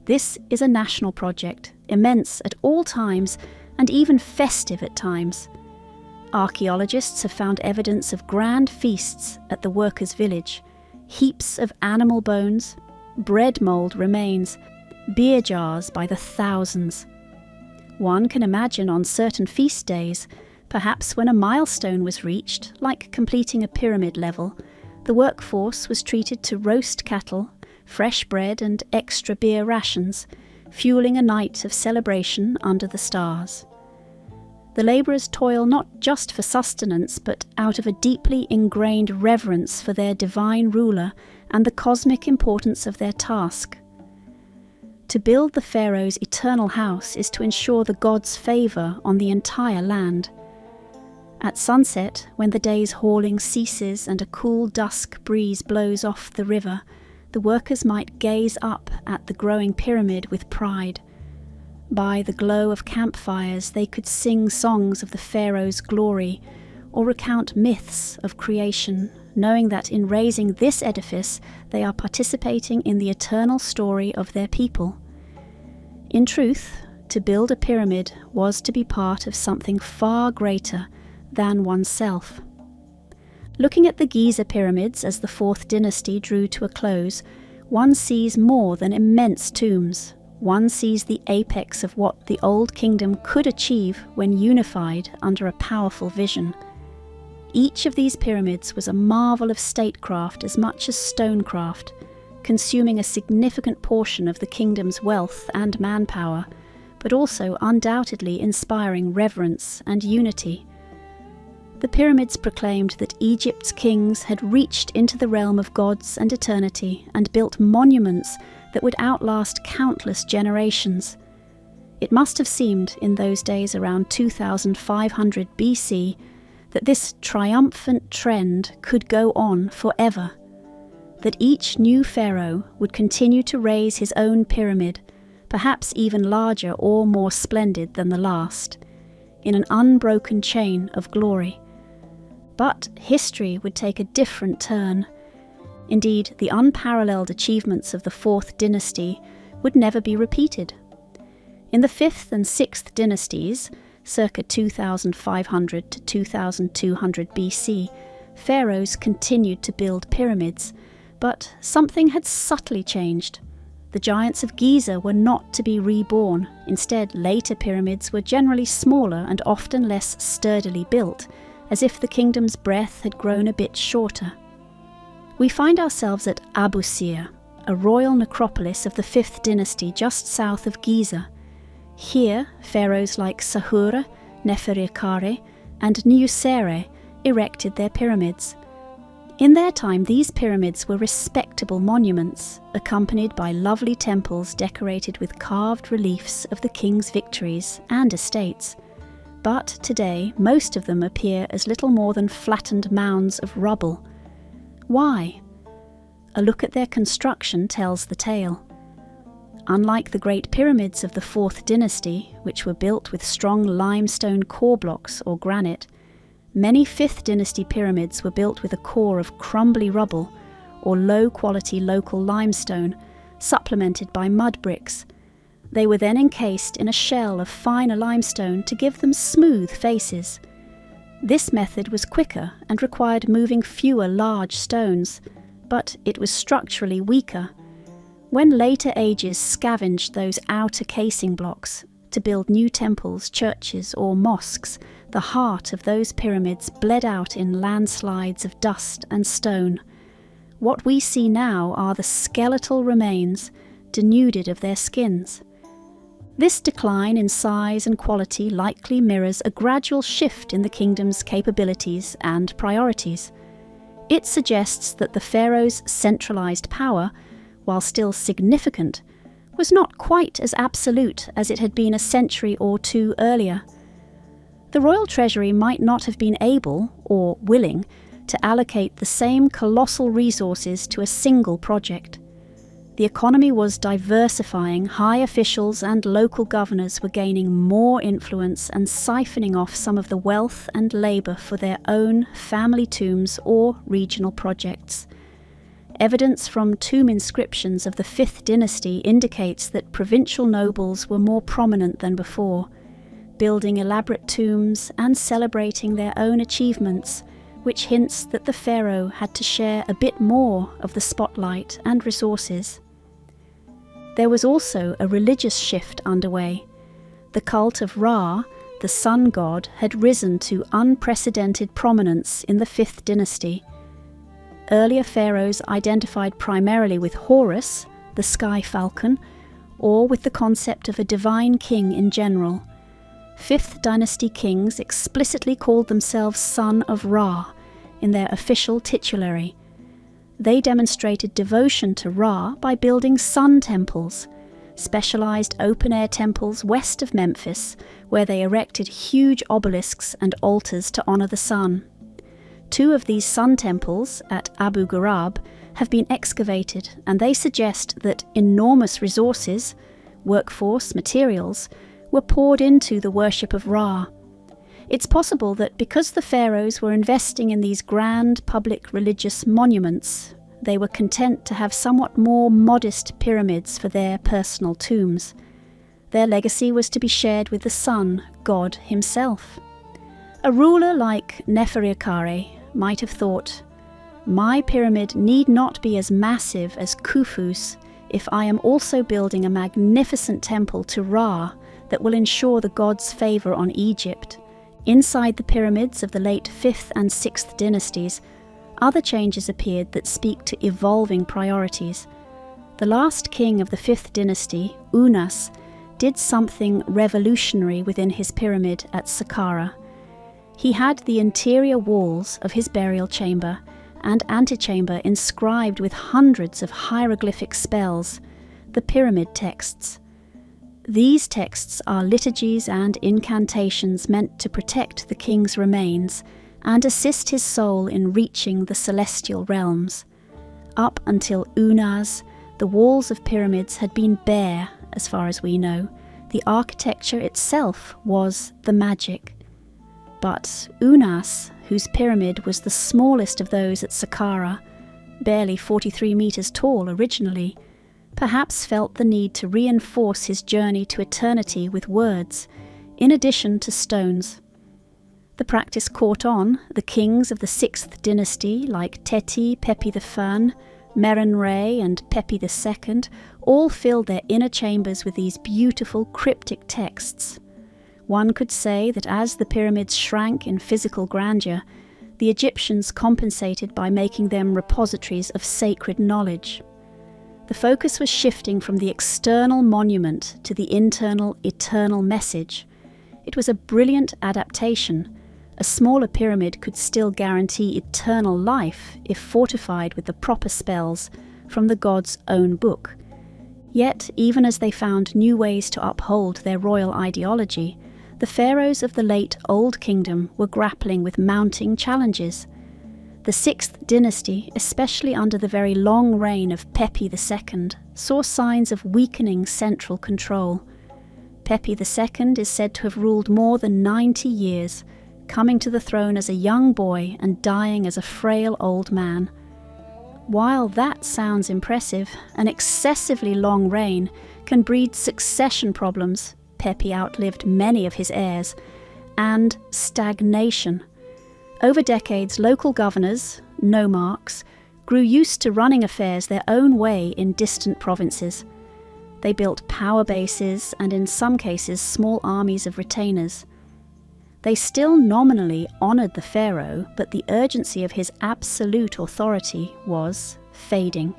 This is a national project, immense at all times and even festive at times. Archaeologists have found evidence of grand feasts at the workers' village, heaps of animal bones, bread mould remains, beer jars by the thousands. One can imagine on certain feast days, perhaps when a milestone was reached, like completing a pyramid level, the workforce was treated to roast cattle, fresh bread and extra beer rations, fueling a night of celebration under the stars. The labourers toil not just for sustenance, but out of a deeply ingrained reverence for their divine ruler and the cosmic importance of their task. To build the pharaoh's eternal house is to ensure the god's favour on the entire land. At sunset, when the day's hauling ceases and a cool dusk breeze blows off the river, the workers might gaze up at the growing pyramid with pride. By the glow of campfires they could sing songs of the pharaoh's glory, or recount myths of creation, knowing that in raising this edifice they are participating in the eternal story of their people. In truth, to build a pyramid was to be part of something far greater than oneself. Looking at the Giza pyramids as the Fourth Dynasty drew to a close, one sees more than immense tombs. One sees the apex of what the Old Kingdom could achieve when unified under a powerful vision. Each of these pyramids was a marvel of statecraft as much as stonecraft, consuming a significant portion of the kingdom's wealth and manpower, but also undoubtedly inspiring reverence and unity. The pyramids proclaimed that Egypt's kings had reached into the realm of gods and eternity and built monuments that would outlast countless generations. It must have seemed in those days around 2500 BC that this triumphant trend could go on forever, that each new pharaoh would continue to raise his own pyramid, perhaps even larger or more splendid than the last, in an unbroken chain of glory. But history would take a different turn. Indeed, the unparalleled achievements of the Fourth Dynasty would never be repeated. In the Fifth and Sixth Dynasties, circa 2500 to 2200 BC, pharaohs continued to build pyramids, but something had subtly changed. The giants of Giza were not to be reborn. Instead, later pyramids were generally smaller and often less sturdily built, as if the kingdom's breath had grown a bit shorter. We find ourselves at Abu Sir, a royal necropolis of the Fifth Dynasty just south of Giza. Here, pharaohs like Sahura, Neferikare, and Niuserre erected their pyramids. In their time, these pyramids were respectable monuments, accompanied by lovely temples decorated with carved reliefs of the king's victories and estates. But today, most of them appear as little more than flattened mounds of rubble. Why? A look at their construction tells the tale. Unlike the Great Pyramids of the Fourth Dynasty, which were built with strong limestone core blocks or granite, many Fifth Dynasty pyramids were built with a core of crumbly rubble or low-quality local limestone, supplemented by mud bricks. They were then encased in a shell of finer limestone to give them smooth faces. This method was quicker and required moving fewer large stones, but it was structurally weaker. When later ages scavenged those outer casing blocks to build new temples, churches, or mosques, the heart of those pyramids bled out in landslides of dust and stone. What we see now are the skeletal remains, denuded of their skins. This decline in size and quality likely mirrors a gradual shift in the kingdom's capabilities and priorities. It suggests that the pharaoh's centralized power, while still significant, was not quite as absolute as it had been a century or two earlier. The royal treasury might not have been able, or willing, to allocate the same colossal resources to a single project. The economy was diversifying, high officials and local governors were gaining more influence and siphoning off some of the wealth and labour for their own family tombs or regional projects. Evidence from tomb inscriptions of the Fifth Dynasty indicates that provincial nobles were more prominent than before, building elaborate tombs and celebrating their own achievements, which hints that the pharaoh had to share a bit more of the spotlight and resources. There was also a religious shift underway. The cult of Ra, the sun god, had risen to unprecedented prominence in the Fifth Dynasty. Earlier pharaohs identified primarily with Horus, the sky falcon, or with the concept of a divine king in general. Fifth Dynasty kings explicitly called themselves Son of Ra in their official titulary. They demonstrated devotion to Ra by building sun temples. specialized open-air temples west of Memphis, where they erected huge obelisks and altars to honor the sun. 2 of these sun temples, at Abu Ghurab, have been excavated, and they suggest that enormous resources, workforce, materials, were poured into the worship of Ra. It's possible that because the pharaohs were investing in these grand public religious monuments, they were content to have somewhat more modest pyramids for their personal tombs. Their legacy was to be shared with the sun, God himself. A ruler like Nefertari might have thought, "My pyramid need not be as massive as Khufu's if I am also building a magnificent temple to Ra that will ensure the god's favour on Egypt." Inside the pyramids of the late 5th and 6th dynasties, other changes appeared that speak to evolving priorities. The last king of the 5th dynasty, Unas, did something revolutionary within his pyramid at Saqqara. He had the interior walls of his burial chamber and antechamber inscribed with hundreds of hieroglyphic spells, the pyramid texts. These texts are liturgies and incantations meant to protect the king's remains and assist his soul in reaching the celestial realms. Up until Unas, the walls of pyramids had been bare, as far as we know. The architecture itself was the magic. But Unas, whose pyramid was the smallest of those at Saqqara, barely 43 meters tall originally, perhaps felt the need to reinforce his journey to eternity with words, in addition to stones. The practice caught on. The kings of the 6th dynasty, like Teti, Pepi I, Merenre and Pepi II, all filled their inner chambers with these beautiful cryptic texts. One could say that as the pyramids shrank in physical grandeur, the Egyptians compensated by making them repositories of sacred knowledge. The focus was shifting from the external monument to the internal, eternal message. It was a brilliant adaptation. A smaller pyramid could still guarantee eternal life if fortified with the proper spells from the god's own book. Yet, even as they found new ways to uphold their royal ideology, the pharaohs of the late Old Kingdom were grappling with mounting challenges. The 6th dynasty, especially under the very long reign of Pepi II, saw signs of weakening central control. Pepi II is said to have ruled more than 90 years, coming to the throne as a young boy and dying as a frail old man. While that sounds impressive, an excessively long reign can breed succession problems. Pepi outlived many of his heirs, and stagnation. Over decades, local governors, nomarchs, grew used to running affairs their own way in distant provinces. They built power bases and, in some cases, small armies of retainers. They still nominally honoured the pharaoh, but the urgency of his absolute authority was fading.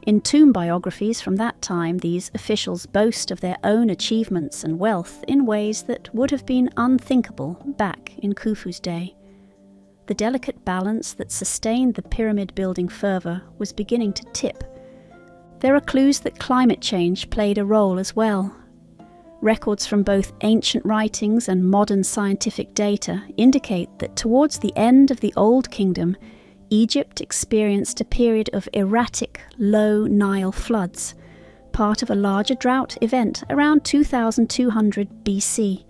In tomb biographies from that time, these officials boast of their own achievements and wealth in ways that would have been unthinkable back in Khufu's day. The delicate balance that sustained the pyramid-building fervour was beginning to tip. There are clues that climate change played a role as well. Records from both ancient writings and modern scientific data indicate that towards the end of the Old Kingdom, Egypt experienced a period of erratic, low Nile floods, part of a larger drought event around 2200 BC.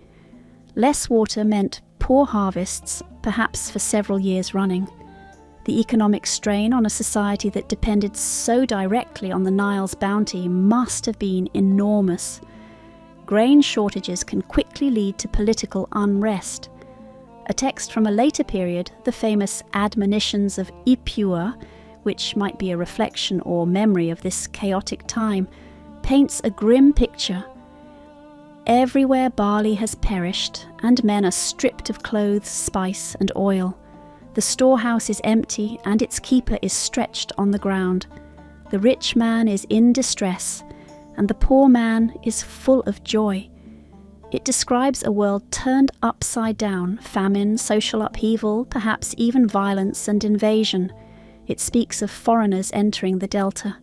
Less water meant poor harvests, perhaps for several years running. The economic strain on a society that depended so directly on the Nile's bounty must have been enormous. Grain shortages can quickly lead to political unrest. A text from a later period, the famous Admonitions of Ipuwer, which might be a reflection or memory of this chaotic time, paints a grim picture. Everywhere barley has perished, and men are stripped of clothes, spice, and oil. The storehouse is empty, and its keeper is stretched on the ground. The rich man is in distress, and the poor man is full of joy. It describes a world turned upside down, famine, social upheaval, perhaps even violence and invasion. It speaks of foreigners entering the delta.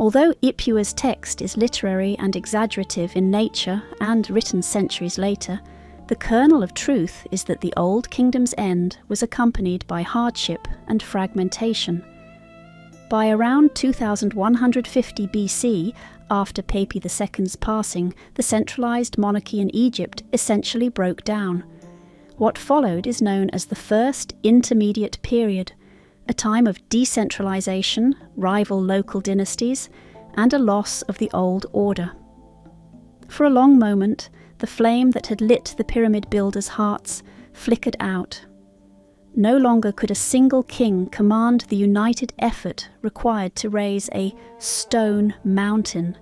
Although Ipua's text is literary and exaggerative in nature and written centuries later, the kernel of truth is that the Old Kingdom's end was accompanied by hardship and fragmentation. By around 2150 BC, after Pepi II's passing, the centralized monarchy in Egypt essentially broke down. What followed is known as the First Intermediate Period, a time of decentralization, rival local dynasties, and a loss of the old order. For a long moment, the flame that had lit the pyramid builders' hearts flickered out. No longer could a single king command the united effort required to raise a stone mountain.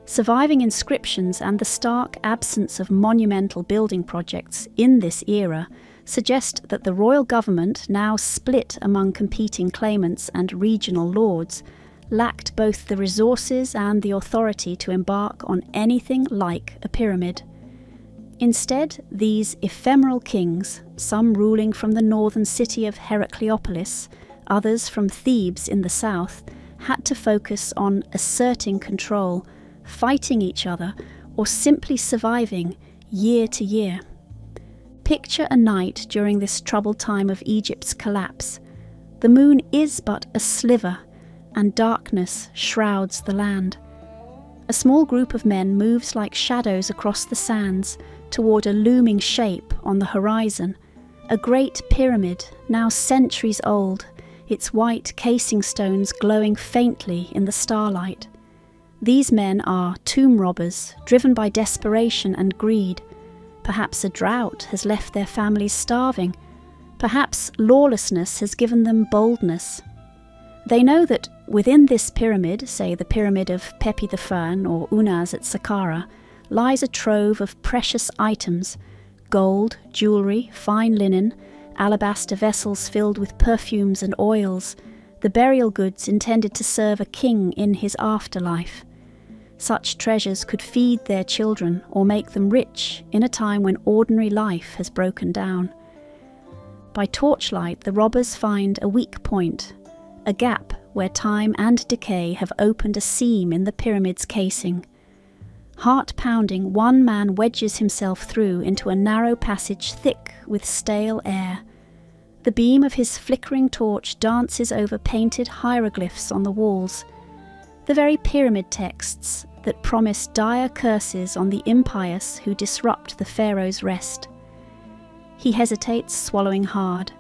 Surviving inscriptions and the stark absence of monumental building projects in this era suggest that the royal government, now split among competing claimants and regional lords, lacked both the resources and the authority to embark on anything like a pyramid. Instead, these ephemeral kings, some ruling from the northern city of Heracleopolis, others from Thebes in the south, had to focus on asserting control, fighting each other, or simply surviving year to year. Picture a night during this troubled time of Egypt's collapse. The moon is but a sliver, and darkness shrouds the land. A small group of men moves like shadows across the sands toward a looming shape on the horizon, a great pyramid now centuries old, its white casing stones glowing faintly in the starlight. These men are tomb robbers, driven by desperation and greed. Perhaps a drought has left their families starving. Perhaps lawlessness has given them boldness. They know that within this pyramid, say the pyramid of Pepi the Fern or Unas at Saqqara, lies a trove of precious items: gold, jewellery, fine linen, alabaster vessels filled with perfumes and oils, the burial goods intended to serve a king in his afterlife. Such treasures could feed their children or make them rich in a time when ordinary life has broken down. By torchlight, the robbers find a weak point, a gap where time and decay have opened a seam in the pyramid's casing. Heart-pounding, one man wedges himself through into a narrow passage thick with stale air. The beam of his flickering torch dances over painted hieroglyphs on the walls, the very pyramid texts that promise dire curses on the impious who disrupt the pharaoh's rest. He hesitates, swallowing hard.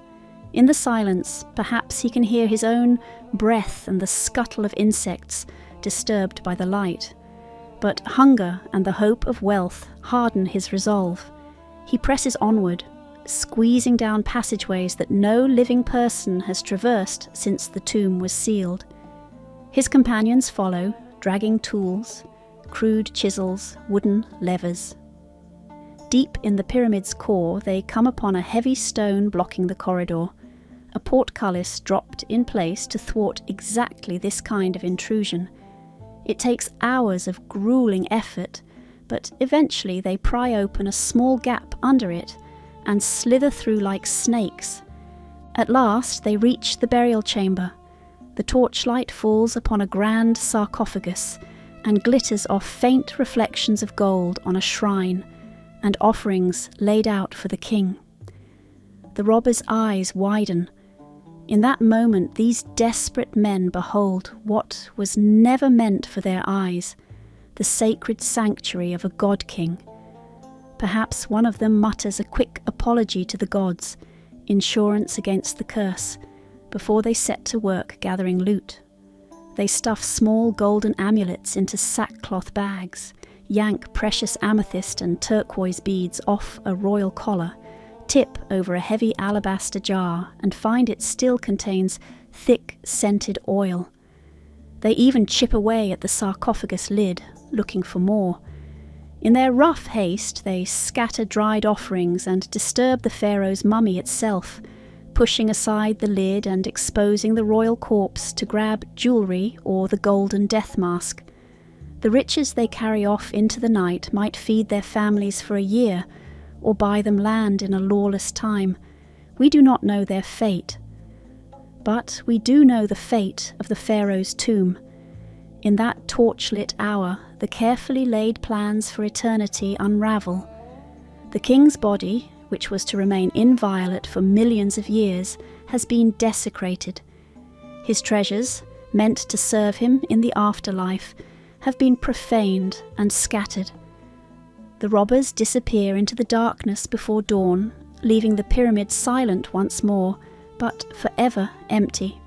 In the silence, perhaps he can hear his own breath and the scuttle of insects disturbed by the light. But hunger and the hope of wealth harden his resolve. He presses onward, squeezing down passageways that no living person has traversed since the tomb was sealed. His companions follow, dragging tools, crude chisels, wooden levers. Deep in the pyramid's core, they come upon a heavy stone blocking the corridor, a portcullis dropped in place to thwart exactly this kind of intrusion. It takes hours of grueling effort, but eventually they pry open a small gap under it and slither through like snakes. At last they reach the burial chamber. The torchlight falls upon a grand sarcophagus and glitters off faint reflections of gold on a shrine and offerings laid out for the king. The robbers' eyes widen. In that moment, these desperate men behold what was never meant for their eyes, the sacred sanctuary of a god-king. Perhaps one of them mutters a quick apology to the gods, insurance against the curse, before they set to work gathering loot. They stuff small golden amulets into sackcloth bags, yank precious amethyst and turquoise beads off a royal collar, tip over a heavy alabaster jar and find it still contains thick, scented oil. They even chip away at the sarcophagus lid, looking for more. In their rough haste, they scatter dried offerings and disturb the pharaoh's mummy itself, pushing aside the lid and exposing the royal corpse to grab jewellery or the golden death mask. The riches they carry off into the night might feed their families for a year, or buy them land in a lawless time. We do not know their fate. But we do know the fate of the pharaoh's tomb. In that torchlit hour, the carefully laid plans for eternity unravel. The king's body, which was to remain inviolate for millions of years, has been desecrated. His treasures, meant to serve him in the afterlife, have been profaned and scattered. The robbers disappear into the darkness before dawn, leaving the pyramid silent once more, but forever empty.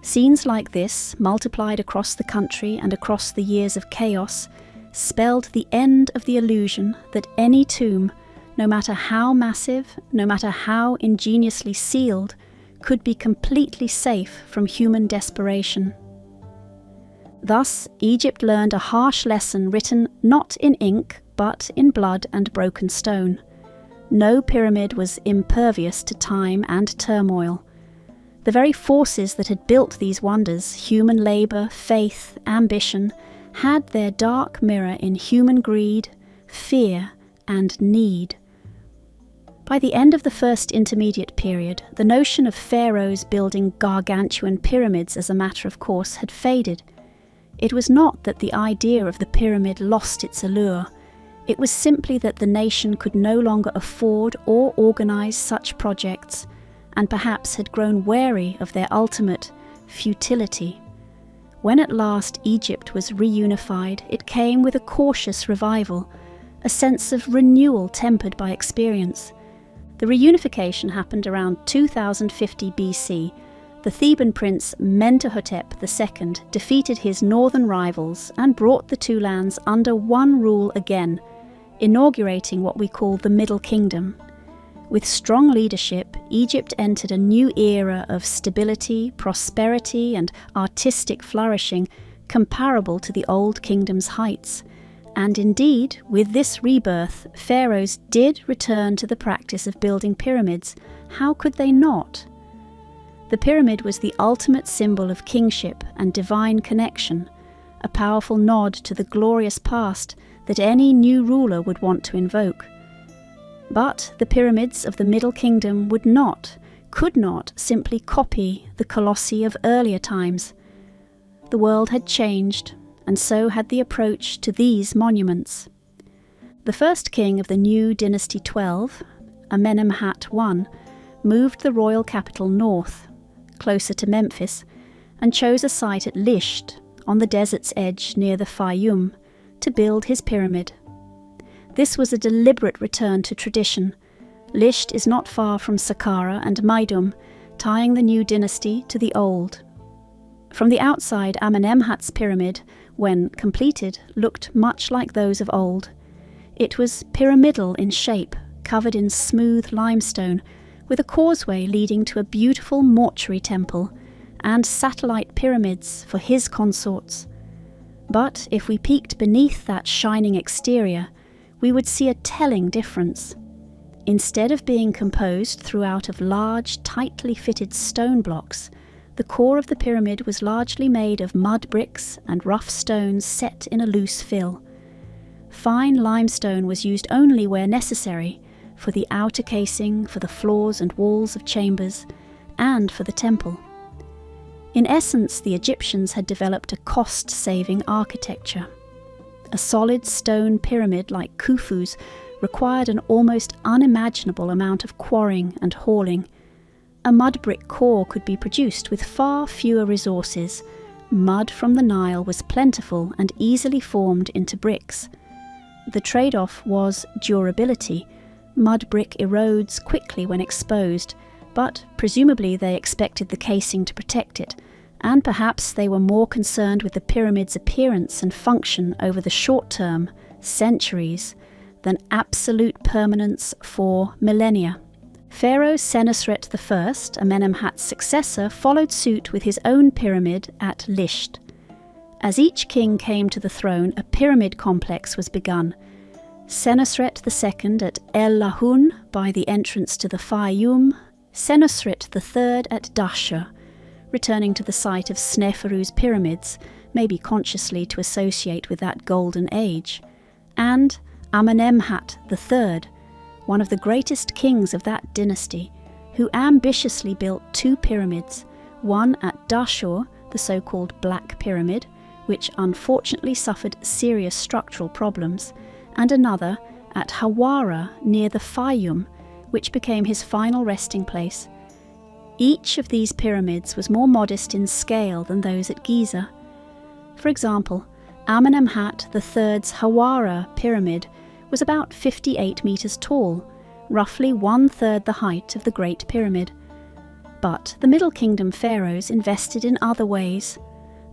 Scenes like this, multiplied across the country and across the years of chaos, spelled the end of the illusion that any tomb, no matter how massive, no matter how ingeniously sealed, could be completely safe from human desperation. Thus, Egypt learned a harsh lesson written not in ink, but in blood and broken stone. No pyramid was impervious to time and turmoil. The very forces that had built these wonders, human labour, faith, ambition, had their dark mirror in human greed, fear, and need. By the end of the first intermediate period, the notion of pharaohs building gargantuan pyramids as a matter of course had faded. It was not that the idea of the pyramid lost its allure. It was simply that the nation could no longer afford or organise such projects, and perhaps had grown wary of their ultimate futility. When at last Egypt was reunified, it came with a cautious revival, a sense of renewal tempered by experience. The reunification happened around 2050 BC. The Theban prince Mentuhotep II defeated his northern rivals and brought the two lands under one rule again, inaugurating what we call the Middle Kingdom. With strong leadership, Egypt entered a new era of stability, prosperity, and artistic flourishing comparable to the Old Kingdom's heights. And indeed, with this rebirth, pharaohs did return to the practice of building pyramids. How could they not? The pyramid was the ultimate symbol of kingship and divine connection, a powerful nod to the glorious past that any new ruler would want to invoke. But the pyramids of the Middle Kingdom could not simply copy the colossi of earlier times. The world had changed, and so had the approach to these monuments. The first king of the new Dynasty 12, Amenemhat I, moved the royal capital north, closer to Memphis, and chose a site at Lisht, on the desert's edge near the Fayum, to build his pyramid. This was a deliberate return to tradition. Lisht is not far from Saqqara and Maidum, tying the new dynasty to the old. From the outside, Amenemhat's pyramid, when completed, looked much like those of old. It was pyramidal in shape, covered in smooth limestone, with a causeway leading to a beautiful mortuary temple, and satellite pyramids for his consorts. But if we peeked beneath that shining exterior, we would see a telling difference. Instead of being composed throughout of large, tightly fitted stone blocks, the core of the pyramid was largely made of mud bricks and rough stones set in a loose fill. Fine limestone was used only where necessary, for the outer casing, for the floors and walls of chambers, and for the temple. In essence, the Egyptians had developed a cost-saving architecture. A solid stone pyramid like Khufu's required an almost unimaginable amount of quarrying and hauling. A mud brick core could be produced with far fewer resources. Mud from the Nile was plentiful and easily formed into bricks. The trade-off was durability. Mud brick erodes quickly when exposed, but presumably they expected the casing to protect it, and perhaps they were more concerned with the pyramid's appearance and function over the short term, centuries, than absolute permanence for millennia. Pharaoh Senusret I, Amenemhat's successor, followed suit with his own pyramid at Lisht. As each king came to the throne, a pyramid complex was begun. Senusret II at El Lahun by the entrance to the Fayum, Senusret III at Dashur, returning to the site of Sneferu's pyramids, maybe consciously to associate with that golden age, and Amenemhat III, one of the greatest kings of that dynasty, who ambitiously built two pyramids, one at Dashur, the so-called Black Pyramid, which unfortunately suffered serious structural problems, and another at Hawara near the Fayum, which became his final resting place. Each of these pyramids was more modest in scale than those at Giza. For example, Amenemhat III's Hawara pyramid was about 58 meters tall, roughly 1/3 the height of the Great Pyramid. But the Middle Kingdom pharaohs invested in other ways.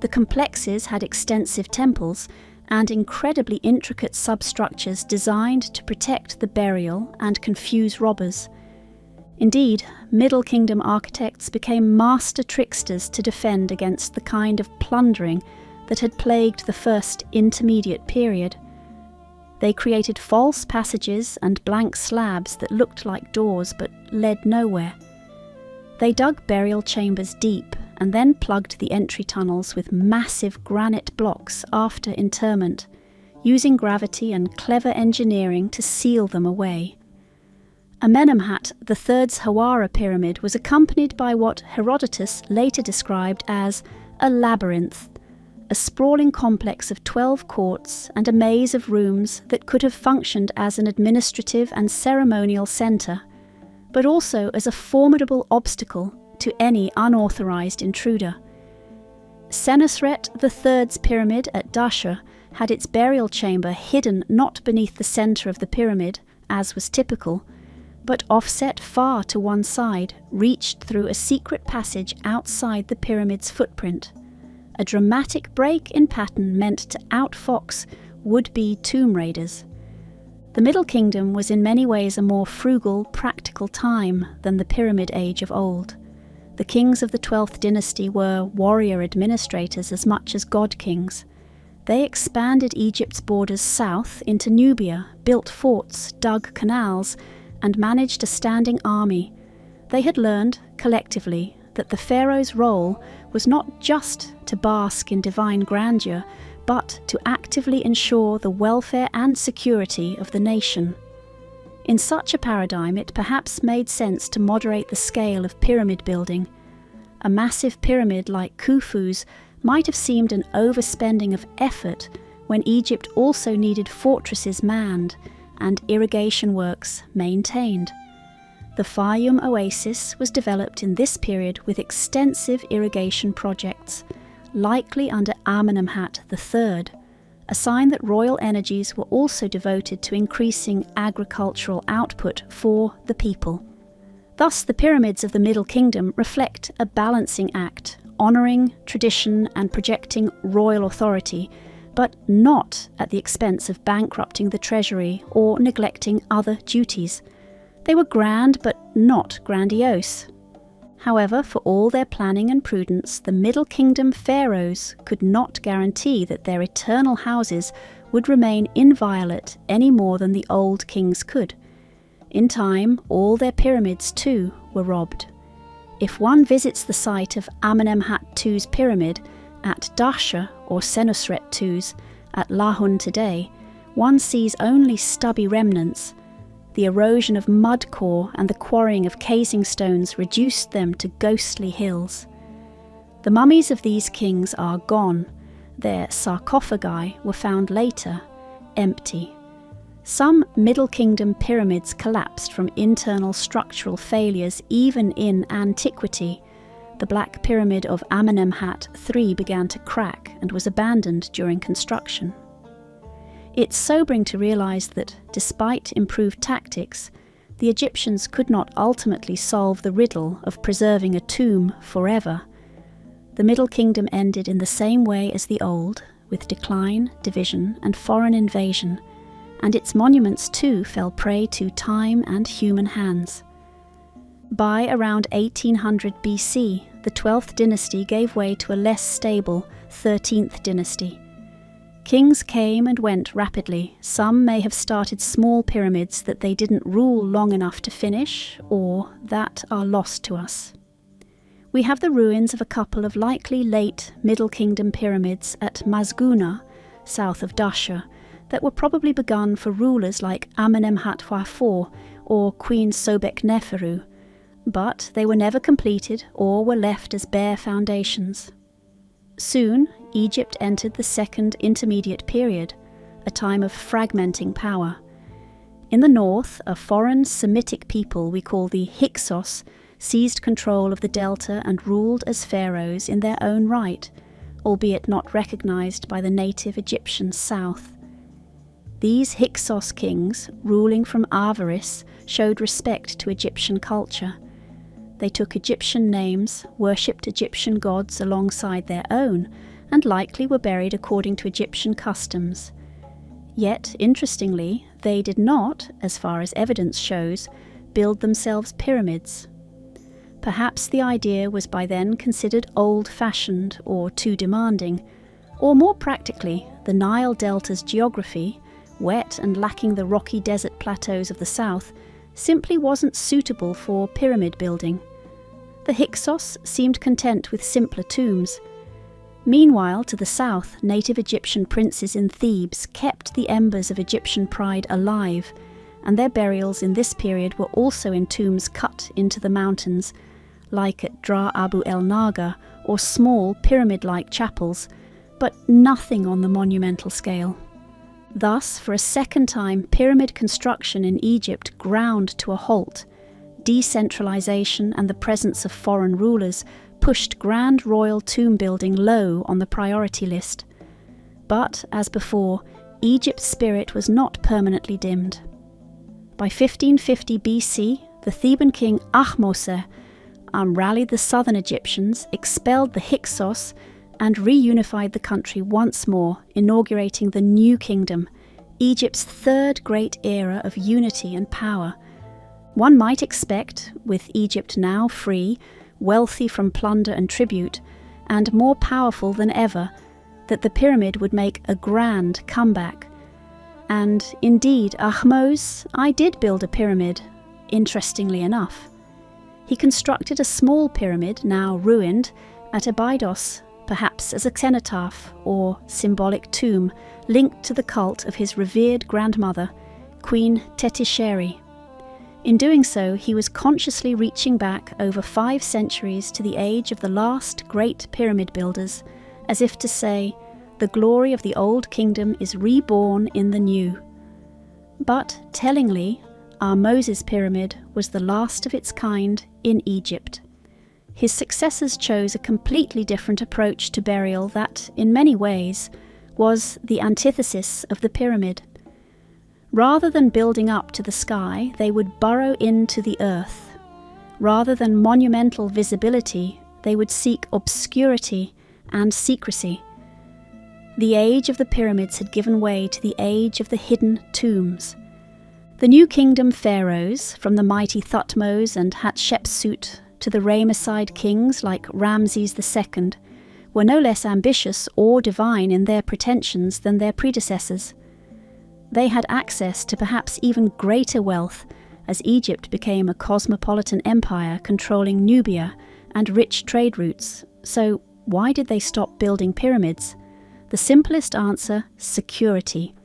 The complexes had extensive temples and incredibly intricate substructures designed to protect the burial and confuse robbers. Indeed, Middle Kingdom architects became master tricksters to defend against the kind of plundering that had plagued the first intermediate period. They created false passages and blank slabs that looked like doors but led nowhere. They dug burial chambers deep and then plugged the entry tunnels with massive granite blocks after interment, using gravity and clever engineering to seal them away. Amenemhat III's Hawara pyramid was accompanied by what Herodotus later described as a labyrinth, a sprawling complex of 12 courts and a maze of rooms that could have functioned as an administrative and ceremonial centre, but also as a formidable obstacle to any unauthorized intruder. Senusret III's pyramid at Dashur had its burial chamber hidden not beneath the centre of the pyramid, as was typical, but offset far to one side, reached through a secret passage outside the pyramid's footprint. A dramatic break in pattern meant to outfox would-be tomb raiders. The Middle Kingdom was in many ways a more frugal, practical time than the Pyramid Age of old. The kings of the 12th dynasty were warrior administrators as much as god kings. They expanded Egypt's borders south into Nubia, built forts, dug canals, and managed a standing army. They had learned, collectively, that the pharaoh's role was not just to bask in divine grandeur, but to actively ensure the welfare and security of the nation. In such a paradigm, it perhaps made sense to moderate the scale of pyramid building. A massive pyramid like Khufu's might have seemed an overspending of effort when Egypt also needed fortresses manned and irrigation works maintained. The Fayum oasis was developed in this period with extensive irrigation projects, likely under Amenemhat III, a sign that royal energies were also devoted to increasing agricultural output for the people. Thus, the pyramids of the Middle Kingdom reflect a balancing act, honouring tradition and projecting royal authority, but not at the expense of bankrupting the treasury or neglecting other duties. They were grand but not grandiose. However, for all their planning and prudence, the Middle Kingdom pharaohs could not guarantee that their eternal houses would remain inviolate any more than the old kings could. In time, all their pyramids too were robbed. If one visits the site of Amenemhat II's pyramid at Dashur or Senusret II's at Lahun today, one sees only stubby remnants. The erosion of mud core and the quarrying of casing stones reduced them to ghostly hills. The mummies of these kings are gone. Their sarcophagi were found later, empty. Some Middle Kingdom pyramids collapsed from internal structural failures even in antiquity. The Black Pyramid of Amenemhat III began to crack and was abandoned during construction. It's sobering to realise that, despite improved tactics, the Egyptians could not ultimately solve the riddle of preserving a tomb forever. The Middle Kingdom ended in the same way as the Old, with decline, division, and foreign invasion, and its monuments too fell prey to time and human hands. By around 1800 BC, the 12th dynasty gave way to a less stable 13th dynasty. Kings came and went rapidly. Some may have started small pyramids that they didn't rule long enough to finish, or that are lost to us. We have the ruins of a couple of likely late Middle Kingdom pyramids at Mazguna, south of Dashur, that were probably begun for rulers like Amenemhat IV or Queen Sobek-Neferu, but they were never completed or were left as bare foundations. Soon, Egypt entered the Second Intermediate Period, a time of fragmenting power. In the north, a foreign Semitic people we call the Hyksos seized control of the delta and ruled as pharaohs in their own right, albeit not recognized by the native Egyptian south. These Hyksos kings, ruling from avarice, showed respect to Egyptian culture. They took Egyptian names, worshipped Egyptian gods alongside their own, and likely were buried according to Egyptian customs. Yet, interestingly, they did not, as far as evidence shows, build themselves pyramids. Perhaps the idea was by then considered old-fashioned or too demanding, or more practically, the Nile Delta's geography, wet and lacking the rocky desert plateaus of the south, simply wasn't suitable for pyramid building. The Hyksos seemed content with simpler tombs. Meanwhile, to the south, native Egyptian princes in Thebes kept the embers of Egyptian pride alive, and their burials in this period were also in tombs cut into the mountains, like at Dra Abu el Naga, or small pyramid-like chapels, but nothing on the monumental scale. Thus, for a second time, pyramid construction in Egypt ground to a halt. Decentralization and the presence of foreign rulers pushed grand royal tomb building low on the priority list. But, as before, Egypt's spirit was not permanently dimmed. By 1550 BC, the Theban king Ahmose rallied the southern Egyptians, expelled the Hyksos, and reunified the country once more, inaugurating the New Kingdom, Egypt's third great era of unity and power. One might expect, with Egypt now free, wealthy from plunder and tribute, and more powerful than ever, that the pyramid would make a grand comeback. And indeed, Ahmose did build a pyramid, interestingly enough. He constructed a small pyramid, now ruined, at Abydos, perhaps as a cenotaph or symbolic tomb linked to the cult of his revered grandmother, Queen Tetisheri. In doing so, he was consciously reaching back over 5 centuries to the age of the last great pyramid builders, as if to say, the glory of the old kingdom is reborn in the new. But, tellingly, our Moses pyramid was the last of its kind in Egypt. His successors chose a completely different approach to burial that, in many ways, was the antithesis of the pyramid. Rather than building up to the sky, they would burrow into the earth. Rather than monumental visibility, they would seek obscurity and secrecy. The age of the pyramids had given way to the age of the hidden tombs. The New Kingdom pharaohs, from the mighty Thutmose and Hatshepsut to the Ramesside kings like Ramses II, were no less ambitious or divine in their pretensions than their predecessors. They had access to perhaps even greater wealth as Egypt became a cosmopolitan empire controlling Nubia and rich trade routes. So why did they stop building pyramids? The simplest answer: security.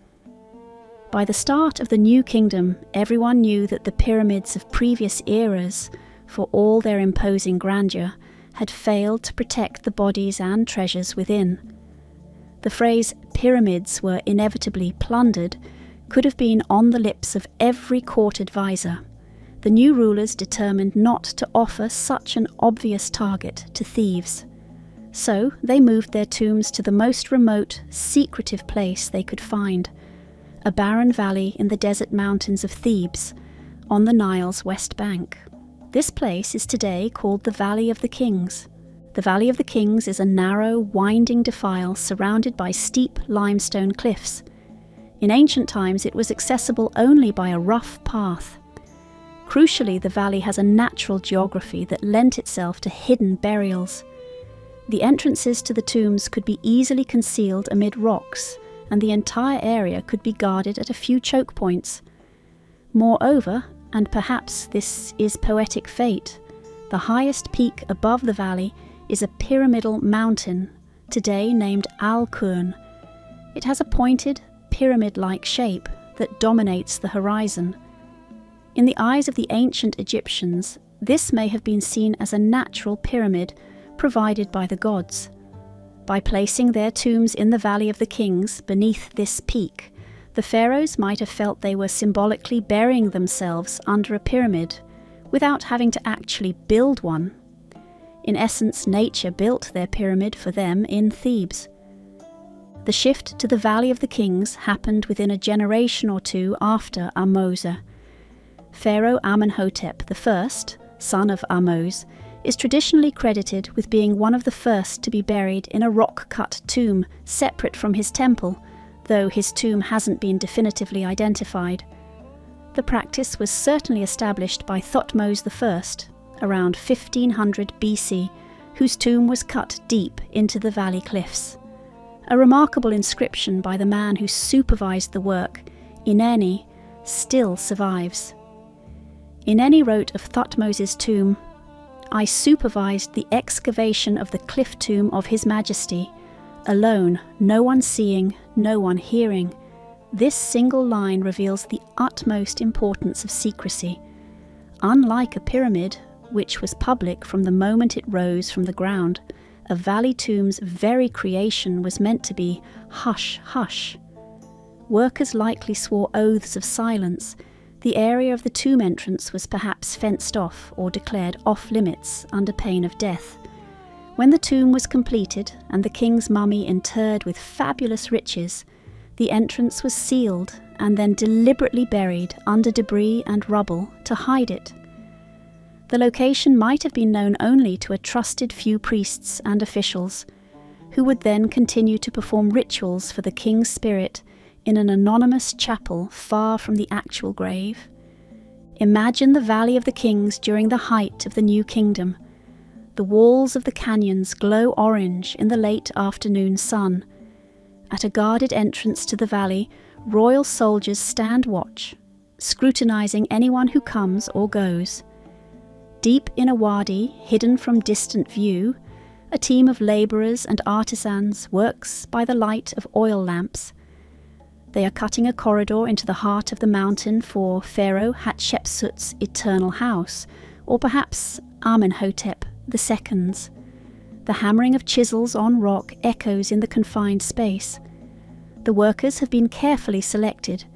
By the start of the New Kingdom, everyone knew that the pyramids of previous eras, for all their imposing grandeur, had failed to protect the bodies and treasures within. The phrase "pyramids were inevitably plundered" could have been on the lips of every court advisor. The new rulers determined not to offer such an obvious target to thieves. So they moved their tombs to the most remote, secretive place they could find, a barren valley in the desert mountains of Thebes, on the Nile's west bank. This place is today called the Valley of the Kings. The Valley of the Kings is a narrow, winding defile surrounded by steep limestone cliffs. In ancient times it was accessible only by a rough path. Crucially, the valley has a natural geography that lent itself to hidden burials. The entrances to the tombs could be easily concealed amid rocks, and the entire area could be guarded at a few choke points. Moreover, and perhaps this is poetic fate, the highest peak above the valley is a pyramidal mountain, today named Al-Qurn. It has a pointed, pyramid-like shape that dominates the horizon. In the eyes of the ancient Egyptians, this may have been seen as a natural pyramid provided by the gods. By placing their tombs in the Valley of the Kings beneath this peak, the pharaohs might have felt they were symbolically burying themselves under a pyramid without having to actually build one. In essence, nature built their pyramid for them in Thebes. The shift to the Valley of the Kings happened within a generation or two after Ahmose. Pharaoh Amenhotep I, son of Ahmose, is traditionally credited with being one of the first to be buried in a rock-cut tomb separate from his temple, though his tomb hasn't been definitively identified. The practice was certainly established by Thutmose I, around 1500 BC, whose tomb was cut deep into the valley cliffs. A remarkable inscription by the man who supervised the work, Ineni, still survives. Ineni wrote of Thutmose's tomb, "I supervised the excavation of the cliff tomb of His Majesty, alone, no one seeing, no one hearing." This single line reveals the utmost importance of secrecy. Unlike a pyramid, which was public from the moment it rose from the ground, a valley tomb's very creation was meant to be hush, hush. Workers likely swore oaths of silence. The area of the tomb entrance was perhaps fenced off or declared off-limits under pain of death. When the tomb was completed and the king's mummy interred with fabulous riches, the entrance was sealed and then deliberately buried under debris and rubble to hide it. The location might have been known only to a trusted few priests and officials, who would then continue to perform rituals for the king's spirit in an anonymous chapel far from the actual grave. Imagine the Valley of the Kings during the height of the New Kingdom. The walls of the canyons glow orange in the late afternoon sun. At a guarded entrance to the valley, royal soldiers stand watch, scrutinizing anyone who comes or goes. Deep in a wadi, hidden from distant view, a team of labourers and artisans works by the light of oil lamps. They are cutting a corridor into the heart of the mountain for Pharaoh Hatshepsut's eternal house, or perhaps Amenhotep II's. The hammering of chisels on rock echoes in the confined space. The workers have been carefully selected.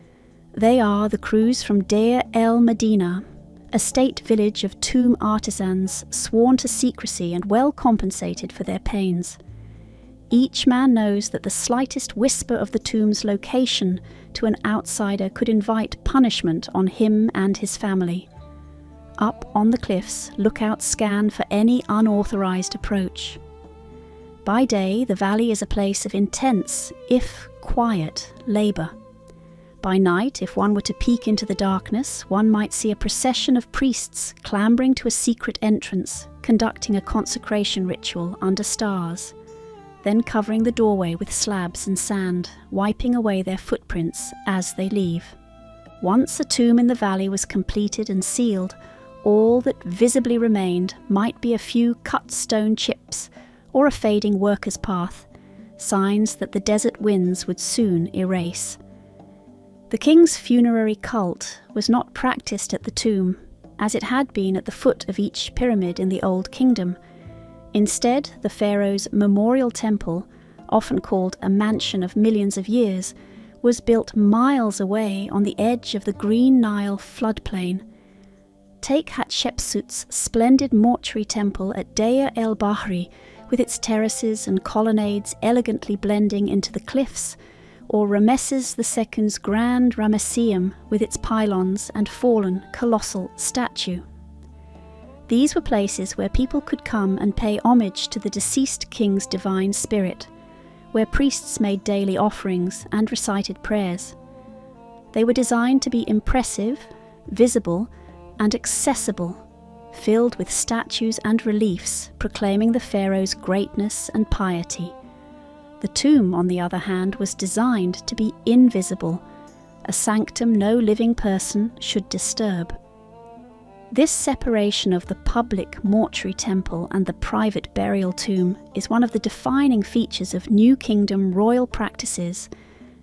They are the crews from Deir el-Medina, a state village of tomb artisans sworn to secrecy and well compensated for their pains. Each man knows that the slightest whisper of the tomb's location to an outsider could invite punishment on him and his family. Up on the cliffs, lookouts scan for any unauthorized approach. By day, the valley is a place of intense, if quiet, labor. By night, if one were to peek into the darkness, one might see a procession of priests clambering to a secret entrance, conducting a consecration ritual under stars, then covering the doorway with slabs and sand, wiping away their footprints as they leave. Once a tomb in the valley was completed and sealed, all that visibly remained might be a few cut stone chips or a fading worker's path, signs that the desert winds would soon erase. The king's funerary cult was not practiced at the tomb, as it had been at the foot of each pyramid in the Old Kingdom. Instead, the pharaoh's memorial temple, often called a mansion of millions of years, was built miles away on the edge of the Green Nile floodplain. Take Hatshepsut's splendid mortuary temple at Deir el-Bahri, with its terraces and colonnades elegantly blending into the cliffs, or Ramesses II's grand Ramesseum with its pylons and fallen, colossal statue. These were places where people could come and pay homage to the deceased king's divine spirit, where priests made daily offerings and recited prayers. They were designed to be impressive, visible, and accessible, filled with statues and reliefs proclaiming the pharaoh's greatness and piety. The tomb, on the other hand, was designed to be invisible, a sanctum no living person should disturb. This separation of the public mortuary temple and the private burial tomb is one of the defining features of New Kingdom royal practices,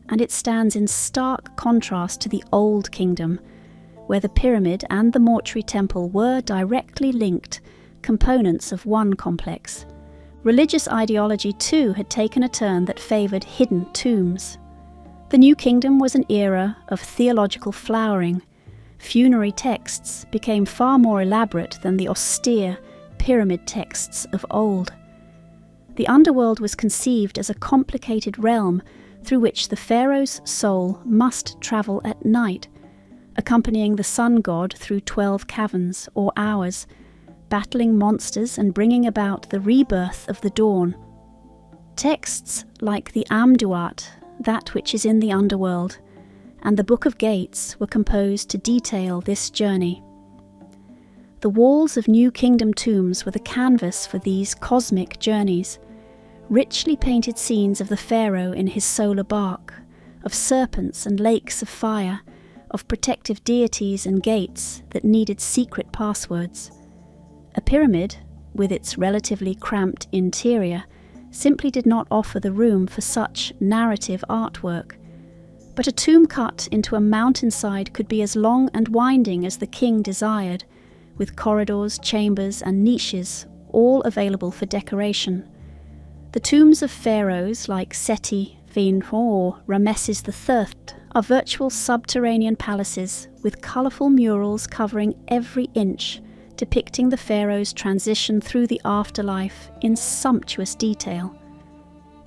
and it stands in stark contrast to the Old Kingdom, where the pyramid and the mortuary temple were directly linked, components of one complex, Religious ideology too had taken a turn that favoured hidden tombs. The New Kingdom was an era of theological flowering. Funerary texts became far more elaborate than the austere pyramid texts of old. The underworld was conceived as a complicated realm through which the pharaoh's soul must travel at night, accompanying the sun god through 12 caverns or hours, battling monsters and bringing about the rebirth of the dawn. Texts like the Amduat, that which is in the underworld, and the Book of Gates were composed to detail this journey. The walls of New Kingdom tombs were the canvas for these cosmic journeys, richly painted scenes of the pharaoh in his solar bark, of serpents and lakes of fire, of protective deities and gates that needed secret passwords. A pyramid, with its relatively cramped interior, simply did not offer the room for such narrative artwork. But a tomb cut into a mountainside could be as long and winding as the king desired, with corridors, chambers, and niches, all available for decoration. The tombs of pharaohs like Seti, Finho, or Rameses III are virtual subterranean palaces with colourful murals covering every inch, depicting the pharaoh's transition through the afterlife in sumptuous detail.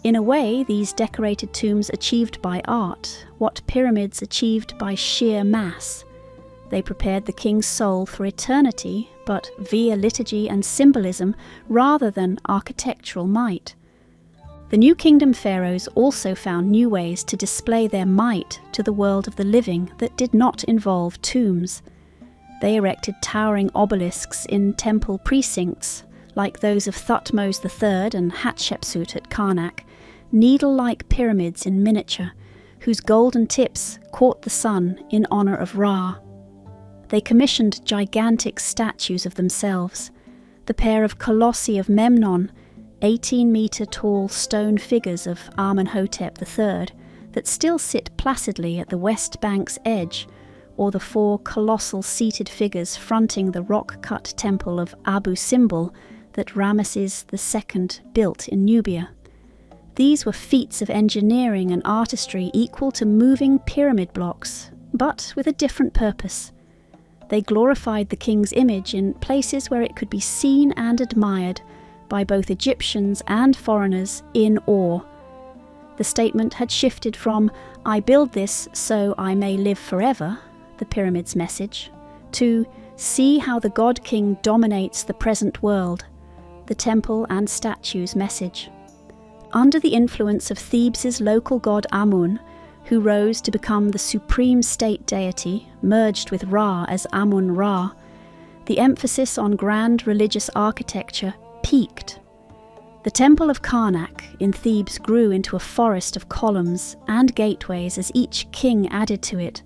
In a way, these decorated tombs achieved by art what pyramids achieved by sheer mass. They prepared the king's soul for eternity, but via liturgy and symbolism rather than architectural might. The New Kingdom pharaohs also found new ways to display their might to the world of the living that did not involve tombs. They erected towering obelisks in temple precincts, like those of Thutmose III and Hatshepsut at Karnak, needle-like pyramids in miniature, whose golden tips caught the sun in honour of Ra. They commissioned gigantic statues of themselves, the pair of colossi of Memnon, 18-metre-tall stone figures of Amenhotep III that still sit placidly at the West Bank's edge, or the 4 colossal seated figures fronting the rock-cut temple of Abu Simbel that Ramesses II built in Nubia. These were feats of engineering and artistry equal to moving pyramid blocks, but with a different purpose. They glorified the king's image in places where it could be seen and admired by both Egyptians and foreigners in awe. The statement had shifted from, "I build this so I may live forever," the pyramid's message, to "see how the god-king dominates the present world," the temple and statue's message. Under the influence of Thebes' local god Amun, who rose to become the supreme state deity, merged with Ra as Amun-Ra, the emphasis on grand religious architecture peaked. The Temple of Karnak in Thebes grew into a forest of columns and gateways as each king added to it.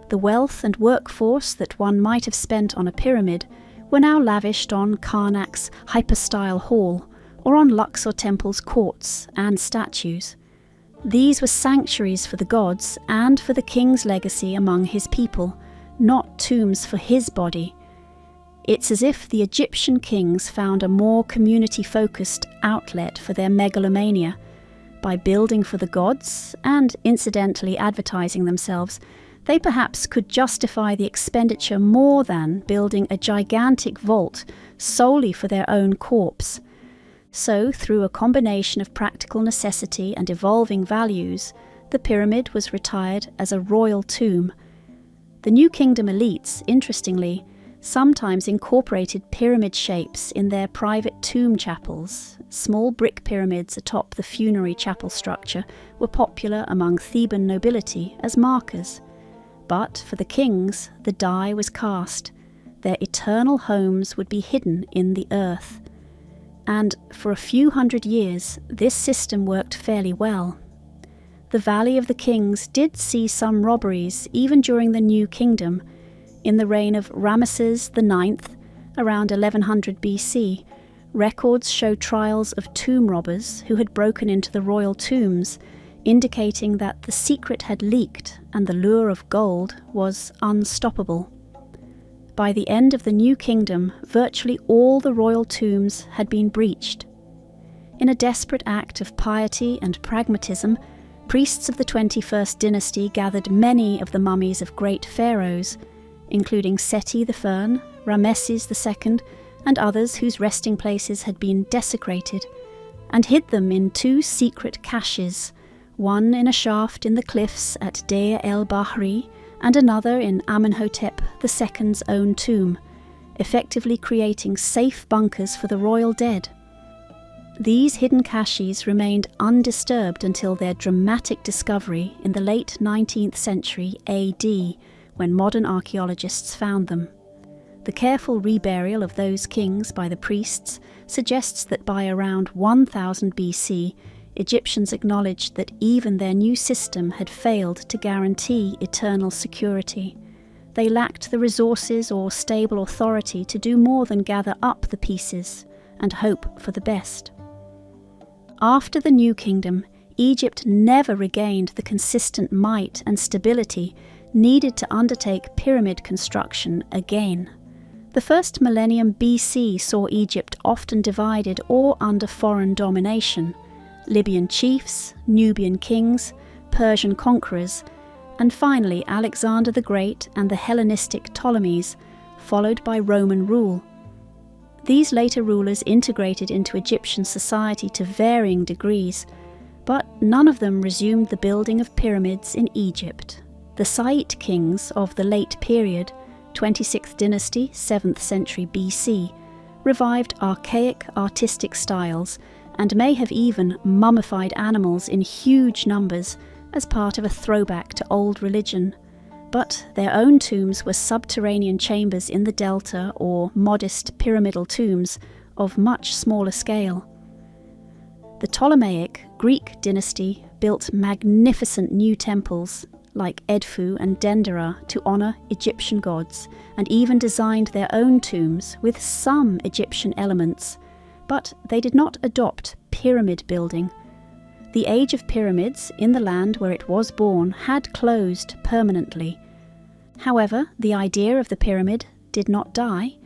The wealth and workforce that one might have spent on a pyramid were now lavished on Karnak's hypostyle hall or on Luxor Temple's courts and statues. These were sanctuaries for the gods and for the king's legacy among his people, not tombs for his body. It's as if the Egyptian kings found a more community-focused outlet for their megalomania. By building for the gods, and incidentally advertising themselves, they perhaps could justify the expenditure more than building a gigantic vault solely for their own corpse. So, through a combination of practical necessity and evolving values, the pyramid was retired as a royal tomb. The New Kingdom elites, interestingly, sometimes incorporated pyramid shapes in their private tomb chapels. Small brick pyramids atop the funerary chapel structure were popular among Theban nobility as markers. But for the kings, the die was cast. Their eternal homes would be hidden in the earth. And for a few hundred years, this system worked fairly well. The Valley of the Kings did see some robberies even during the New Kingdom. In the reign of Ramesses IX, around 1100 BC, records show trials of tomb robbers who had broken into the royal tombs, indicating that the secret had leaked and the lure of gold was unstoppable. By the end of the New Kingdom, virtually all the royal tombs had been breached. In a desperate act of piety and pragmatism, priests of the 21st dynasty gathered many of the mummies of great pharaohs, including Seti the Fern, Rameses II, and others whose resting places had been desecrated, and hid them in 2 secret caches, one in a shaft in the cliffs at Deir el-Bahri and another in Amenhotep II's own tomb, effectively creating safe bunkers for the royal dead. These hidden caches remained undisturbed until their dramatic discovery in the late 19th century AD, when modern archaeologists found them. The careful reburial of those kings by the priests suggests that by around 1000 BC, Egyptians acknowledged that even their new system had failed to guarantee eternal security. They lacked the resources or stable authority to do more than gather up the pieces and hope for the best. After the New Kingdom, Egypt never regained the consistent might and stability needed to undertake pyramid construction again. The first millennium BC saw Egypt often divided or under foreign domination: Libyan chiefs, Nubian kings, Persian conquerors, and finally Alexander the Great and the Hellenistic Ptolemies, followed by Roman rule. These later rulers integrated into Egyptian society to varying degrees, but none of them resumed the building of pyramids in Egypt. The Saite kings of the late period, 26th dynasty, 7th century BC, revived archaic artistic styles and may have even mummified animals in huge numbers as part of a throwback to old religion. But their own tombs were subterranean chambers in the delta or modest pyramidal tombs of much smaller scale. The Ptolemaic Greek dynasty built magnificent new temples like Edfu and Dendera to honour Egyptian gods, and even designed their own tombs with some Egyptian elements, but they did not adopt pyramid building. The age of pyramids in the land where it was born had closed permanently. However, the idea of the pyramid did not die.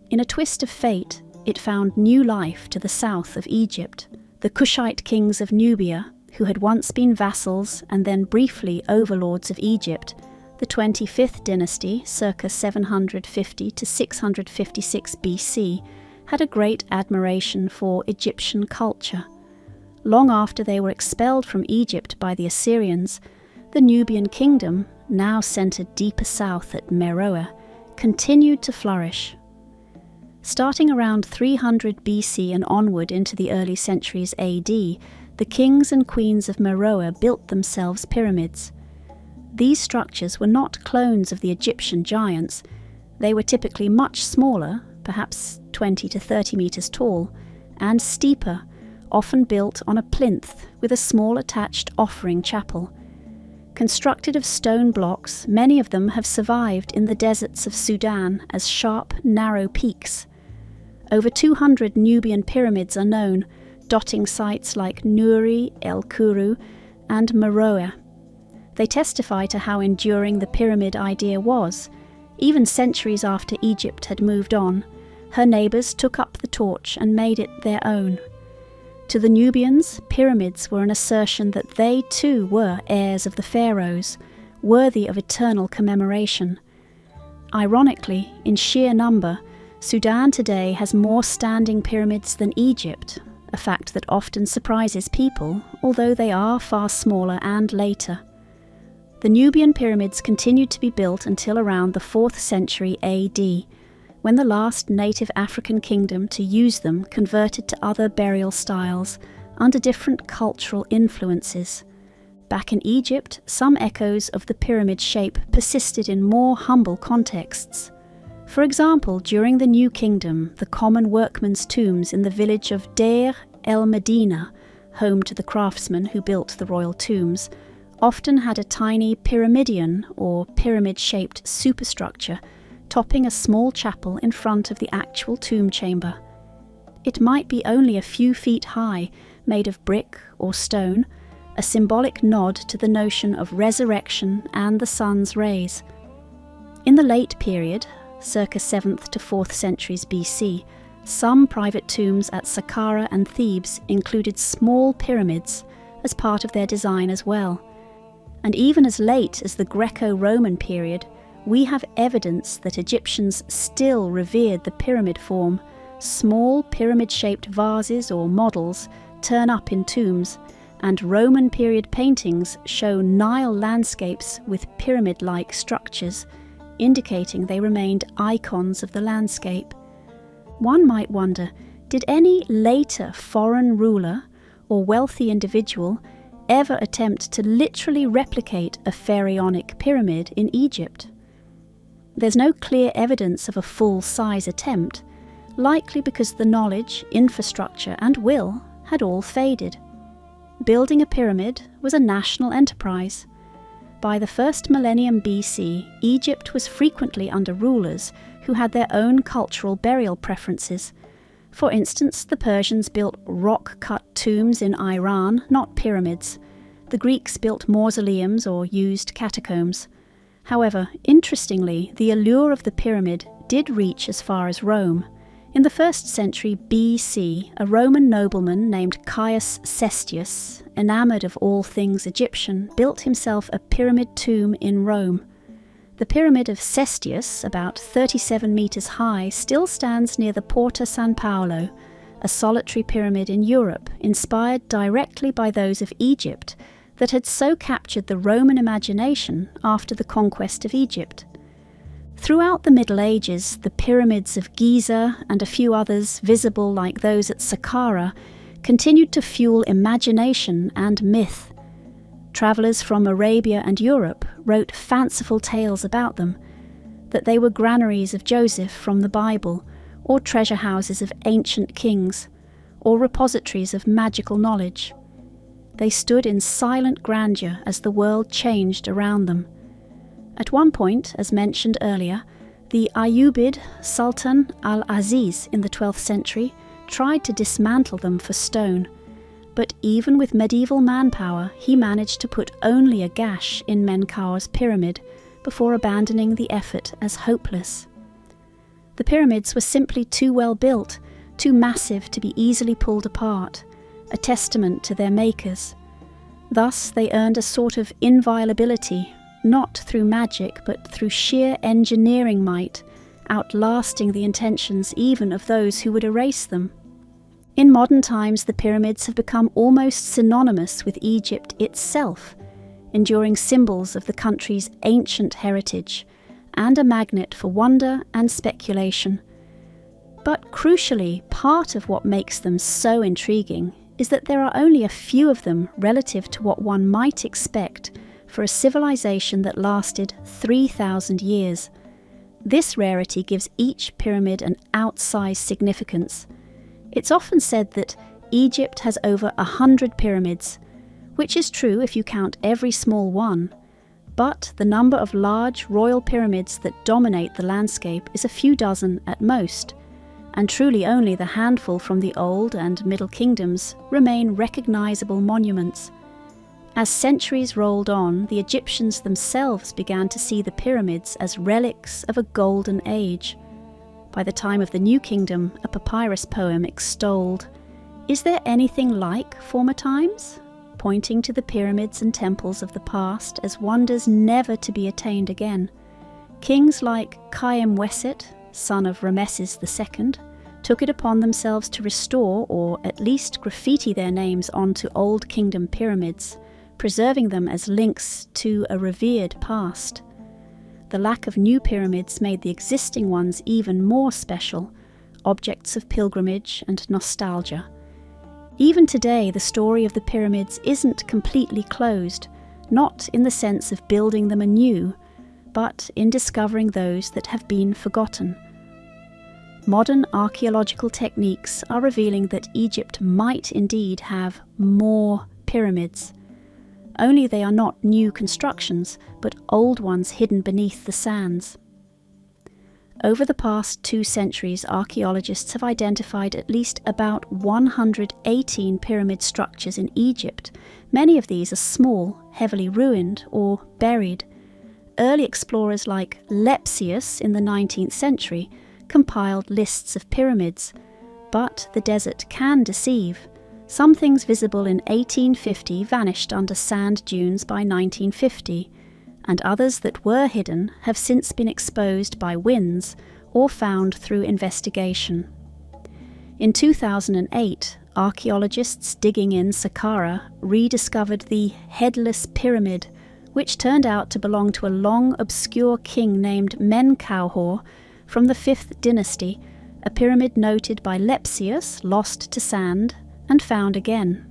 In a twist of fate, it found new life to the south of Egypt. The Kushite kings of Nubia, who had once been vassals and then briefly overlords of Egypt, the 25th dynasty, circa 750 to 656 BC, had a great admiration for Egyptian culture. Long after they were expelled from Egypt by the Assyrians, the Nubian kingdom, now centered deeper south at Meroe, continued to flourish. Starting around 300 BC and onward into the early centuries AD, the kings and queens of Meroe built themselves pyramids. These structures were not clones of the Egyptian giants. They were typically much smaller, perhaps 20 to 30 meters tall, and steeper, often built on a plinth with a small attached offering chapel. Constructed of stone blocks, many of them have survived in the deserts of Sudan as sharp, narrow peaks. Over 200 Nubian pyramids are known, dotting sites like Nuri, El Kuru, and Meroe. They testify to how enduring the pyramid idea was. Even centuries after Egypt had moved on, her neighbours took up the torch and made it their own. To the Nubians, pyramids were an assertion that they too were heirs of the pharaohs, worthy of eternal commemoration. Ironically, in sheer number, Sudan today has more standing pyramids than Egypt, a fact that often surprises people, although they are far smaller and later. The Nubian pyramids continued to be built until around the 4th century AD, when the last native African kingdom to use them converted to other burial styles under different cultural influences. Back in Egypt, some echoes of the pyramid shape persisted in more humble contexts. For example, during the New Kingdom, the common workmen's tombs in the village of Deir el-Medina, home to the craftsmen who built the royal tombs, often had a tiny pyramidion or pyramid-shaped superstructure topping a small chapel in front of the actual tomb chamber. It might be only a few feet high, made of brick or stone, a symbolic nod to the notion of resurrection and the sun's rays. In the late period, circa 7th to 4th centuries BC, Some private tombs at Saqqara and Thebes included small pyramids as part of their design as well. And even as late as the Greco-Roman period, we have evidence that Egyptians still revered the pyramid form. Small pyramid-shaped vases or models turn up in tombs, and Roman period paintings show Nile landscapes with pyramid-like structures, indicating they remained icons of the landscape. One might wonder, did any later foreign ruler or wealthy individual ever attempt to literally replicate a pharaonic pyramid in Egypt? There's no clear evidence of a full-size attempt, likely because the knowledge, infrastructure, and will had all faded. Building a pyramid was a national enterprise. By the first millennium BC, Egypt was frequently under rulers who had their own cultural burial preferences. For instance, the Persians built rock-cut tombs in Iran, not pyramids. The Greeks built mausoleums or used catacombs. However, interestingly, the allure of the pyramid did reach as far as Rome. In the 1st century BC, a Roman nobleman named Caius Cestius, enamored of all things Egyptian, built himself a pyramid tomb in Rome. The pyramid of Cestius, about 37 meters high, still stands near the Porta San Paolo, a solitary pyramid in Europe, inspired directly by those of Egypt that had so captured the Roman imagination after the conquest of Egypt. Throughout the Middle Ages, the pyramids of Giza and a few others visible like those at Saqqara continued to fuel imagination and myth. Travellers from Arabia and Europe wrote fanciful tales about them, that they were granaries of Joseph from the Bible, or treasure houses of ancient kings, or repositories of magical knowledge. They stood in silent grandeur as the world changed around them. At one point, as mentioned earlier, the Ayyubid Sultan al-Aziz in the 12th century tried to dismantle them for stone, but even with medieval manpower, he managed to put only a gash in Menkaur's pyramid before abandoning the effort as hopeless. The pyramids were simply too well built, too massive to be easily pulled apart, a testament to their makers. Thus they earned a sort of inviolability, not through magic but through sheer engineering might, outlasting the intentions even of those who would erase them. In modern times, the pyramids have become almost synonymous with Egypt itself, enduring symbols of the country's ancient heritage and a magnet for wonder and speculation. But crucially, part of what makes them so intriguing is that there are only a few of them relative to what one might expect for a civilization that lasted 3,000 years. This rarity gives each pyramid an outsized significance. It's often said that Egypt has over 100 pyramids, which is true if you count every small one, but the number of large royal pyramids that dominate the landscape is a few dozen at most, and truly only the handful from the Old and Middle Kingdoms remain recognizable monuments. As centuries rolled on, the Egyptians themselves began to see the pyramids as relics of a golden age. By the time of the New Kingdom, a papyrus poem extolled, "Is there anything like former times?" pointing to the pyramids and temples of the past as wonders never to be attained again. Kings like Khaemweset, son of Rameses II, took it upon themselves to restore or at least graffiti their names onto Old Kingdom pyramids, preserving them as links to a revered past. The lack of new pyramids made the existing ones even more special, objects of pilgrimage and nostalgia. Even today, the story of the pyramids isn't completely closed, not in the sense of building them anew, but in discovering those that have been forgotten. Modern archaeological techniques are revealing that Egypt might indeed have more pyramids. Only they are not new constructions, but old ones hidden beneath the sands. Over the past 2 centuries, archaeologists have identified at least about 118 pyramid structures in Egypt. Many of these are small, heavily ruined, or buried. Early explorers like Lepsius in the 19th century compiled lists of pyramids, But the desert can deceive. Some things visible in 1850 vanished under sand dunes by 1950, and others that were hidden have since been exposed by winds or found through investigation. In 2008, archaeologists digging in Saqqara rediscovered the Headless Pyramid, which turned out to belong to a long obscure king named Menkauhor from the 5th dynasty, a pyramid noted by Lepsius, lost to sand, and found again.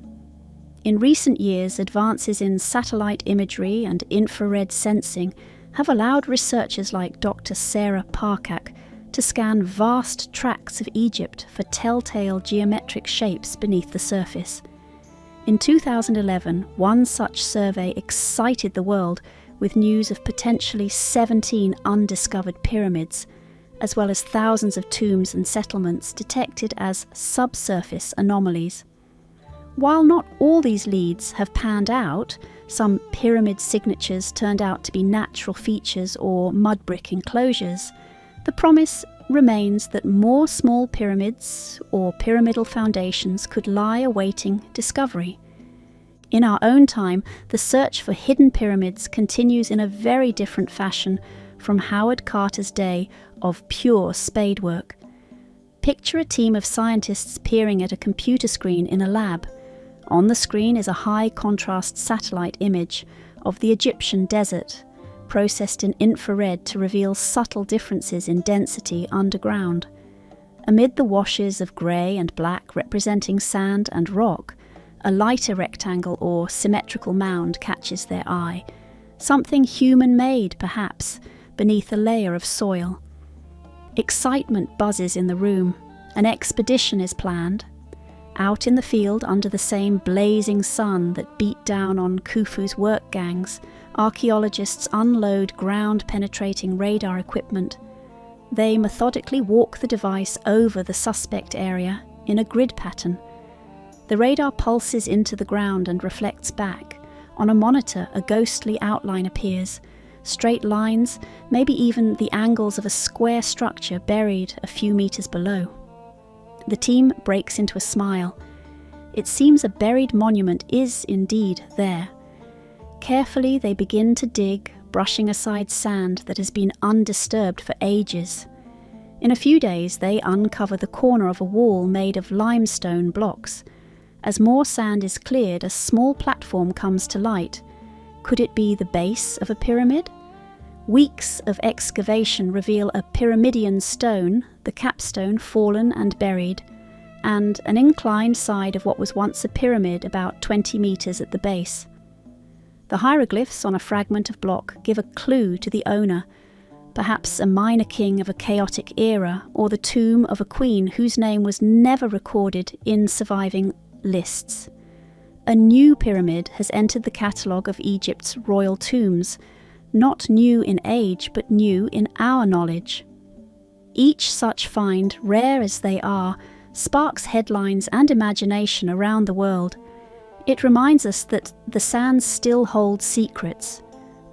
In recent years, advances in satellite imagery and infrared sensing have allowed researchers like Dr. Sarah Parkak to scan vast tracts of Egypt for telltale geometric shapes beneath the surface. In 2011, one such survey excited the world with news of potentially 17 undiscovered pyramids, as well as thousands of tombs and settlements detected as subsurface anomalies. While not all these leads have panned out, some pyramid signatures turned out to be natural features or mud brick enclosures, the promise remains that more small pyramids or pyramidal foundations could lie awaiting discovery. In our own time, the search for hidden pyramids continues in a very different fashion from Howard Carter's day of pure spadework. Picture a team of scientists peering at a computer screen in a lab. On the screen is a high-contrast satellite image of the Egyptian desert, processed in infrared to reveal subtle differences in density underground. Amid the washes of grey and black representing sand and rock, a lighter rectangle or symmetrical mound catches their eye, something human-made perhaps, beneath a layer of soil. Excitement buzzes in the room. An expedition is planned. Out in the field under the same blazing sun that beat down on Khufu's work gangs, archaeologists unload ground-penetrating radar equipment. They methodically walk the device over the suspect area in a grid pattern. The radar pulses into the ground and reflects back. On a monitor, a ghostly outline appears. Straight lines, maybe even the angles of a square structure buried a few meters below. The team breaks into a smile. It seems a buried monument is indeed there. Carefully they begin to dig, brushing aside sand that has been undisturbed for ages. In a few days they uncover the corner of a wall made of limestone blocks. As more sand is cleared, a small platform comes to light. Could it be the base of a pyramid? Weeks of excavation reveal a pyramidion stone, the capstone fallen and buried, and an inclined side of what was once a pyramid about 20 meters at the base. The hieroglyphs on a fragment of block give a clue to the owner, perhaps a minor king of a chaotic era, or the tomb of a queen whose name was never recorded in surviving lists. A new pyramid has entered the catalogue of Egypt's royal tombs, not new in age, but new in our knowledge. Each such find, rare as they are, sparks headlines and imagination around the world. It reminds us that the sands still hold secrets,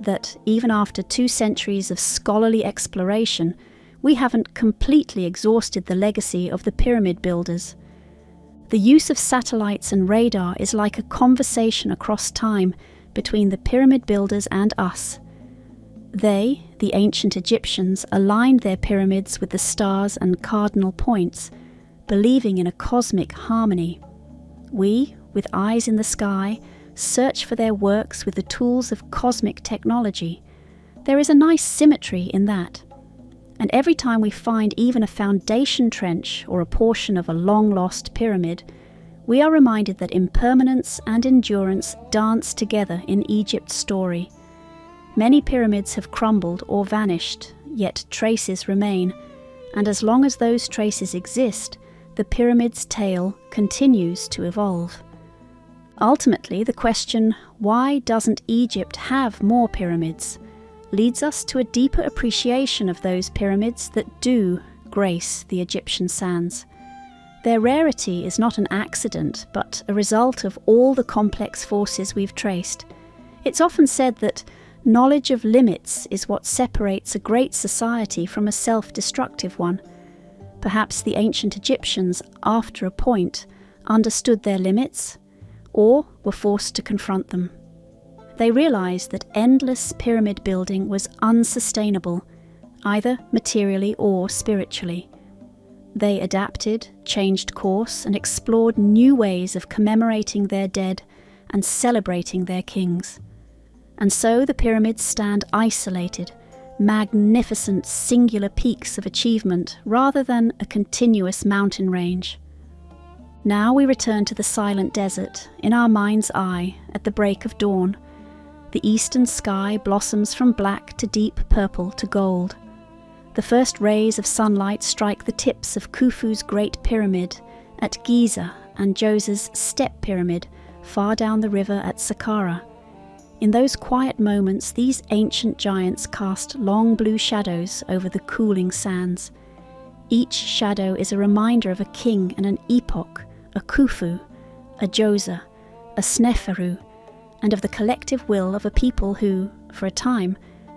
that even after 2 centuries of scholarly exploration, we haven't completely exhausted the legacy of the pyramid builders. The use of satellites and radar is like a conversation across time between the pyramid builders and us. They, the ancient Egyptians, aligned their pyramids with the stars and cardinal points, believing in a cosmic harmony. We, with eyes in the sky, search for their works with the tools of cosmic technology. There is a nice symmetry in that. And every time we find even a foundation trench or a portion of a long-lost pyramid, we are reminded that impermanence and endurance dance together in Egypt's story. Many pyramids have crumbled or vanished, yet traces remain, and as long as those traces exist, the pyramid's tale continues to evolve. Ultimately, the question, why doesn't Egypt have more pyramids, leads us to a deeper appreciation of those pyramids that do grace the Egyptian sands. Their rarity is not an accident, but a result of all the complex forces we've traced. It's often said that knowledge of limits is what separates a great society from a self-destructive one. Perhaps the ancient Egyptians, after a point, understood their limits, or were forced to confront them. They realized that endless pyramid building was unsustainable, either materially or spiritually. They adapted, changed course, and explored new ways of commemorating their dead and celebrating their kings. And so the pyramids stand isolated, magnificent singular peaks of achievement rather than a continuous mountain range. Now we return to the silent desert, in our mind's eye, at the break of dawn. The eastern sky blossoms from black to deep purple to gold. The first rays of sunlight strike the tips of Khufu's Great Pyramid at Giza and Djoser's Step Pyramid far down the river at Saqqara. In those quiet moments, these ancient giants cast long blue shadows over the cooling sands. Each shadow is a reminder of a king and an epoch, a Khufu, a Djoser, a Sneferu, and of the collective will of a people who, for a time,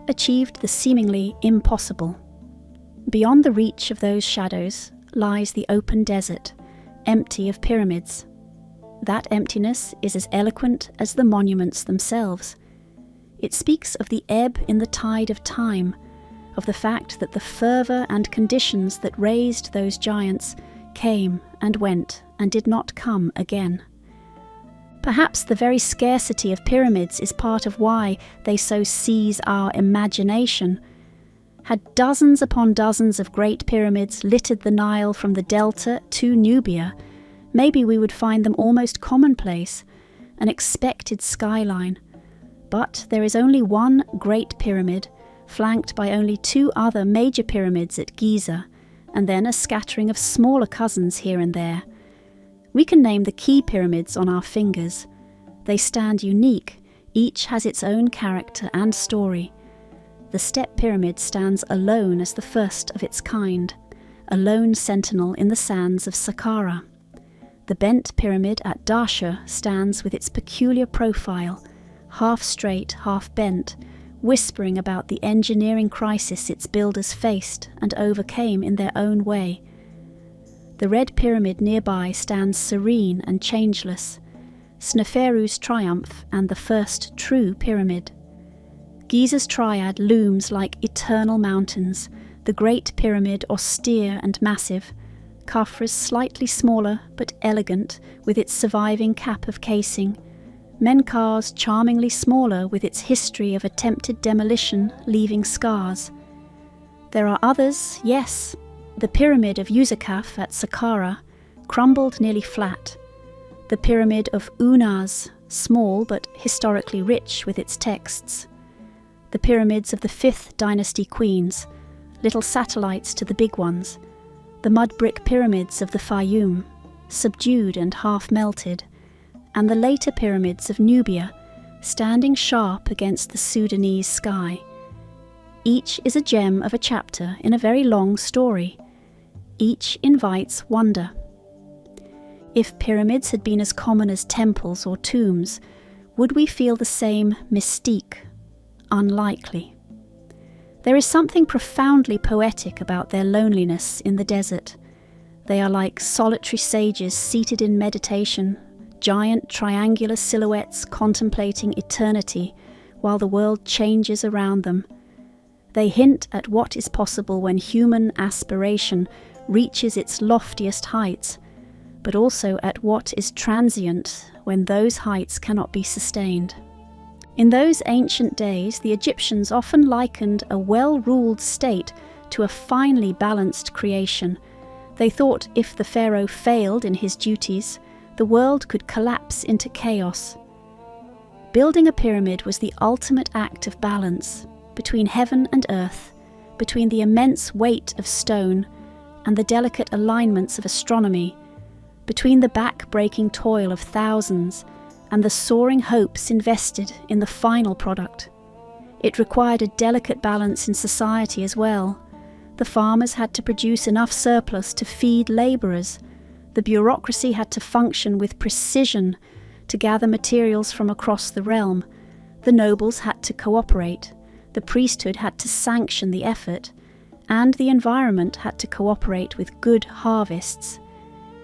achieved the seemingly impossible. Beyond the reach of those shadows lies the open desert, empty of pyramids. That emptiness is as eloquent as the monuments themselves. It speaks of the ebb in the tide of time, of the fact that the fervour and conditions that raised those giants came and went and did not come again. Perhaps the very scarcity of pyramids is part of why they so seize our imagination. Had dozens upon dozens of great pyramids littered the Nile from the Delta to Nubia, maybe we would find them almost commonplace, an expected skyline. But there is only one great pyramid, flanked by only two other major pyramids at Giza, and then a scattering of smaller cousins here and there. We can name the key pyramids on our fingers. They stand unique, each has its own character and story. The Step Pyramid stands alone as the first of its kind, a lone sentinel in the sands of Saqqara. The Bent Pyramid at Darsha stands with its peculiar profile, half straight, half bent, whispering about the engineering crisis its builders faced and overcame in their own way. The Red Pyramid nearby stands serene and changeless, Sneferu's triumph and the first true pyramid. Giza's triad looms like eternal mountains, the Great Pyramid austere and massive, Khafra's slightly smaller but elegant with its surviving cap of casing, Menkar's charmingly smaller with its history of attempted demolition leaving scars. There are others, yes. The pyramid of Yusakaf at Saqqara crumbled nearly flat. The pyramid of Unaz, small but historically rich with its texts. The pyramids of the 5th dynasty queens, little satellites to the big ones. The mud brick pyramids of the Fayum, subdued and half melted. And the later pyramids of Nubia, standing sharp against the Sudanese sky. Each is a gem of a chapter in a very long story. Each invites wonder. If pyramids had been as common as temples or tombs, would we feel the same mystique? Unlikely. There is something profoundly poetic about their loneliness in the desert. They are like solitary sages seated in meditation, giant triangular silhouettes contemplating eternity while the world changes around them. They hint at what is possible when human aspiration reaches its loftiest heights, but also at what is transient when those heights cannot be sustained. In those ancient days, the Egyptians often likened a well-ruled state to a finely balanced creation. They thought if the pharaoh failed in his duties, the world could collapse into chaos. Building a pyramid was the ultimate act of balance between heaven and earth, between the immense weight of stone and the delicate alignments of astronomy, between the back-breaking toil of thousands and the soaring hopes invested in the final product. It required a delicate balance in society as well. The farmers had to produce enough surplus to feed labourers. The bureaucracy had to function with precision to gather materials from across the realm. The nobles had to cooperate. The priesthood had to sanction the effort. and the environment had to cooperate with good harvests.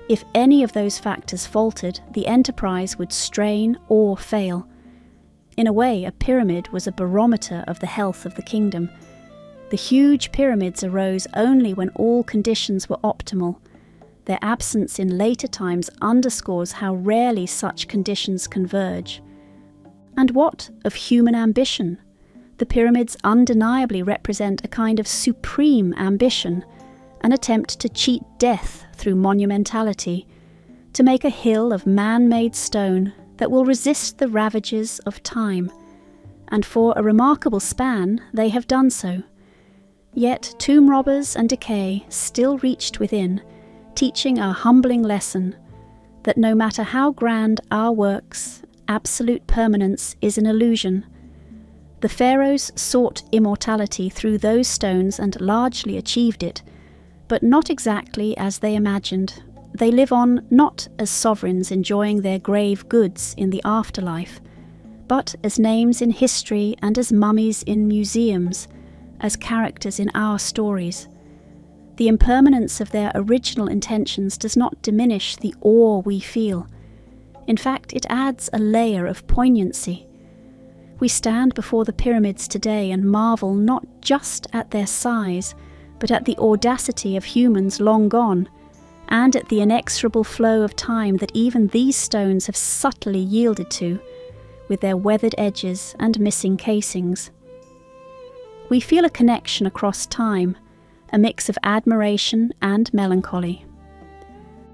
If any of those factors faltered, the enterprise would strain or fail. In a way, a pyramid was a barometer of the health of the kingdom. The huge pyramids arose only when all conditions were optimal. Their absence in later times underscores how rarely such conditions converge. And what of human ambition? The pyramids undeniably represent a kind of supreme ambition, an attempt to cheat death through monumentality, to make a hill of man-made stone that will resist the ravages of time. And for a remarkable span, they have done so. Yet tomb robbers and decay still reached within, teaching a humbling lesson that no matter how grand our works, absolute permanence is an illusion. The pharaohs sought immortality through those stones and largely achieved it, but not exactly as they imagined. They live on not as sovereigns enjoying their grave goods in the afterlife, but as names in history and as mummies in museums, as characters in our stories. The impermanence of their original intentions does not diminish the awe we feel. In fact, it adds a layer of poignancy. We stand before the pyramids today and marvel not just at their size, but at the audacity of humans long gone, and at the inexorable flow of time that even these stones have subtly yielded to, with their weathered edges and missing casings. We feel a connection across time, a mix of admiration and melancholy.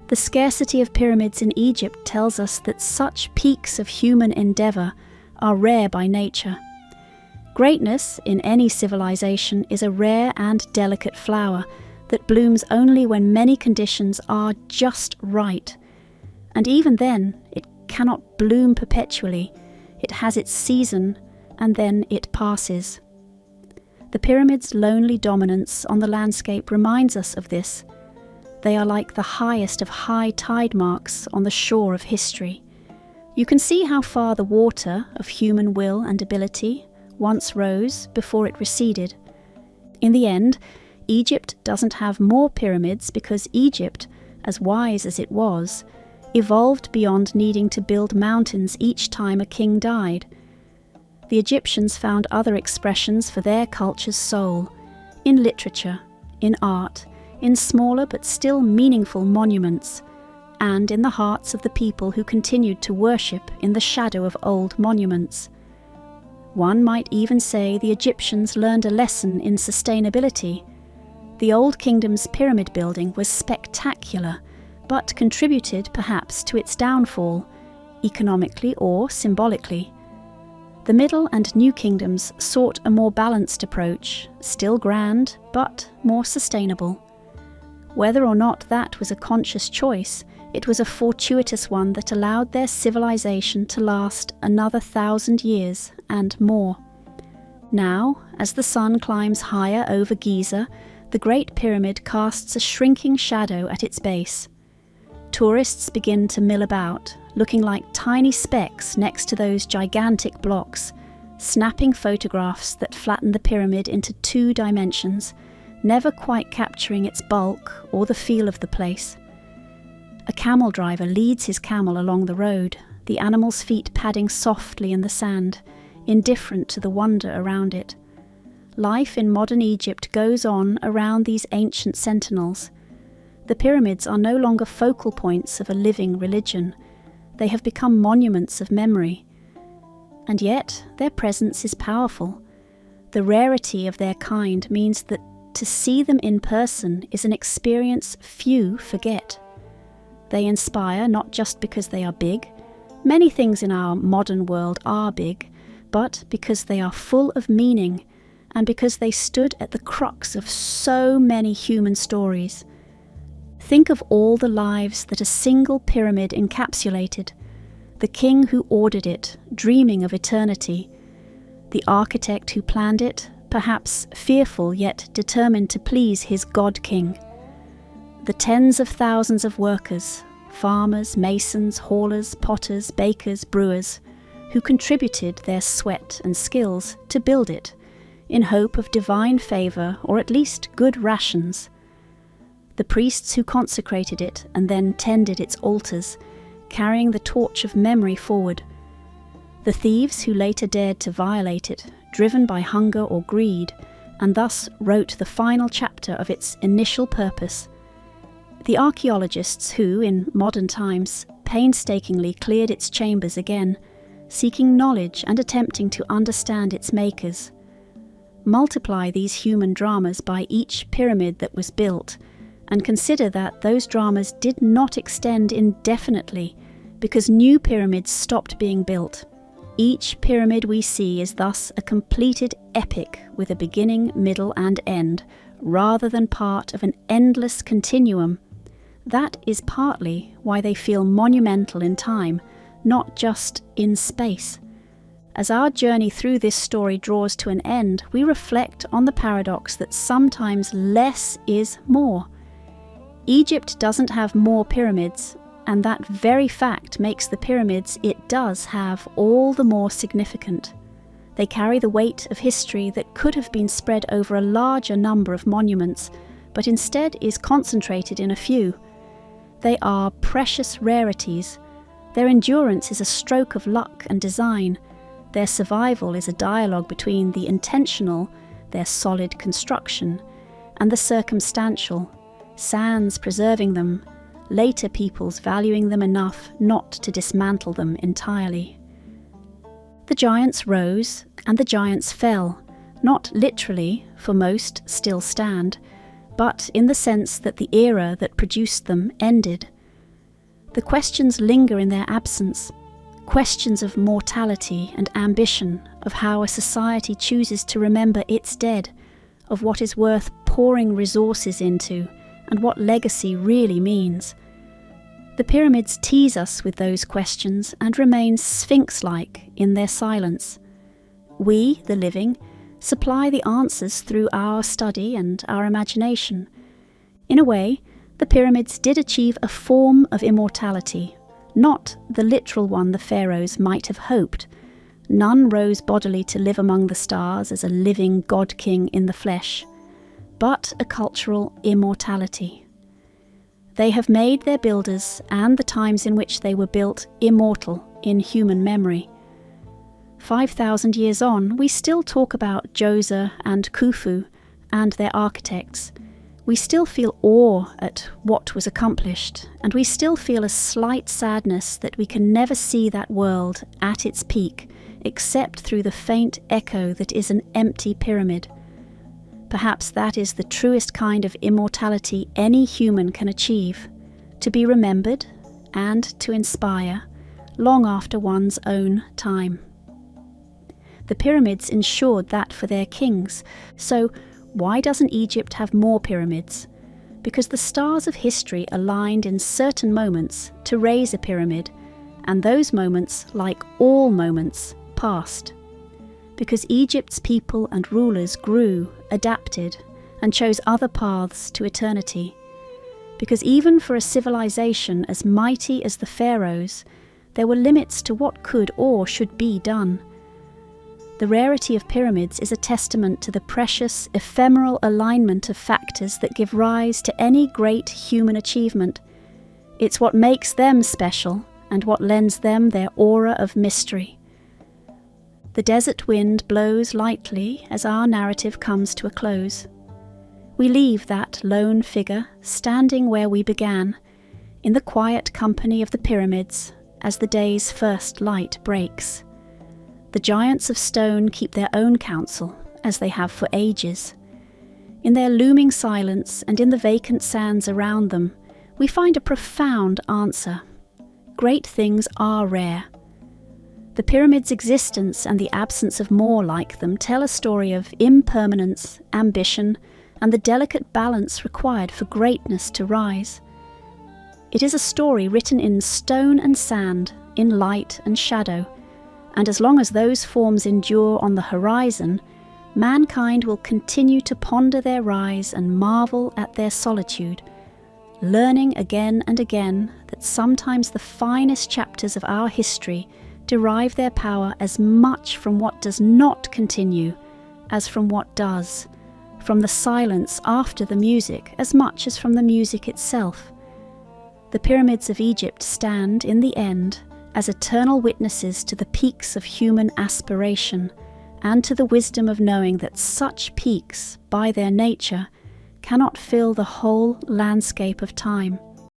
The scarcity of pyramids in Egypt tells us that such peaks of human endeavour are rare by nature. Greatness in any civilization is a rare and delicate flower that blooms only when many conditions are just right. And even then, it cannot bloom perpetually. It has its season, and then it passes. The pyramid's lonely dominance on the landscape reminds us of this. They are like the highest of high tide marks on the shore of history. You can see how far the water of human will and ability once rose before it receded. In the end, Egypt doesn't have more pyramids because Egypt, as wise as it was, evolved beyond needing to build mountains each time a king died. The Egyptians found other expressions for their culture's soul, in literature, in art, in smaller but still meaningful monuments, and in the hearts of the people who continued to worship in the shadow of old monuments. One might even say the Egyptians learned a lesson in sustainability. The Old Kingdom's pyramid building was spectacular, but contributed perhaps to its downfall, economically or symbolically. The Middle and New Kingdoms sought a more balanced approach, still grand, but more sustainable. Whether or not that was a conscious choice, it was a fortuitous one that allowed their civilization to last another 1,000 years and more. Now, as the sun climbs higher over Giza, the Great Pyramid casts a shrinking shadow at its base. Tourists begin to mill about, looking like tiny specks next to those gigantic blocks, snapping photographs that flatten the pyramid into 2 dimensions, never quite capturing its bulk or the feel of the place. A camel driver leads his camel along the road, the animal's feet padding softly in the sand, indifferent to the wonder around it. Life in modern Egypt goes on around these ancient sentinels. The pyramids are no longer focal points of a living religion. They have become monuments of memory. And yet, their presence is powerful. The rarity of their kind means that to see them in person is an experience few forget. They inspire not just because they are big. Many things in our modern world are big, but because they are full of meaning, and because they stood at the crux of so many human stories. Think of all the lives that a single pyramid encapsulated, the king who ordered it, dreaming of eternity, the architect who planned it, perhaps fearful yet determined to please his god-king, the tens of thousands of workers, farmers, masons, haulers, potters, bakers, brewers, who contributed their sweat and skills to build it, in hope of divine favour or at least good rations. The priests who consecrated it and then tended its altars, carrying the torch of memory forward. The thieves who later dared to violate it, driven by hunger or greed, and thus wrote the final chapter of its initial purpose. The archaeologists who, in modern times, painstakingly cleared its chambers again, seeking knowledge and attempting to understand its makers. Multiply these human dramas by each pyramid that was built, and consider that those dramas did not extend indefinitely because new pyramids stopped being built. Each pyramid we see is thus a completed epic with a beginning, middle, and end, rather than part of an endless continuum. That is partly why they feel monumental in time, not just in space. As our journey through this story draws to an end, we reflect on the paradox that sometimes less is more. Egypt doesn't have more pyramids, and that very fact makes the pyramids it does have all the more significant. They carry the weight of history that could have been spread over a larger number of monuments, but instead is concentrated in a few. They are precious rarities. Their endurance is a stroke of luck and design. Their survival is a dialogue between the intentional, their solid construction, and the circumstantial, sands preserving them, later peoples valuing them enough not to dismantle them entirely. The giants rose and the giants fell, not literally, for most still stand, but in the sense that the era that produced them ended. The questions linger in their absence, questions of mortality and ambition, of how a society chooses to remember its dead, of what is worth pouring resources into, and what legacy really means. The pyramids tease us with those questions and remain sphinx-like in their silence. We, the living, supply the answers through our study and our imagination. In a way, the pyramids did achieve a form of immortality, not the literal one the pharaohs might have hoped. None rose bodily to live among the stars as a living god-king in the flesh, but a cultural immortality. They have made their builders and the times in which they were built immortal in human memory. 5,000 years on, we still talk about Djoser and Khufu and their architects. We still feel awe at what was accomplished, and we still feel a slight sadness that we can never see that world at its peak except through the faint echo that is an empty pyramid. Perhaps that is the truest kind of immortality any human can achieve, to be remembered and to inspire long after one's own time. The pyramids ensured that for their kings, so why doesn't Egypt have more pyramids? Because the stars of history aligned in certain moments to raise a pyramid, and those moments, like all moments, passed. Because Egypt's people and rulers grew, adapted, and chose other paths to eternity. Because even for a civilization as mighty as the pharaohs, there were limits to what could or should be done. The rarity of pyramids is a testament to the precious, ephemeral alignment of factors that give rise to any great human achievement. It's what makes them special and what lends them their aura of mystery. The desert wind blows lightly as our narrative comes to a close. We leave that lone figure standing where we began, in the quiet company of the pyramids as the day's first light breaks. The giants of stone keep their own counsel, as they have for ages. In their looming silence and in the vacant sands around them, we find a profound answer. Great things are rare. The pyramid's existence and the absence of more like them tell a story of impermanence, ambition, and the delicate balance required for greatness to rise. It is a story written in stone and sand, in light and shadow, and as long as those forms endure on the horizon, mankind will continue to ponder their rise and marvel at their solitude, learning again and again that sometimes the finest chapters of our history derive their power as much from what does not continue as from what does, from the silence after the music as much as from the music itself. The pyramids of Egypt stand, in the end, as eternal witnesses to the peaks of human aspiration and to the wisdom of knowing that such peaks, by their nature, cannot fill the whole landscape of time.